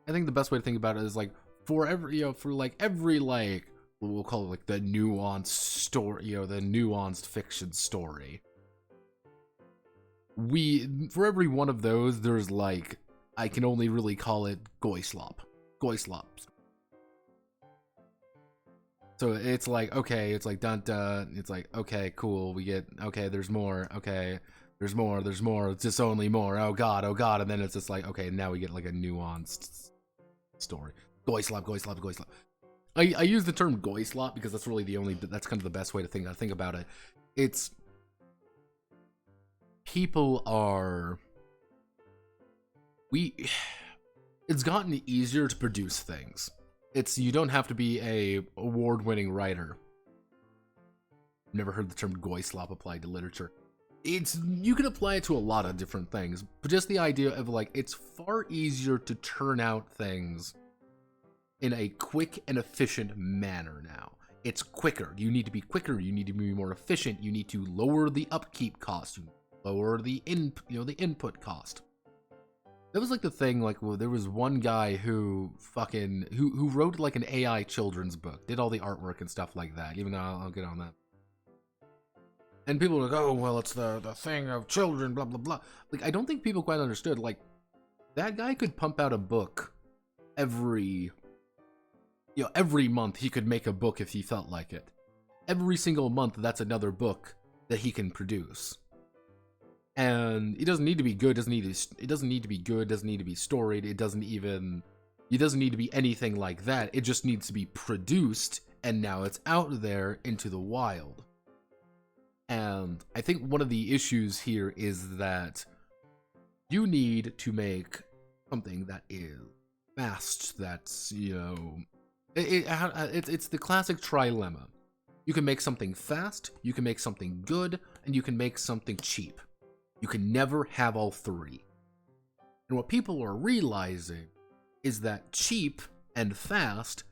I think the best way to think about it is like for every for like every like we'll call it like the nuanced story, the nuanced fiction story. For every one of those, there's like, I can only really call it goy slops. So it's like, okay, it's like dun dun, it's like, okay, cool, we get, okay, there's more, okay, there's more, it's just only more, oh god, and then it's just like, okay, now we get like a nuanced story. Goy slop. I use the term goy slop because that's really that's kind of the best way to think about it. It's, people are, it's gotten easier to produce things. You don't have to be a award-winning writer. Never heard the term goy slop applied to literature. You can apply it to a lot of different things, but just the idea of like, it's far easier to turn out things in a quick and efficient manner now. It's quicker. You need to be quicker. You need to be more efficient. You need to lower the upkeep cost. Lower the the input cost. That was like the thing, like, well, there was one guy who wrote like an AI children's book, did all the artwork and stuff like that, even though I'll get on that. And people were like, oh, well, it's the thing of children, blah, blah, blah. Like, I don't think people quite understood, like, that guy could pump out a book every month. He could make a book if he felt like it. Every single month, that's another book that he can produce. And it doesn't need to be good, doesn't need to be storied, it doesn't need to be anything like that. It just needs to be produced, and now it's out there into the wild. And I think one of the issues here is that you need to make something that is fast, that's, it's the classic trilemma. You can make something fast, you can make something good, and you can make something cheap. You can never have all three. And what people are realizing is that cheap and fast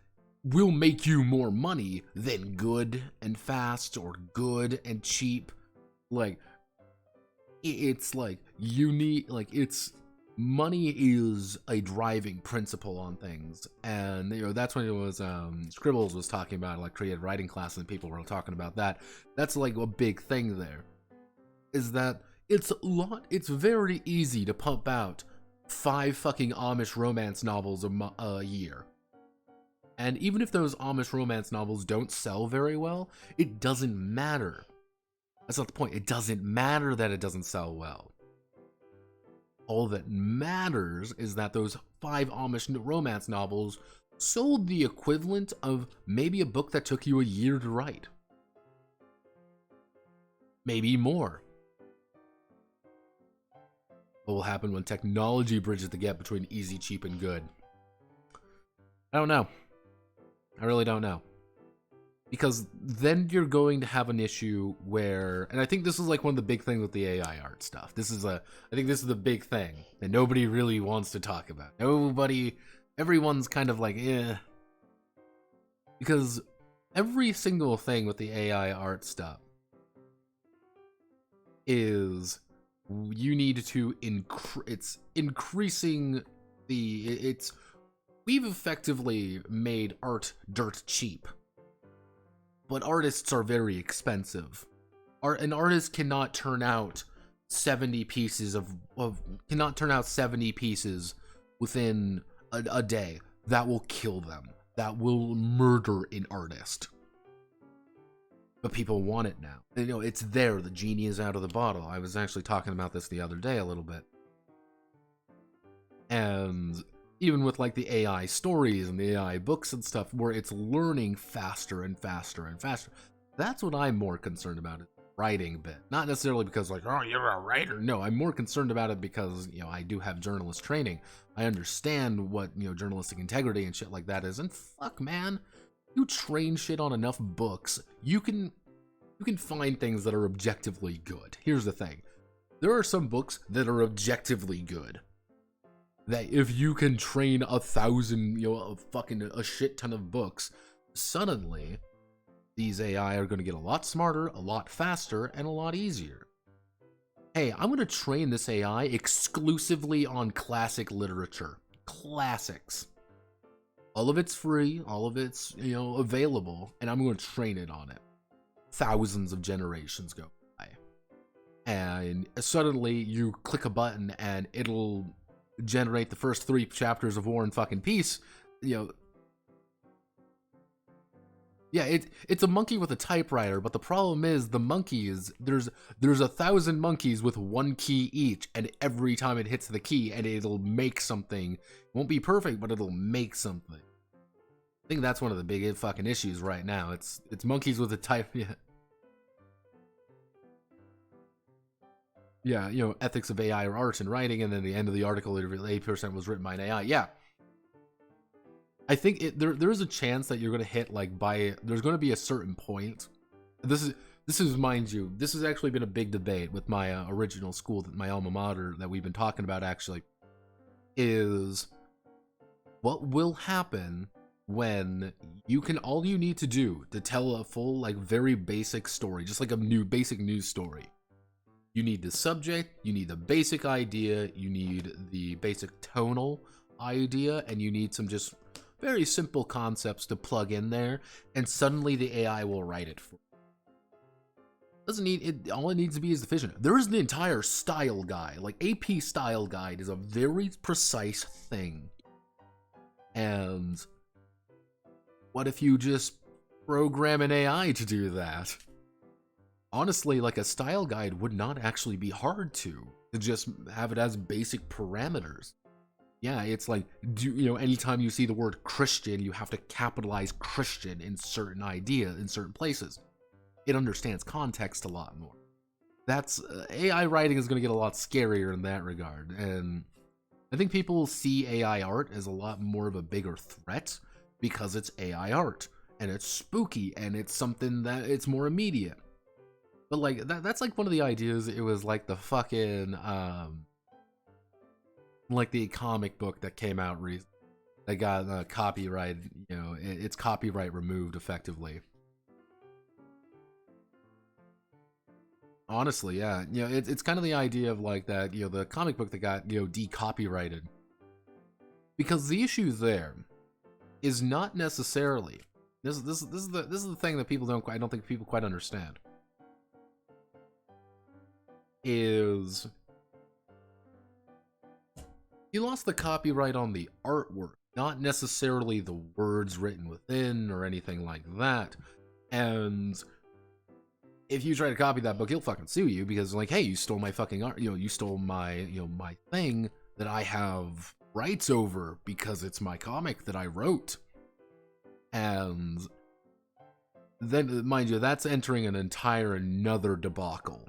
will make you more money than good and fast or good and cheap. Like, it's like, money is a driving principle on things. And, that's when it was, Scribbles was talking about, like, creative writing class, and people were talking about that. That's, like, a big thing there. Is that it's very easy to pump out 5 fucking Amish romance novels a year. And even if those Amish romance novels don't sell very well, it doesn't matter. That's not the point. It doesn't matter that it doesn't sell well. All that matters is that those 5 Amish romance novels sold the equivalent of maybe a book that took you a year to write. Maybe more. What will happen when technology bridges the gap between easy, cheap, and good? I don't know. I really don't know. Because then you're going to have an issue where, and I think this is like one of the big things with the AI art stuff. I think this is the big thing that nobody really wants to talk about. Everyone's kind of like, eh. Because every single thing with the AI art stuff is, you need to it's increasing we've effectively made art dirt cheap, but artists are very expensive. An artist cannot turn out 70 pieces cannot turn out 70 pieces within a day. That will kill them. That will murder an artist. But people want it now. It's there. The genie is out of the bottle. I was actually talking about this the other day a little bit. And even with like the AI stories and the AI books and stuff, where it's learning faster and faster and faster. That's what I'm more concerned about, is the writing bit. Not necessarily because like, oh, you're a writer. No, I'm more concerned about it because, I do have journalist training. I understand what, journalistic integrity and shit like that is. And fuck, man. You train shit on enough books, you can find things that are objectively good. Here's the thing. There are some books that are objectively good. That if you can train 1,000, a shit ton of books, suddenly these AI are going to get a lot smarter, a lot faster, and a lot easier. hey, I'm going to train this AI exclusively on classic literature. Classics. All of it's free, all of it's, available, and I'm going to train it on it. Thousands of generations go by. And suddenly you click a button and it'll generate the first 3 chapters of War and fucking Peace. Yeah, it's a monkey with a typewriter, but the problem is the monkeys, there's 1,000 monkeys with 1 key each, and every time it hits the key, and it'll make something. It won't be perfect, but it'll make something. I think that's one of the big fucking issues right now. It's monkeys with a type. Yeah, ethics of AI or art and writing, and then the end of the article, 80% was written by an AI. Yeah. I think there is a chance that you're going to hit, there's going to be a certain point. This is, mind you, this has actually been a big debate with my original school, my alma mater, that we've been talking about actually, is what will happen when all you need to do to tell a full, very basic story, just like a basic news story. You need the subject, you need the basic idea, you need the basic tonal idea, and you need some just very simple concepts to plug in there, and suddenly the AI will write it for you. Doesn't need it. All it needs to be is the vision. There is an entire style guide. AP style guide is a very precise thing. And what if you just program an AI to do that? Honestly, a style guide would not actually be hard to just have it as basic parameters. Yeah, it's anytime you see the word Christian, you have to capitalize Christian in certain places. It understands context a lot more. That's AI writing is going to get a lot scarier in that regard, and I think people see AI art as a lot more of a bigger threat because it's AI art and it's spooky and it's something that it's more immediate. But that's one of the ideas. It was the fucking the comic book that came out recently that got copyright, its copyright removed effectively. Honestly, yeah, it's kind of the idea of that, the comic book that got decopyrighted, because the issue there is not necessarily this is the thing that I don't think people quite understand, is you lost the copyright on the artwork, not necessarily the words written within or anything like that. And if you try to copy that book, he'll fucking sue you because hey, you stole my fucking art, you stole my, my thing that I have rights over because it's my comic that I wrote. And then, mind you, that's entering an entire another debacle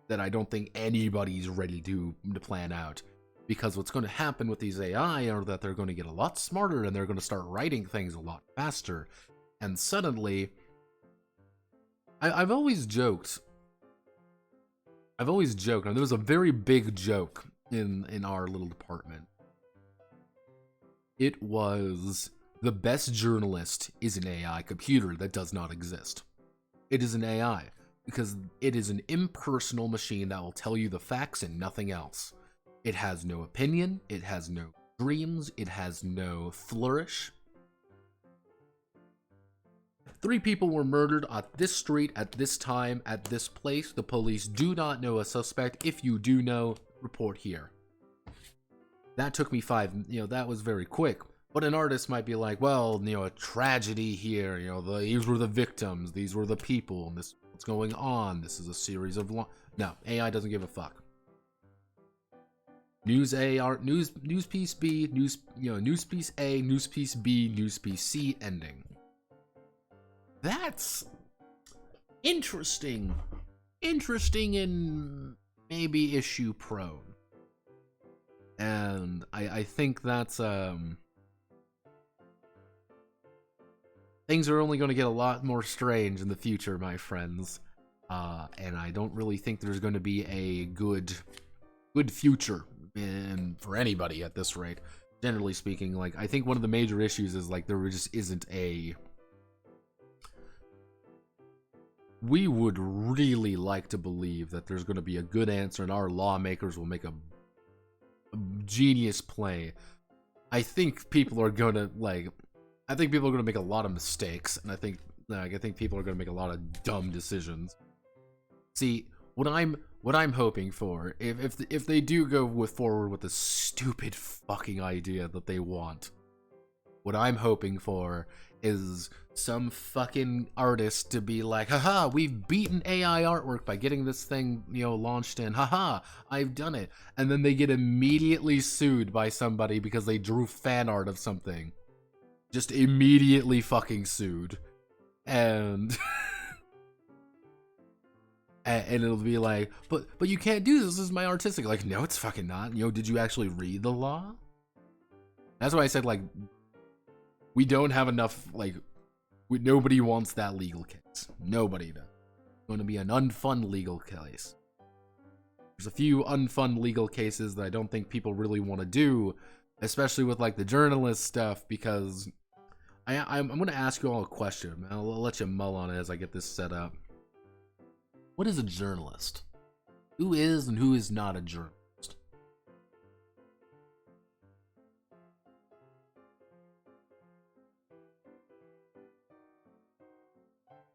that I don't think anybody's ready to plan out. Because what's going to happen with these AI are that they're going to get a lot smarter and they're going to start writing things a lot faster. And suddenly, I've always joked, and there was a very big joke in our little department. It was, the best journalist is an AI computer that does not exist. It is an AI, because it is an impersonal machine that will tell you the facts and nothing else. It has no opinion, it has no dreams, it has no flourish. 3 people were murdered at this street, at this time, at this place. The police do not know a suspect. If you do know, report here. That took me 5, that was very quick. But an artist might be like, well, a tragedy here, these were the victims, these were the people, and this is what's going on. This is a series of No, AI doesn't give a fuck. News A, art, news piece B, news piece A, news piece B, news piece C, ending. That's interesting. Interesting and maybe issue prone. And I think that's things are only going to get a lot more strange in the future, my friends. And I don't really think there's going to be a good future for anybody at this rate. Generally speaking, I think one of the major issues is there just isn't we would really like to believe that there's going to be a good answer and our lawmakers will make a genius play. I think people are going to make a lot of mistakes, and I think people are going to make a lot of dumb decisions. See, what I'm hoping for, if they do go forward with the stupid fucking idea that they want, what I'm hoping for is some fucking artist to be like, haha, we've beaten AI artwork by getting this thing, launched in, haha, I've done it. And then they get immediately sued by somebody because they drew fan art of something. Just immediately fucking sued. And and it'll be like, but you can't do this is my artistic. Like, no, it's fucking not. Did you actually read the law? That's why I said, like, we don't have enough, like, nobody wants that legal case. Nobody does. It's going to be an unfun legal case. There's a few unfun legal cases that I don't think people really want to do, especially with, like, the journalist stuff, because I'm going to ask you all a question. I'll let you mull on it as I get this set up. What is a journalist? Who is and who is not a journalist?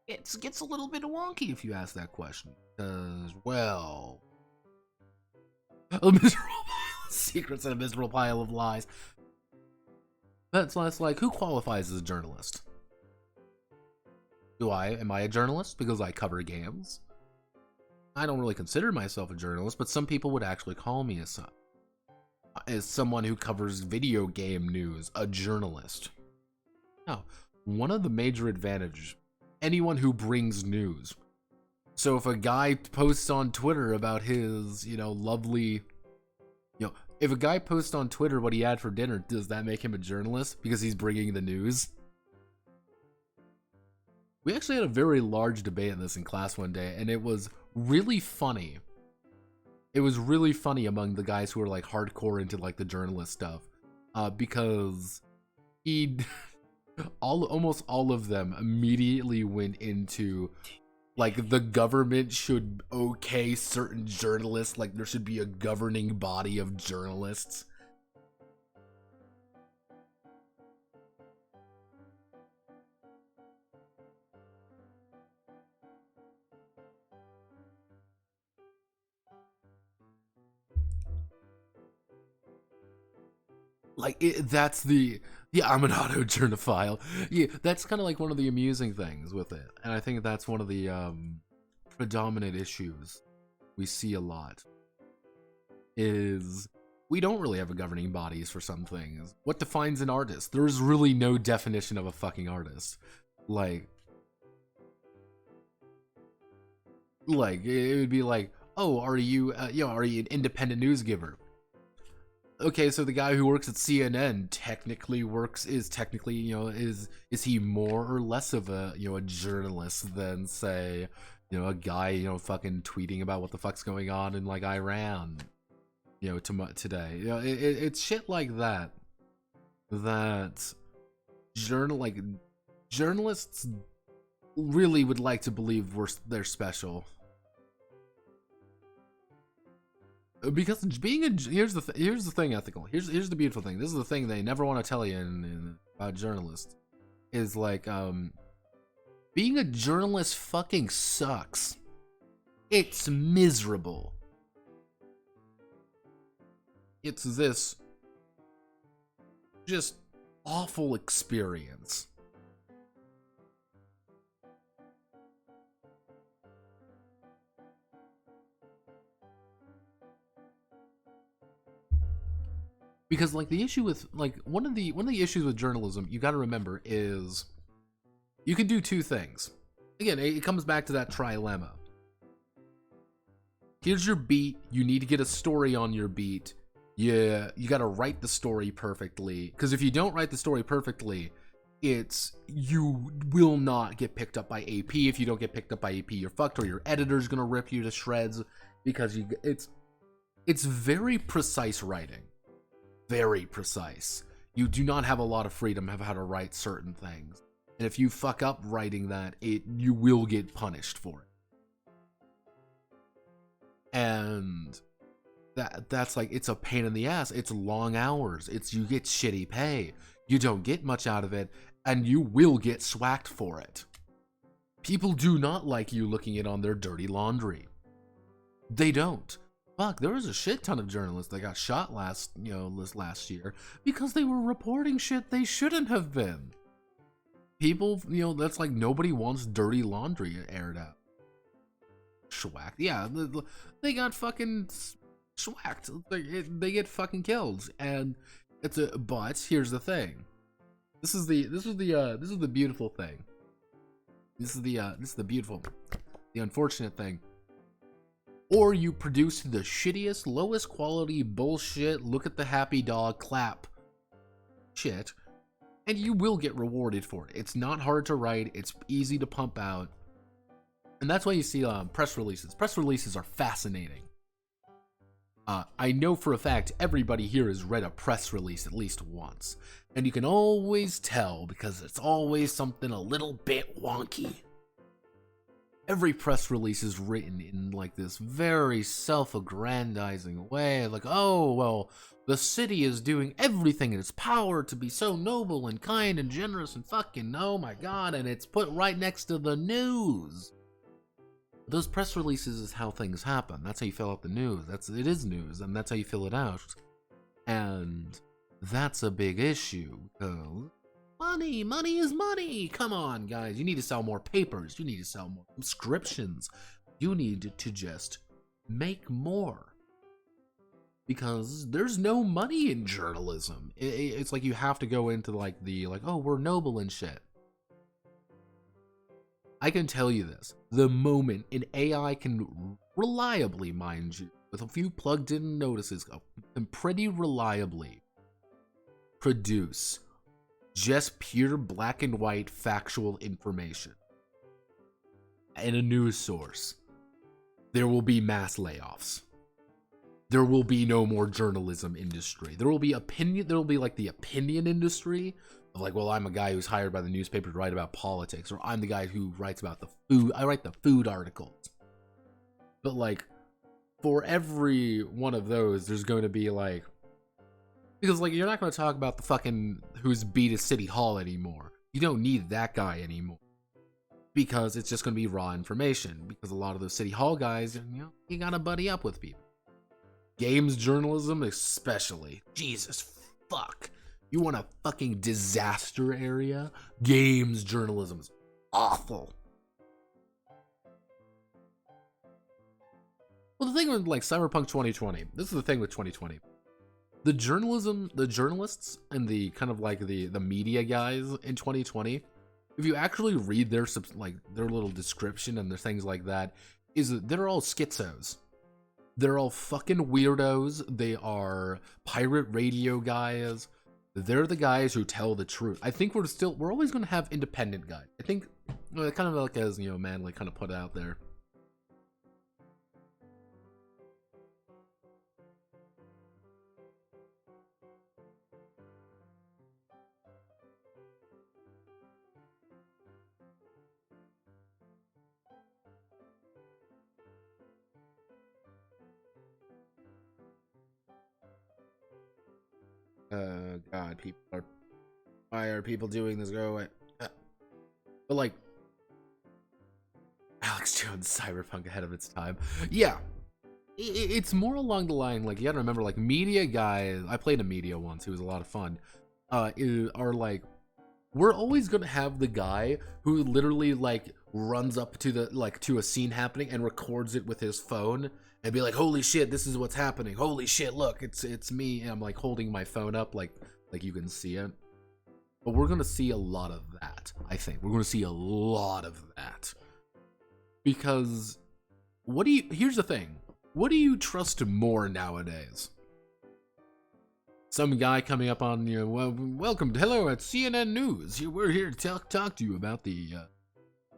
It gets a little bit wonky if you ask that question. Because, well, a miserable pile of secrets and a miserable pile of lies. That's less like, who qualifies as a journalist? Am I a journalist because I cover games? I don't really consider myself a journalist, but some people would actually call me as someone who covers video game news, a journalist. Now, one of the major advantages, anyone who brings news. So if a guy posts on Twitter about his, lovely, if a guy posts on Twitter what he had for dinner, does that make him a journalist because he's bringing the news? We actually had a very large debate on this in class one day, and it was really funny. It was really funny among the guys who were like hardcore into like the journalist stuff, because almost all of them immediately went into like the government should okay certain journalists, like there should be a governing body of journalists. Like, I'm an auto-journophile. Yeah, that's kind of like one of the amusing things with it. And I think that's one of the predominant issues we see a lot. Is we don't really have a governing bodies for some things. What defines an artist? There's really no definition of a fucking artist. Like it would be like, oh, are you an independent news giver? Okay, so the guy who works at CNN is he more or less of a journalist than, say, a guy fucking tweeting about what the fuck's going on in like Iran today? It's shit like that journalists really would like to believe they're special. Because here's the thing, ethical. Here's the beautiful thing. This is the thing they never want to tell you about journalists. Is like being a journalist fucking sucks. It's miserable. It's this just awful experience. Because like the issue with like one of the issues with journalism you got to remember is you can do two things. Again, it comes back to that trilemma. Here's your beat. You need to get a story on your beat. Yeah, you got to write the story perfectly. Because if you don't write the story perfectly, you will not get picked up by AP. If you don't get picked up by AP, you're fucked, or your editor's gonna rip you to shreds because it's very precise writing. Very precise. You do not have a lot of freedom of how to write certain things. And if you fuck up writing that, you will get punished for it. And that's like, it's a pain in the ass. It's long hours. You get shitty pay. You don't get much out of it, and you will get swacked for it. People do not like you looking in on their dirty laundry. They don't. Fuck, there was a shit ton of journalists that got shot last year because they were reporting shit they shouldn't have been. People, that's like, nobody wants dirty laundry aired out. Schwacked. Yeah, they got fucking schwacked. They get fucking killed. And but here's the thing. This is the beautiful thing. This is the unfortunate thing. Or you produce the shittiest, lowest quality bullshit, look at the happy dog, clap shit, and you will get rewarded for it. It's not hard to write, it's easy to pump out, and that's why you see press releases. Press releases are fascinating. I know for a fact everybody here has read a press release at least once, and you can always tell because it's always something a little bit wonky. Every press release is written in like this very self-aggrandizing way, like, oh, well, the city is doing everything in its power to be so noble and kind and generous and fucking, oh my god, and it's put right next to the news. Those press releases is how things happen. That's how you fill out the news. It is news, and that's how you fill it out. And that's a big issue, because money is money. Come on, guys. You need to sell more papers. You need to sell more subscriptions. You need to just make more. Because there's no money in journalism. It's like you have to go into like oh, we're noble and shit. I can tell you this. The moment an AI can reliably, mind you, with a few plugged in notices, can pretty reliably produce just pure black and white factual information in a news source, there will be mass layoffs. There will be no more journalism industry. There will be like the opinion industry of like, well, I'm a guy who's hired by the newspaper to write about politics, or I'm the guy who writes about the food. I write the food articles. But like, for every one of those, there's going to be like, because like, you're not going to talk about the fucking who's beat a city hall anymore. You don't need that guy anymore, because it's just going to be raw information. Because a lot of those city hall guys, you got to buddy up with people. Games journalism especially. Jesus fuck. You want a fucking disaster area? Games journalism is awful. Well, the thing with like Cyberpunk 2020, this is the thing with 2020. The journalists, and the kind of like the media guys in 2020, if you actually read their little description and their things like that, they're all schizos. They're all fucking weirdos. They are pirate radio guys. They're the guys who tell the truth. I think we're always going to have independent guys. I think, kind of like as, Manly kind of put it out there. God, why are people doing this? Go away. But like, Alex Jones, Cyberpunk ahead of its time. Yeah, it's more along the line, like, you gotta remember, like, media guys, I played a media once, it was a lot of fun, are like, we're always gonna have the guy who literally, like, runs up to a scene happening and records it with his phone and be like, holy shit, this is what's happening. Holy shit, look, it's me. And I'm like holding my phone up like you can see it. But we're gonna see a lot of that, I think. We're gonna see a lot of that. Because here's the thing. What do you trust more nowadays? Some guy coming up on, hello at CNN News. We're here to talk to you about the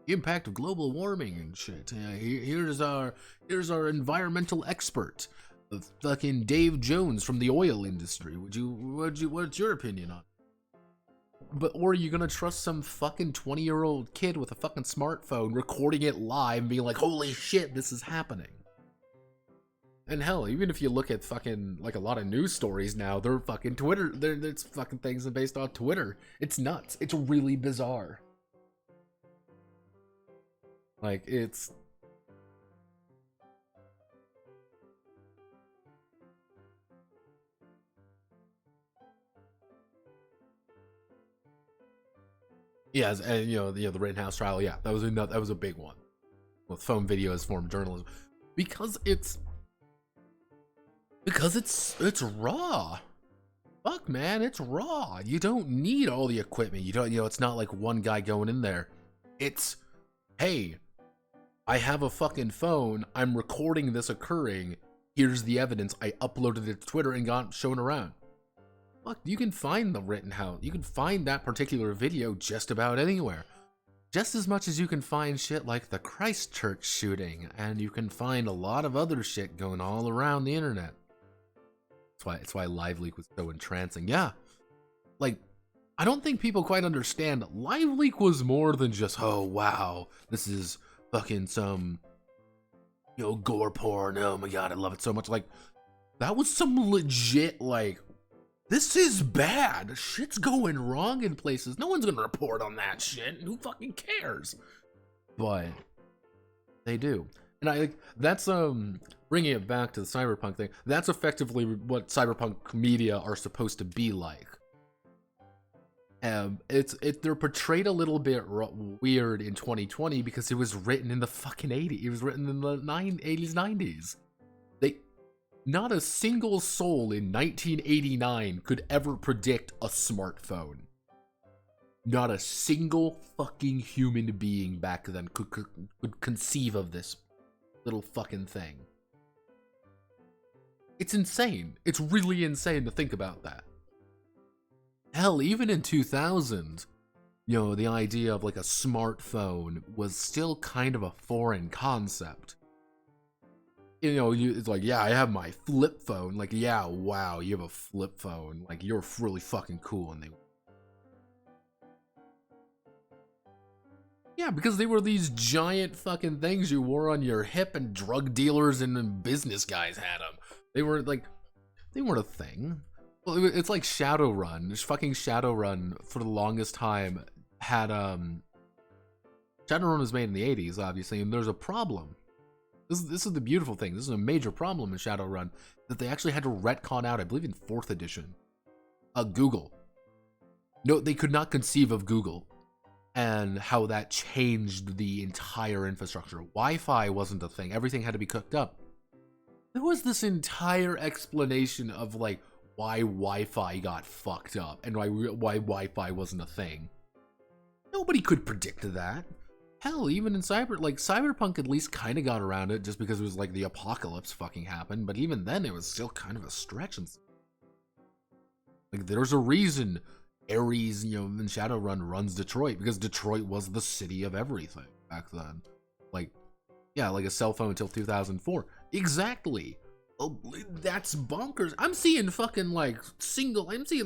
impact of global warming and shit. Here's our environmental expert, fucking Dave Jones from the oil industry. What's your opinion on it? or are you gonna trust some fucking 20-year-old kid with a fucking smartphone recording it live and being like, holy shit, this is happening? And hell, even if you look at fucking, like, a lot of news stories now, they're fucking Twitter, it's fucking things based on Twitter. It's nuts. It's really bizarre. Like, it's... Yeah, and the Rittenhouse trial, yeah, that was a big one. With phone video as form of journalism. Because it's raw. Fuck, man, it's raw. You don't need all the equipment. You don't, it's not like one guy going in there. It's, hey, I have a fucking phone. I'm recording this occurring. Here's the evidence. I uploaded it to Twitter and got shown around. Fuck, you can find the Rittenhouse. You can find that particular video just about anywhere. Just as much as you can find shit like the Christchurch shooting, and you can find a lot of other shit going all around the internet. It's why LiveLeak was so entrancing. Yeah, like, I don't think people quite understand. LiveLeak was more than just, oh wow, this is fucking some, gore porn. Oh my god, I love it so much. Like, that was some legit, like, this is bad. Shit's going wrong in places. No one's gonna report on that shit. Who fucking cares? But they do. And that's bringing it back to the cyberpunk thing. That's effectively what cyberpunk media are supposed to be like. They're portrayed a little bit weird in 2020 because it was written in the fucking 80s. It was written in the 80s, 90s. Not a single soul in 1989 could ever predict a smartphone. Not a single fucking human being back then could conceive of this little fucking thing. It's insane. It's really insane to think about that. Hell, even in 2000, the idea of like a smartphone was still kind of a foreign concept. It's like, yeah, I have my flip phone. Like, yeah, wow, you have a flip phone. Like, you're really fucking cool. And yeah, because they were these giant fucking things you wore on your hip, and drug dealers and business guys had them. They weren't a thing. Well, it's like Shadowrun. Fucking Shadowrun for the longest time had Shadowrun was made in the 80s, obviously, and there's a problem. This is the beautiful thing. This is a major problem in Shadowrun, that they actually had to retcon out, I believe in 4th edition, Google. No, they could not conceive of Google and how that changed the entire infrastructure. Wi-Fi wasn't a thing. Everything had to be cooked up. There was this entire explanation of like why Wi-Fi got fucked up and why Wi-Fi wasn't a thing. Nobody could predict that. Hell, even in Cyberpunk at least kind of got around it just because it was like the apocalypse fucking happened, but even then it was still kind of a stretch. And like, there's a reason Ares, in Shadowrun runs Detroit, because Detroit was the city of everything back then. Like, yeah, like a cell phone until 2004. Exactly. Oh, that's bonkers. I'm seeing fucking I'm seeing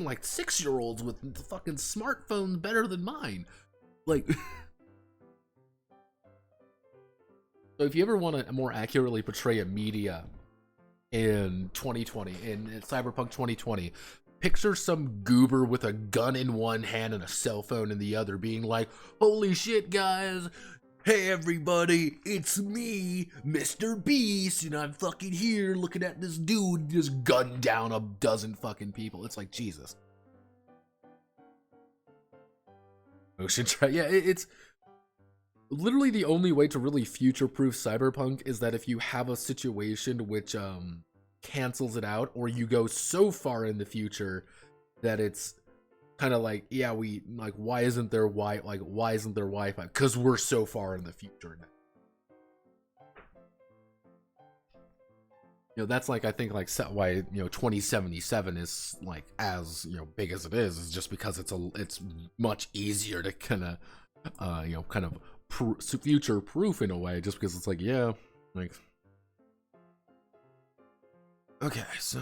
like 6-year-olds with fucking smartphones better than mine. Like... So if you ever want to more accurately portray a media in 2020, in Cyberpunk 2020, picture some goober with a gun in one hand and a cell phone in the other being like, holy shit, guys, hey everybody, it's me, Mr. Beast, and I'm fucking here looking at this dude just gun down a dozen fucking people. It's like, Jesus. Motion track, yeah, it's... Literally the only way to really future-proof Cyberpunk is that if you have a situation which cancels it out, or you go so far in the future that it's kind of like, yeah, why isn't there Wi-Fi? Because we're so far in the future now. That's like, I think, like, why 2077 is like as big as it is just because it's much easier to kind of future proof in a way, just because it's like, yeah, like, okay, so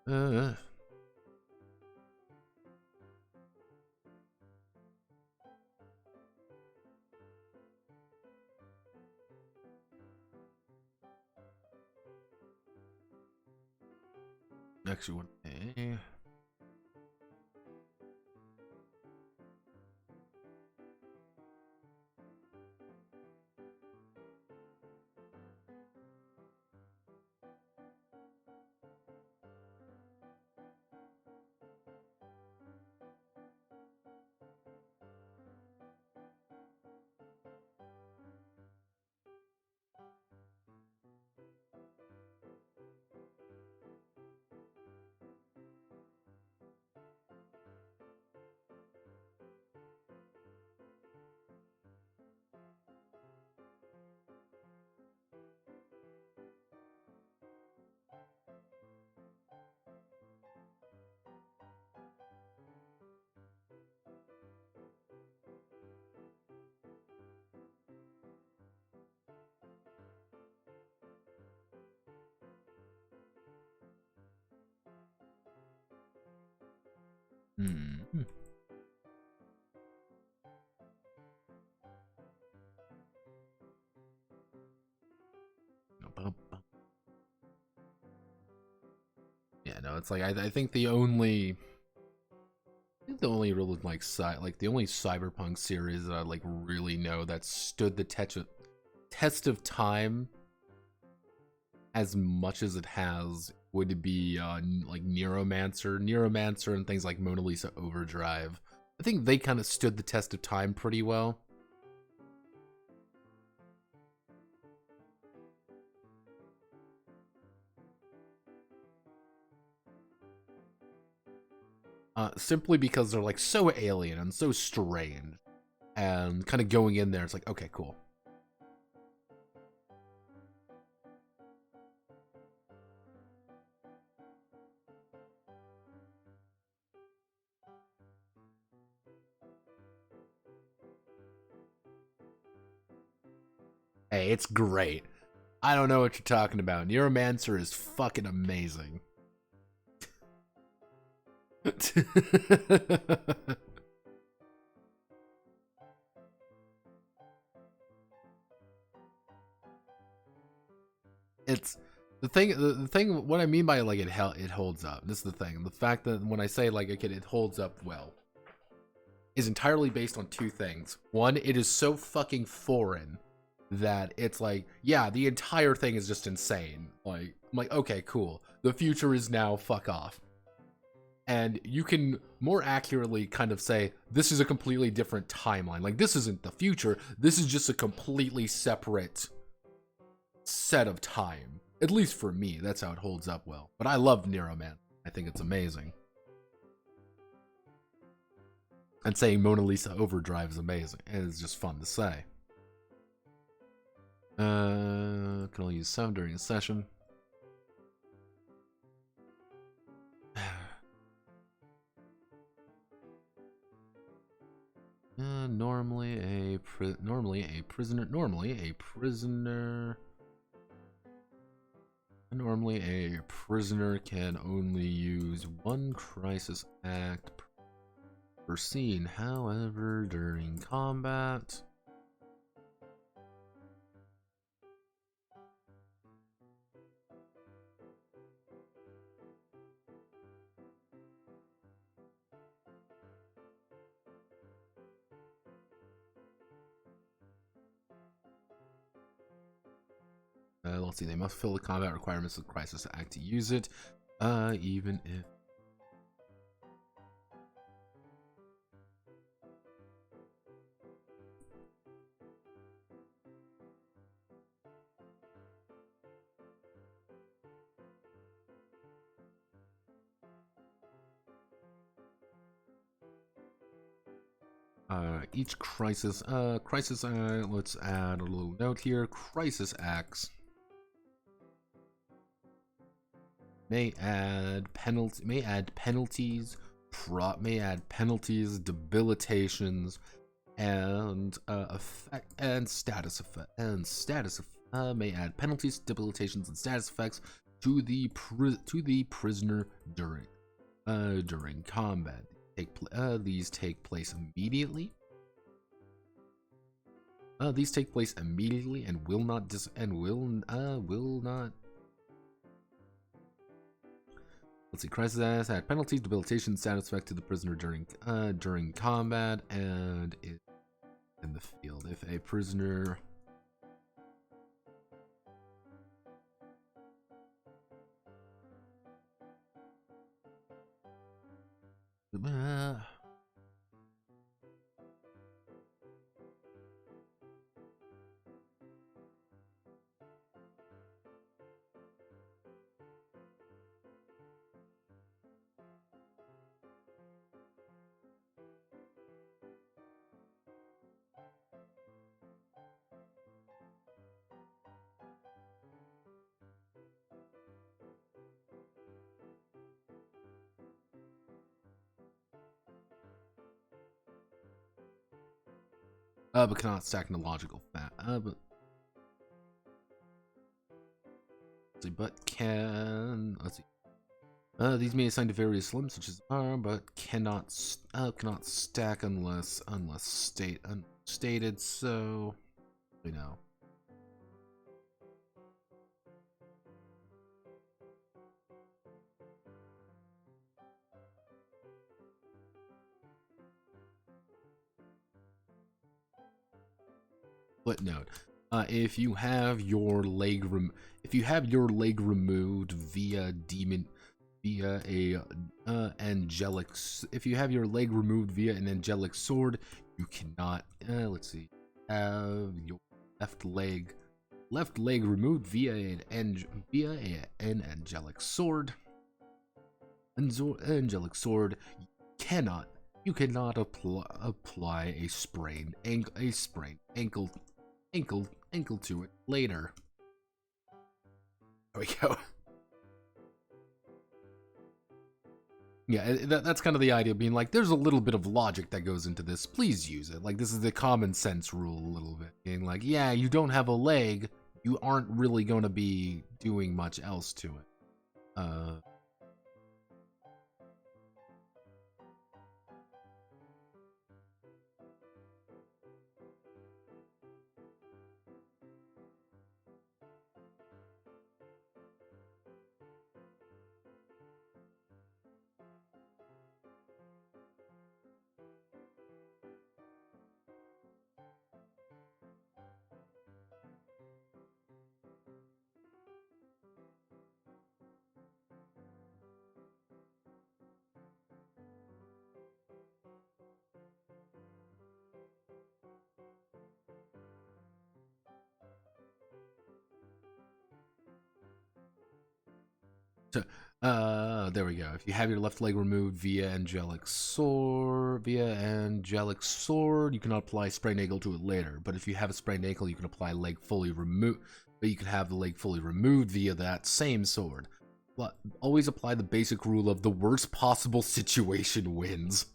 Uh, Actually, one. Hmm. Yeah, no, it's like I think the only real like the only cyberpunk series that I like really know that stood the test of time as much as it has would be like Neuromancer and things like Mona Lisa Overdrive. I think they kind of stood the test of time pretty well. Simply because they're like so alien and so strange, and kind of going in there, it's like, okay, cool. Hey, it's great. I don't know what you're talking about. Neuromancer is fucking amazing. It's the thing. What I mean by like it holds up. This is the thing. The fact that when I say like okay, it holds up well, is entirely based on two things. One, it is so fucking foreign that it's like, yeah, the entire thing is just insane. Like, I'm like, okay, cool. The future is now, fuck off. And you can more accurately kind of say, this is a completely different timeline. Like, this isn't the future. This is just a completely separate set of time. At least for me, that's how it holds up well. But I love Neuroman. I think it's amazing. And saying Mona Lisa Overdrive is amazing. And it's just fun to say. Can only use 7 during a session. Normally a prisoner can only use 1 crisis act per scene. However, during combat, let's see, they must fill the combat requirements of the crisis act to use it, even if each crisis, let's add a little note here. Crisis acts may add penalties, debilitations, and status effects. May add penalties, debilitations, and status effects to the prisoner during combat. These take place immediately. These take place immediately and will not Let's see. Crisis add penalties, debilitation, status effect to the prisoner during combat and in the field. If a prisoner but cannot stack in a logical fat. But can let's see. These may assign to various limbs, such as arm, but cannot stack unless stated. So, you know. Footnote: if you have your leg removed via an angelic sword, you cannot let's see, have your left leg removed via an angelic sword. You cannot apply a sprained ankle to it later. There we go. Yeah, that's kind of the idea, being like, there's a little bit of logic that goes into this. Please use it. Like, this is the common sense rule a little bit. Being like, yeah, you don't have a leg, you aren't really going to be doing much else to it. There we go. If you have your left leg removed via angelic sword, you cannot apply sprained ankle to it later. But if you have a sprained ankle, you can apply leg fully removed. But you can have the leg fully removed via that same sword. But always apply the basic rule of the worst possible situation wins.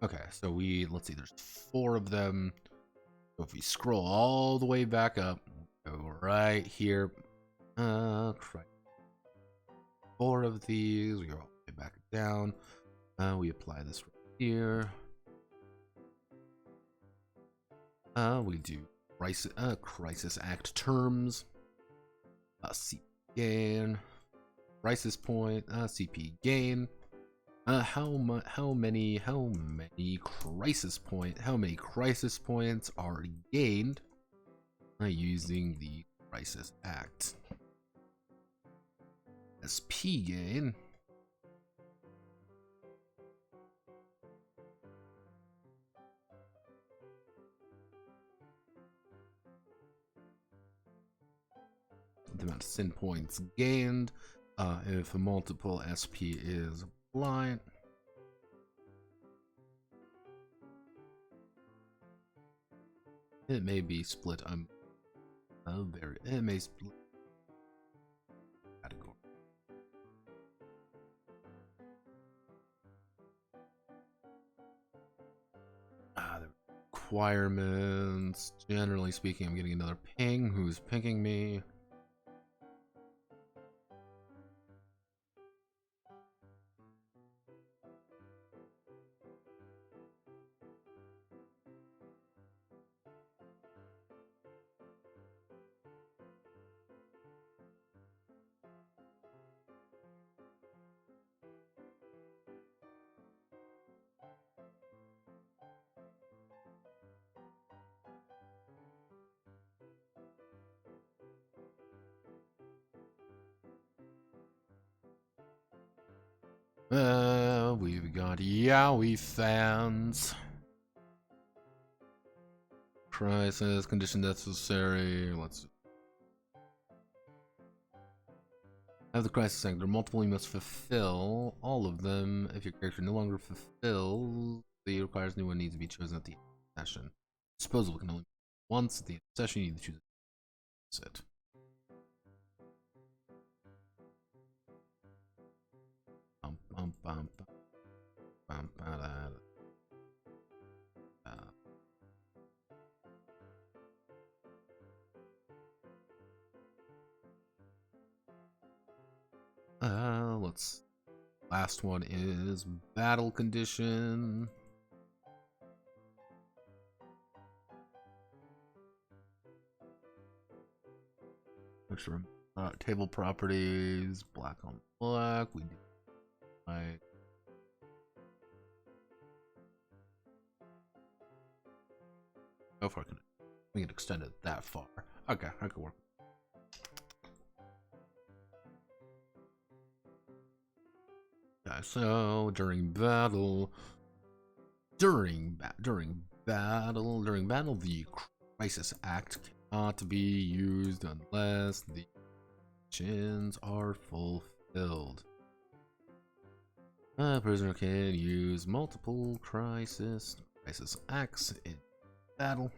Okay, so let's see, there's 4 of them. So if we scroll all the way back up, go right here. 4 of these, we go all the way back down. We apply this right here. We do crisis act terms. CP gain, crisis point, CP gain. How many crisis points are gained using the crisis act? SP gain. The amount of sin points gained. If a multiple SP is line. It may be split. It may split category. The requirements. Generally speaking, I'm getting another ping. Who's pinging me? We've got yaoi fans. Crisis, condition necessary. Let's have the crisis sector. There are multiple you must fulfill. All of them. If your character no longer fulfills, the requires new one needs to be chosen at the end of the session. Disposable can only be once at the end of the session. You need to choose it. Let's. Last one is battle condition. Table properties, black on black. We do like. How far can we can extend it that far? Okay, I can work. Okay, so during battle, the Crisis Act cannot be used unless the conditions are fulfilled. A prisoner can use multiple crisis acts in battle.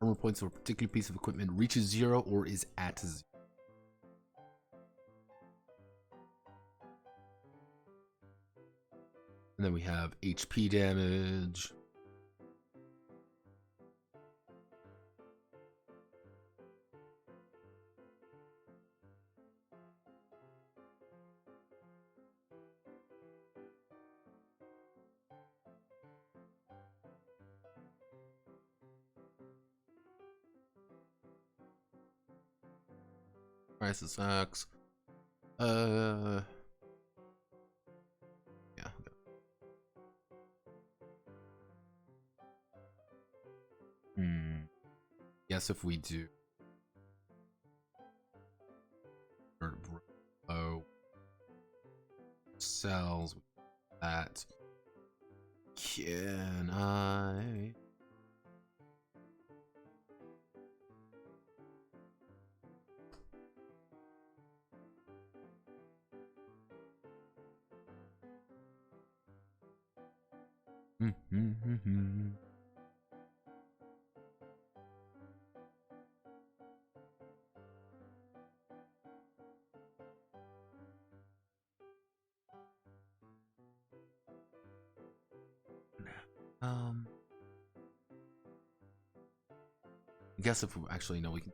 Armor points of a particular piece of equipment reaches 0 or is at 0. And then we have HP damage. Crisis sucks. Yeah. Guess if we do. Oh. Cells. That. Can I? I guess if we actually know we can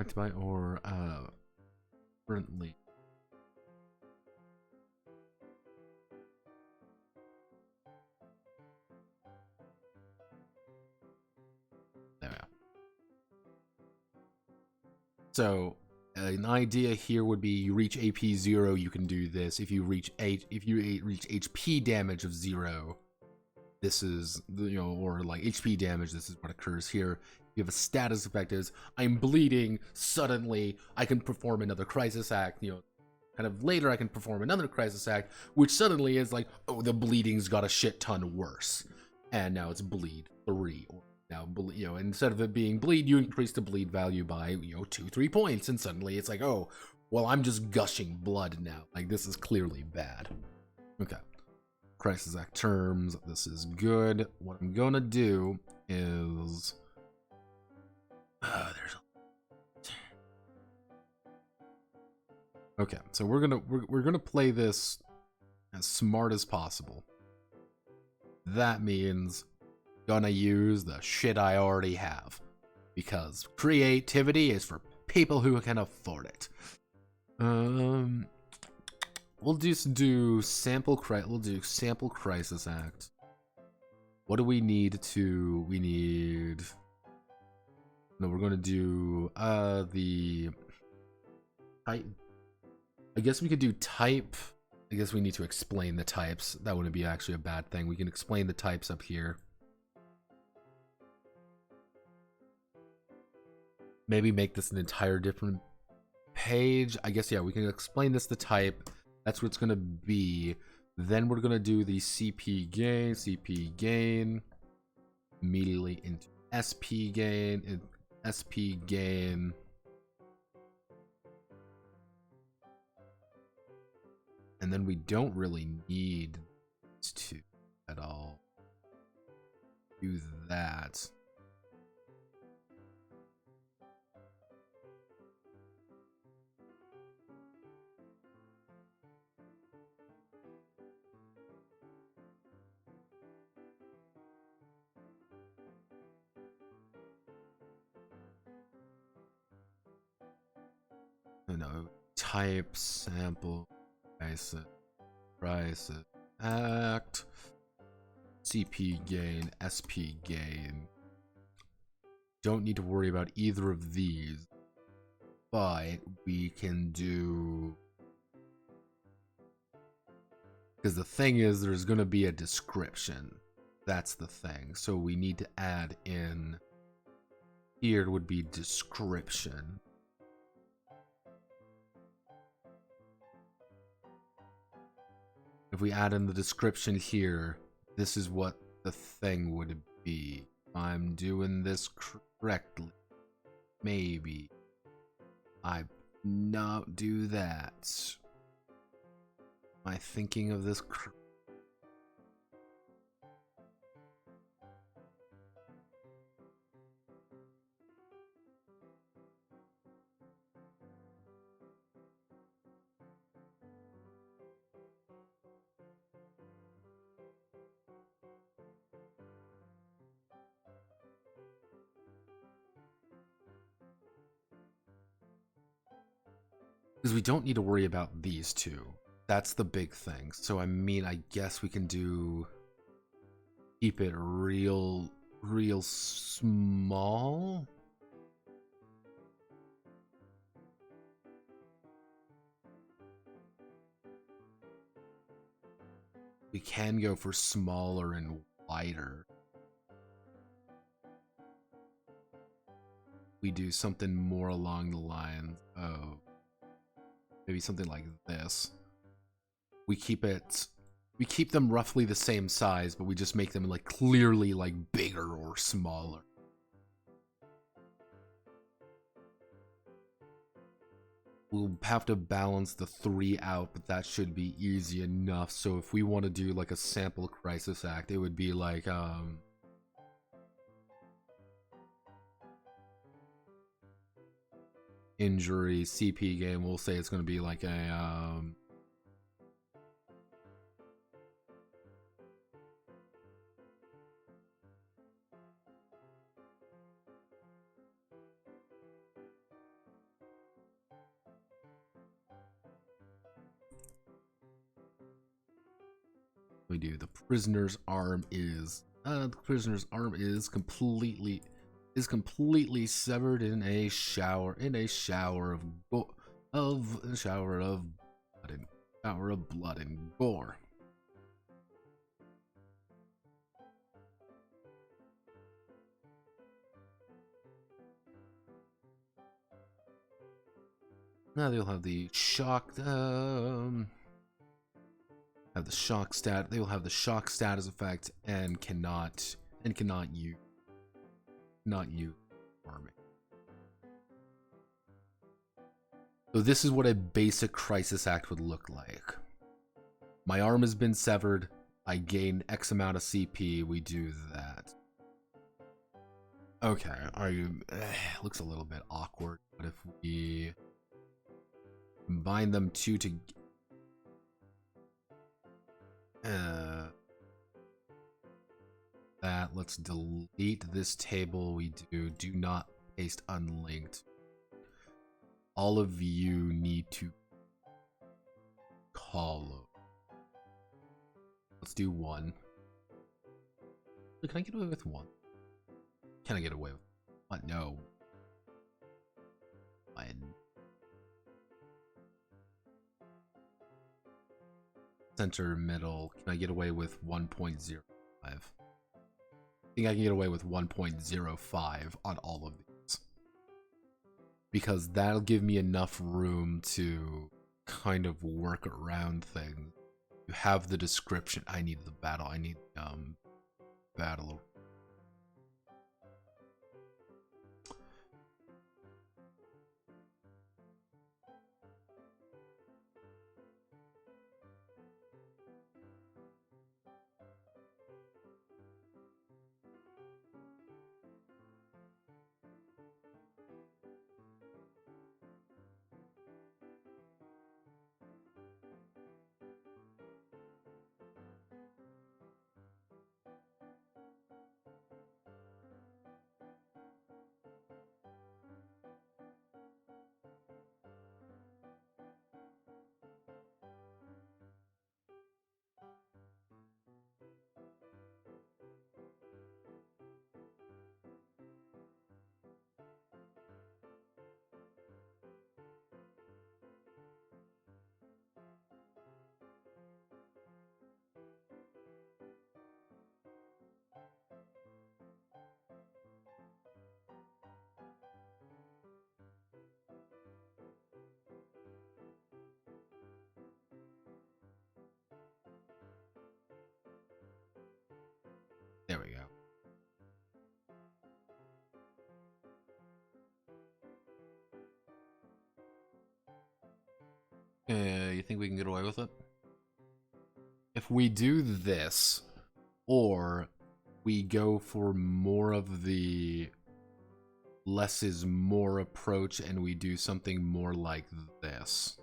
Activate or currently. There we go. So an idea here would be you reach AP 0, you can do this. If you reach reach HP damage of 0, this is, you know, or like HP damage, this is what occurs here. You have a status effect is, I'm bleeding, suddenly I can perform another crisis act, you know, kind of later I can perform another crisis act, which suddenly is like, oh, the bleeding's got a shit ton worse. And now it's bleed 3, or now, you know, instead of it being bleed, you increase the bleed value by, you know, 2-3 points, and suddenly it's like, oh, well, I'm just gushing blood now. Like, this is clearly bad. Okay. Crisis act terms, this is good. What I'm gonna do is okay, so we're gonna play this as smart as possible. That means gonna use the shit I already have, because creativity is for people who can afford it. We'll just do sample crisis act. What do we need to? We need. No, we're gonna do the. I guess we could do type. I guess we need to explain the types. That wouldn't be actually a bad thing. We can explain the types up here. Maybe make this an entire different page. I guess, yeah, we can explain this, the type. That's what it's going to be. Then we're going to do the CP gain, immediately into SP gain, and then we don't really need to at all do that. No, type sample price act CP gain, SP gain. Don't need to worry about either of these, but we can do, because the thing is there's going to be a description. That's the thing. So we need to add in here would be description. If we add in the description here, this is what the thing would be. If I'm doing this correctly. Maybe. I not do that. Am I thinking of this correctly? Because we don't need to worry about these two. That's the big thing. So I mean, I guess we can do, keep it real small. We can go for smaller and wider. We do something more along the lines of maybe something like this. We keep them roughly the same size, but we just make them like clearly like bigger or smaller. We'll have to balance the 3 out, but that should be easy enough. So if we want to do like a sample crisis act, it would be like injury CP game. We'll say it's going to be like a We do the prisoner's arm is completely severed in a shower of blood and gore. Now they'll have the shock. Have the shock stat. They will have the shock status effect and cannot use arming. So this is what a basic crisis act would look like. My arm has been severed. I gain X amount of CP. We do that. Okay, are you? Looks a little bit awkward, but if we combine them two to that, let's delete this table. We do not paste unlinked. All of you need to call. Let's do one. Can I get away with one? Can I get away with what? No. Center, middle. Can I get away with 1.05? I think I can get away with 1.05 on all of these. Because that'll give me enough room to kind of work around things. You have the description. I need the battle. I need battle. There we go. You think we can get away with it? If we do this, or we go for more of the less is more approach and we do something more like this.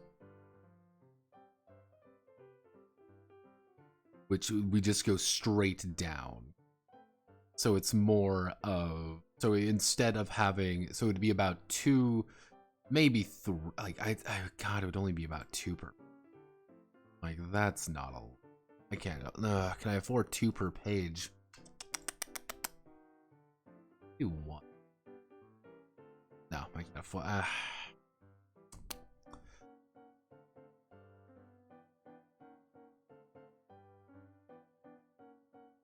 Which we just go straight down. So it's more of, so instead of having, so it'd be about 2, maybe 3, like, God, it would only be about 2 per, like, that's not a, I can't, can I afford 2 per page? Do 1. No, I can't afford,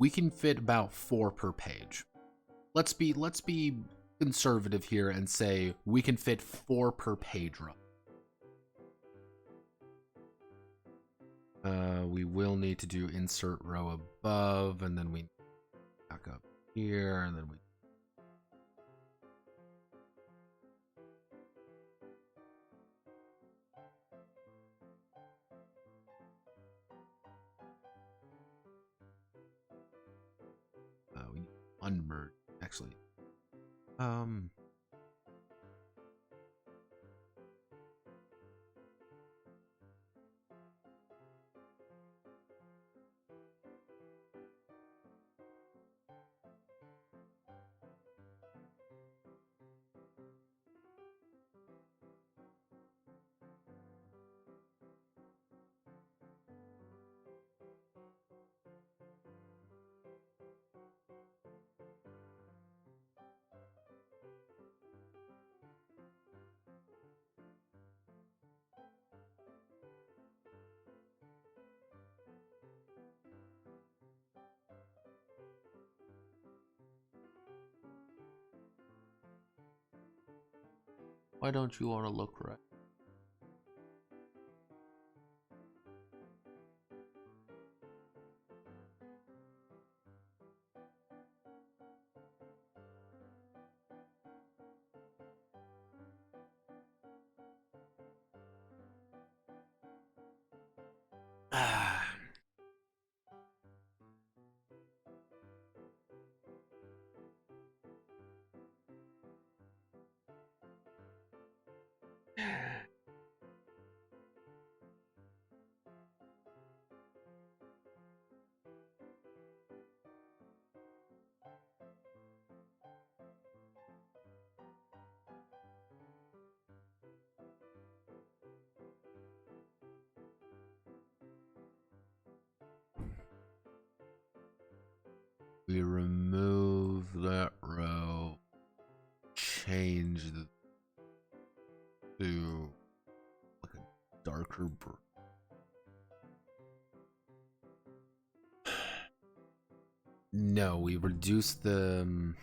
we can fit about 4 per page. Let's be conservative here and say we can fit 4 per page run. We will need to do insert row above, and then we back up here, and then we. We need unmerge, actually. Why don't you want to look right? We remove that row, change the to like a darker blue. No, we reduce the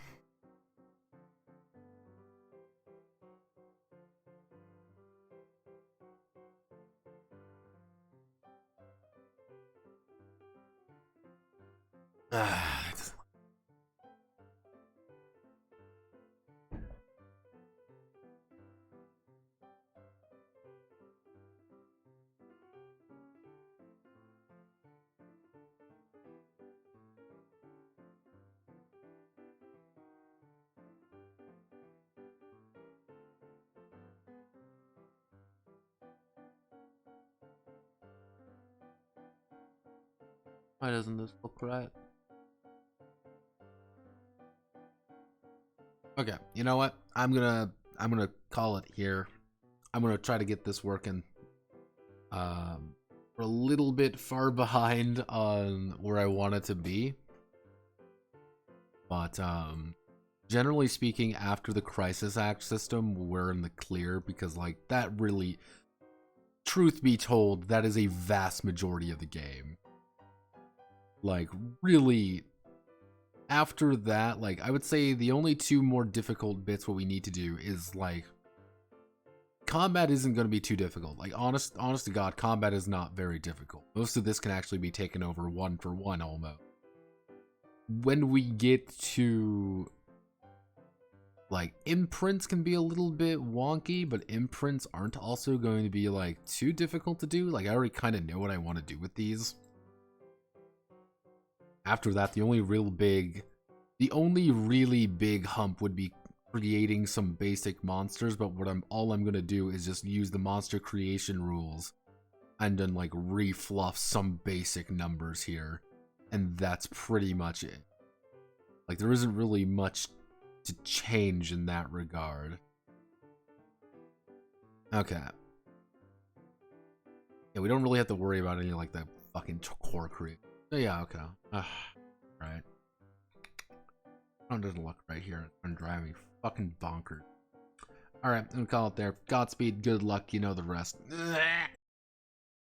why doesn't this look right? Okay, you know what? I'm gonna call it here. I'm gonna try to get this working. We're a little bit far behind on where I want it to be, but generally speaking, after the Crisis Act system, we're in the clear because, like, that really, truth be told, that is a vast majority of the game. Like, really, after that, like, I would say the only two more difficult bits what we need to do is, like, combat isn't going to be too difficult. Like, honest to God, combat is not very difficult. Most of this can actually be taken over one for one almost. When we get to, like, imprints can be a little bit wonky, but imprints aren't also going to be, like, too difficult to do. Like, I already kind of know what I want to do with these. After that, the only really big hump would be creating some basic monsters, but all I'm gonna do is just use the monster creation rules and then, like, refluff some basic numbers here, and that's pretty much it. Like, there isn't really much to change in that regard. Okay. Yeah, we don't really have to worry about any, like, the fucking core create. So yeah, okay. Right. It doesn't look right here. I'm driving fucking bonkers. Alright, I'm gonna call it there. Godspeed, good luck, you know the rest.